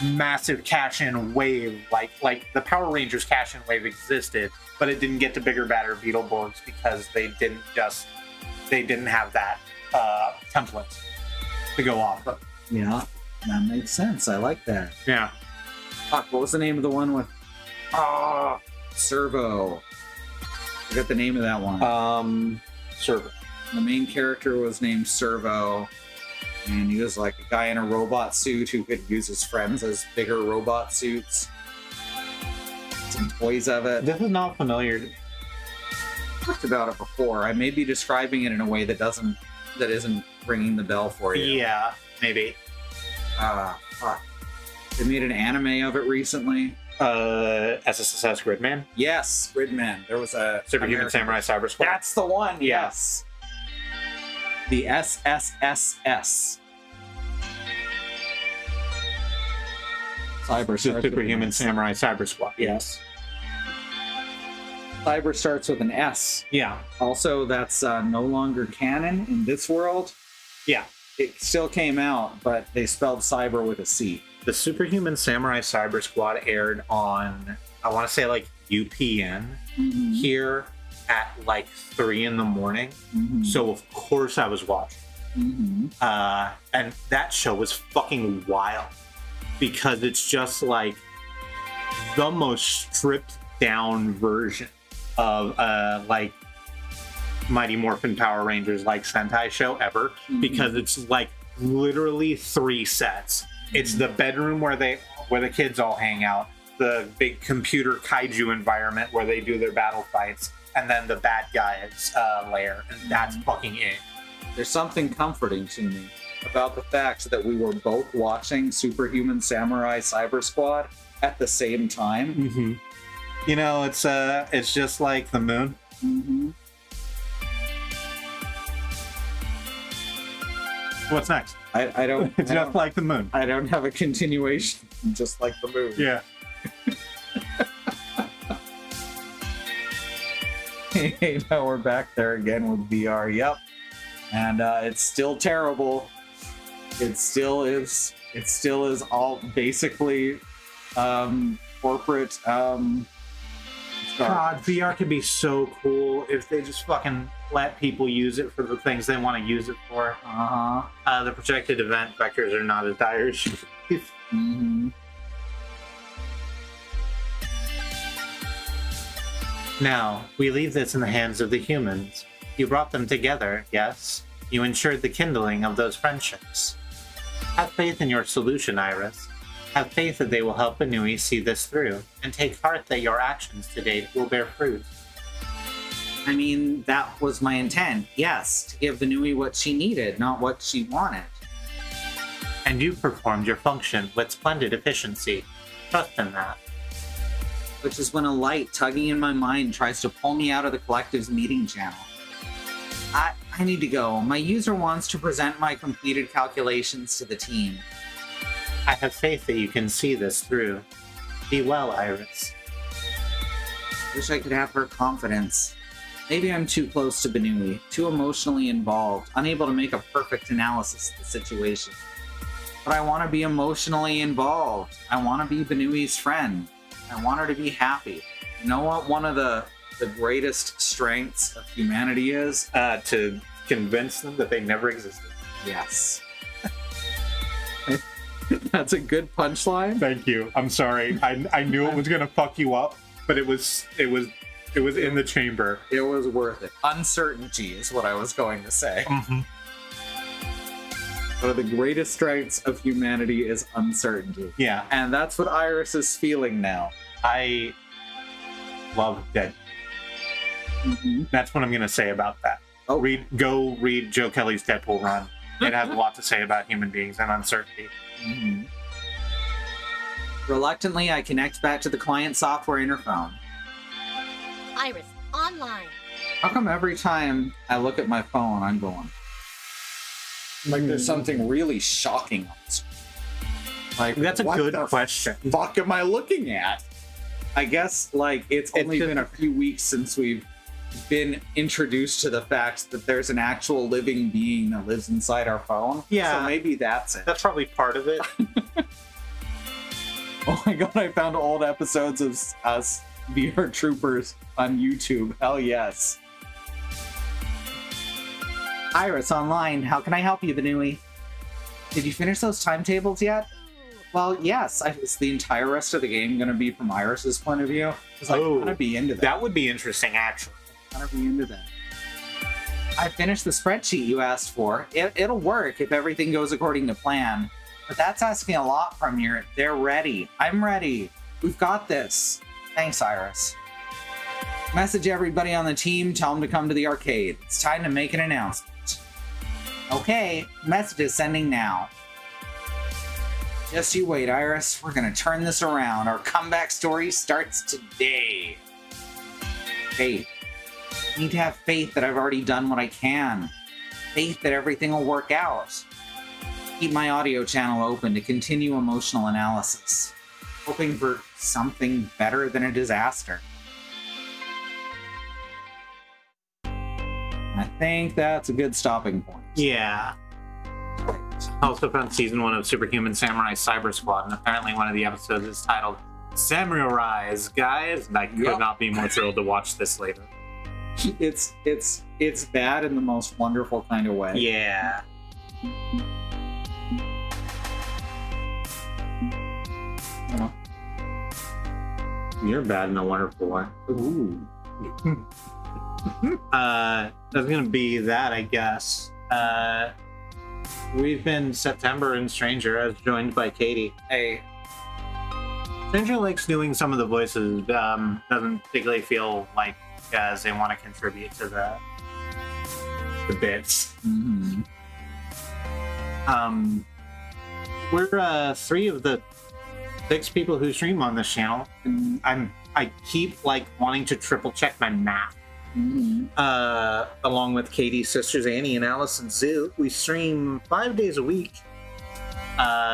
B: massive cash-in wave, like the Power Rangers cash-in wave existed, but it didn't get to bigger, badder Beetleborgs because they didn't have that template to go off of.
A: Yeah, that makes sense. I like that.
B: Yeah.
A: Fuck, what was the name of the one with Servo? I forgot the name of that one.
B: Servo.
A: The main character was named Servo, and he was like a guy in a robot suit who could use his friends as bigger robot suits. Some toys of it.
B: This is not familiar to me.
A: I talked about it before. I may be describing it in a way that doesn't that isn't ringing the bell for you.
B: Yeah, maybe.
A: Fuck. They made an anime of it recently.
B: SSS Gridman?
A: Yes, Gridman. There was a
B: Superhuman Samurai Cyber Squad.
A: That's the one. Yes. The SSSS. Cyber
B: Superhuman Samurai Cyber Squad. Yes.
A: Cyber starts with an S.
B: Yeah.
A: Also, that's no longer canon in this world.
B: Yeah.
A: It still came out, but they spelled cyber with a C.
B: The Superhuman Samurai Cyber Squad aired on, I want to say, like, UPN here at, like, 3 in the morning. So, of course, I was watching. And that show was fucking wild. Because it's just, like, the most stripped-down version of, like, Mighty Morphin Power Rangers, like, Sentai show ever. Because it's, like, literally 3 sets. It's the bedroom where the kids all hang out, the big computer kaiju environment where they do their battle fights, and then the bad guys' lair, and that's fucking it.
A: There's something comforting to me about the fact that we were both watching Superhuman Samurai Cyber Squad at the same time.
B: You know, it's just like the moon. What's next?
A: I don't.
B: It's just like the moon.
A: I don't have a continuation. Just like the moon.
B: Yeah.
A: Hey, now we're back there again with VR. Yep. And it's still terrible. It still is. It still is all basically corporate.
B: God, VR could be so cool if they just fucking let people use it for the things they want to use it for. The projected event vectors are not as dire as should be. Now, we leave this in the hands of the humans. You brought them together, yes? You ensured the kindling of those friendships. Have faith in your solution, Iris. Have faith that they will help Anui see this through, and take heart that your actions to date will bear fruit.
A: I mean, that was my intent, yes, to give Anui what she needed, not what she wanted.
B: And you performed your function with splendid efficiency. Trust in that.
A: Which is when a light tugging in my mind tries to pull me out of the collective's meeting channel. I need to go. My user wants to present my completed calculations to the team.
B: I have faith that you can see this through. Be well, Iris.
A: Wish I could have her confidence. Maybe I'm too close to Benui, too emotionally involved, unable to make a perfect analysis of the situation. But I want to be emotionally involved. I want to be Benui's friend. I want her to be happy. You know what one of the greatest strengths of humanity is?
B: To convince them that they never existed.
A: Yes. That's a good punchline.
B: Thank you. I'm sorry. I knew it was gonna fuck you up, but it was in the chamber.
A: It was worth it. Uncertainty is what I was going to say. One of the greatest strengths of humanity is uncertainty.
B: Yeah.
A: And that's what Iris is feeling now.
B: I love Dead. That's what I'm gonna say about that.
A: Oh.
B: Go read Joe Kelly's Deadpool run. It has a lot to say about human beings and uncertainty.
A: Reluctantly, I connect back to the client software interphone.
K: Iris, online.
A: How come every time I look at my phone, I'm going, like there's something really shocking on the screen? Like,
B: that's a
A: what
B: good
A: the
B: question.
A: Fuck am I looking at? I guess like it's only been a few weeks since we've been introduced to the fact that there's an actual living being that lives inside our phone.
B: Yeah.
A: So maybe that's it.
B: That's probably part of it.
A: Oh my god, I found old episodes of us VR troopers on YouTube. Hell yes. Iris online, how can I help you, Benui? Did you finish those timetables yet? Well, yes. Is the entire rest of the game going to be from Iris's point of view? Because I kind of be into that.
B: That would be interesting, actually.
A: Kind of be into that. I finished the spreadsheet you asked for. It'll work if everything goes according to plan. But that's asking a lot from you. They're ready. I'm ready. We've got this. Thanks, Iris. Message everybody on the team. Tell them to come to the arcade. It's time to make an announcement. Okay, message is sending now. Just you wait, Iris. We're gonna turn this around. Our comeback story starts today. Faith. I need to have faith that I've already done what I can. Faith that everything will work out. Keep my audio channel open to continue emotional analysis. Hoping for something better than a disaster. I think that's a good stopping point.
B: Yeah. I also found season 1 of Superhuman Samurai Cyber Squad, and apparently one of the episodes is titled Samurais, guys, and I could not be more thrilled to watch this later.
A: It's bad in the most wonderful kind of way.
B: Yeah. You're bad in a wonderful way.
A: Ooh.
B: That's gonna be that, I guess. We've been September and Stranger, as joined by Katie.
A: Hey.
B: Stranger likes doing some of the voices, doesn't particularly feel like as they want to contribute to the bits.
A: Mm-hmm.
B: We're 3 of the 6 people who stream on this channel, and I keep like wanting to triple check my math.
A: Mm-hmm.
B: Along with Katie's sisters Annie and Alice and Zoo, we stream 5 days a week.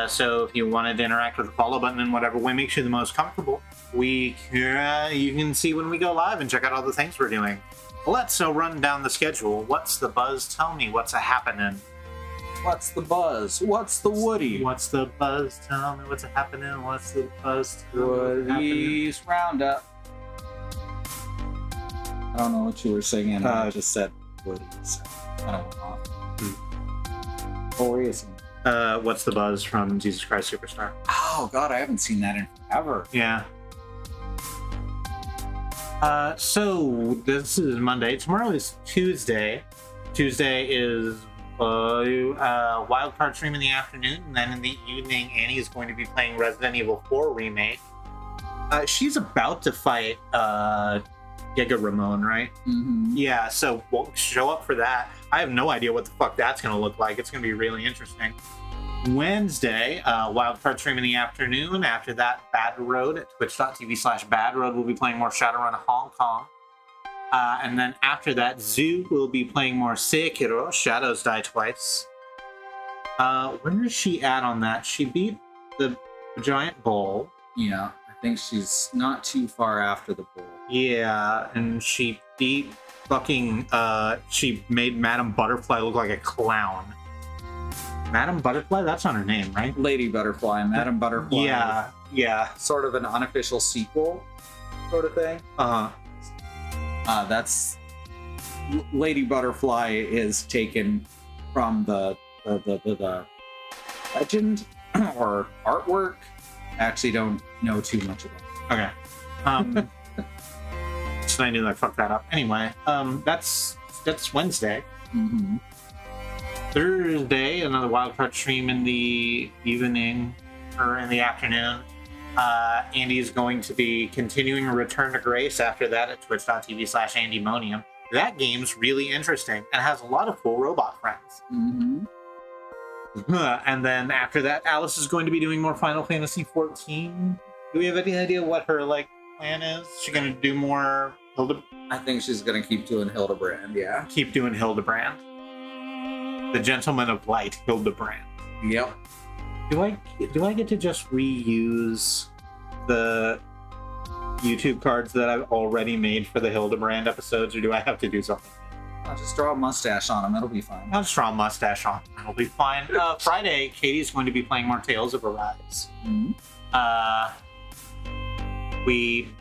B: So if you wanted to interact with the follow button in whatever way makes you the most comfortable, you can see when we go live and check out all the things we're doing. Let's run down the schedule. What's the buzz? Tell me what's a happening.
A: What's the buzz? What's the Woody?
B: What's the buzz? Tell me what's a happening. What's the buzz?
A: Woody's Roundup. I don't know what you were singing. I just said Woody's. I don't know. What were you singing?
B: What's the buzz from Jesus Christ Superstar?
A: Oh God, I haven't seen that in forever.
B: Yeah. So this is Monday. Tomorrow is Tuesday. Tuesday is wildcard stream in the afternoon, and then in the evening, Annie is going to be playing Resident Evil 4 Remake. She's about to fight Giga Ramon, right?
A: Mm-hmm.
B: Yeah, so we'll show up for that. I have no idea what the fuck that's going to look like. It's going to be really interesting. Wednesday, wildcard stream in the afternoon. After that, Bad Road at twitch.tv/badroad. We'll be playing more Shadowrun Hong Kong. And then after that, Zoo will be playing more Sekiro, Shadows Die Twice. Where is she at on that? She beat the giant bull.
A: Yeah, I think she's not too far after the bull.
B: Yeah, and she beat fucking, she made Madame Butterfly look like a clown. Madame Butterfly? That's not her name, right?
A: Lady Butterfly, Madame Butterfly.
B: Yeah, yeah.
A: Sort of an unofficial sequel sort of thing. That's Lady Butterfly is taken from the legend or artwork. I actually don't know too much about it.
B: Okay. So I knew that I fucked that up. Anyway, that's Wednesday.
A: Mm-hmm.
B: Thursday, another wildcard stream in the evening or in the afternoon. Andy is going to be continuing Return to Grace after that at twitch.tv/AndyMonium. That game's really interesting and has a lot of cool robot friends.
A: Mm-hmm.
B: And then after that, Alice is going to be doing more Final Fantasy XIV. Do we have any idea what her plan is? Is she going to do more Hildebrand?
A: I think she's going to keep doing Hildebrand, yeah.
B: Keep doing Hildebrand. The Gentleman of Light, Hildebrand.
A: Yep.
B: Do I get to just reuse the YouTube cards that I've already made for the Hildebrand episodes, or do I have to do something?
A: I'll just draw a mustache on him. It'll be fine.
B: I'll just draw a mustache on him. It'll be fine. Friday, Katie's going to be playing more Tales of Arise.
A: Mm-hmm.
B: We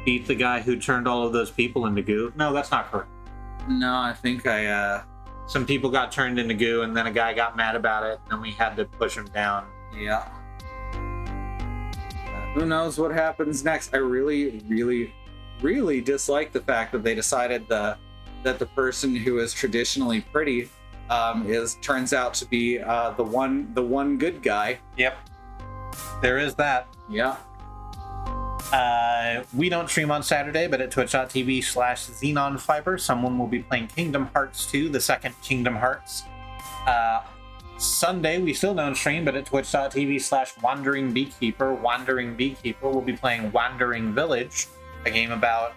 B: beat the guy who turned all of those people into goo. No, that's not correct.
A: No, I think
B: some people got turned into goo, and then a guy got mad about it, and we had to push him down.
A: Yeah. Who knows what happens next? I really, really, really dislike the fact that they decided that the person who is traditionally pretty turns out to be the one good guy.
B: Yep. There is that.
A: Yeah.
B: We don't stream on Saturday, but at twitch.tv/XenonFiber, someone will be playing Kingdom Hearts 2, the second Kingdom Hearts. Sunday, we still don't stream, but at twitch.tv/Wandering Beekeeper, Wandering Beekeeper, we'll be playing Wandering Village, a game about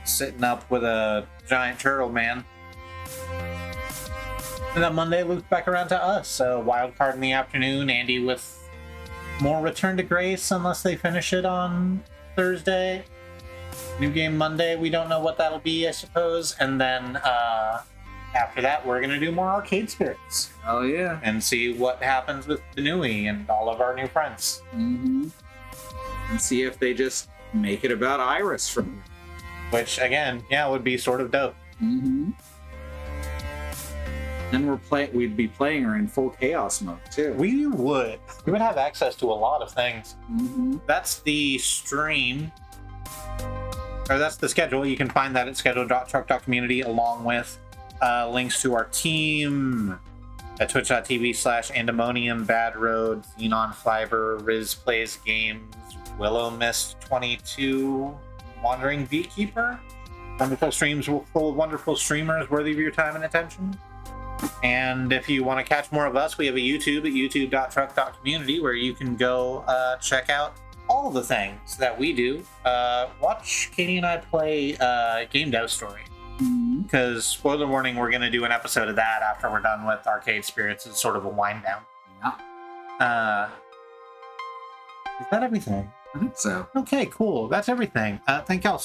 B: sitting up with a giant turtle man. And then Monday loops back around to us. Wild card in the afternoon, Andy with more Return to Grace, unless they finish it on Thursday. New game Monday, we don't know what that'll be, I suppose. And then after that, we're going to do more Arcade Spirits.
A: Oh, yeah.
B: And see what happens with Benui and all of our new friends.
A: Mm-hmm. And see if they just make it about Iris from here.
B: Which, again, yeah, would be sort of dope.
A: Mm-hmm. And we'd be playing her in full chaos mode, too.
B: We would. We would have access to a lot of things.
A: Mm-hmm.
B: That's the stream. Or that's the schedule. You can find that at schedule.truck.community along with links to our team at twitch.tv/Andemonium, Bad Road, Xenon Fiber, Riz Plays Games, Willow Mist 22, Wandering Beekeeper. Wonderful streams full of wonderful streamers worthy of your time and attention. And if you want to catch more of us, we have a YouTube at youtube.truck.community where you can go check out all the things that we do. Watch Katie and I play Game Dev Story. Because, spoiler warning, we're going to do an episode of that after we're done with Arcade Spirits. It's sort of a wind down.
A: Yeah.
B: Is that everything?
A: I think so.
B: Okay, cool. That's everything. Thank y'all so much.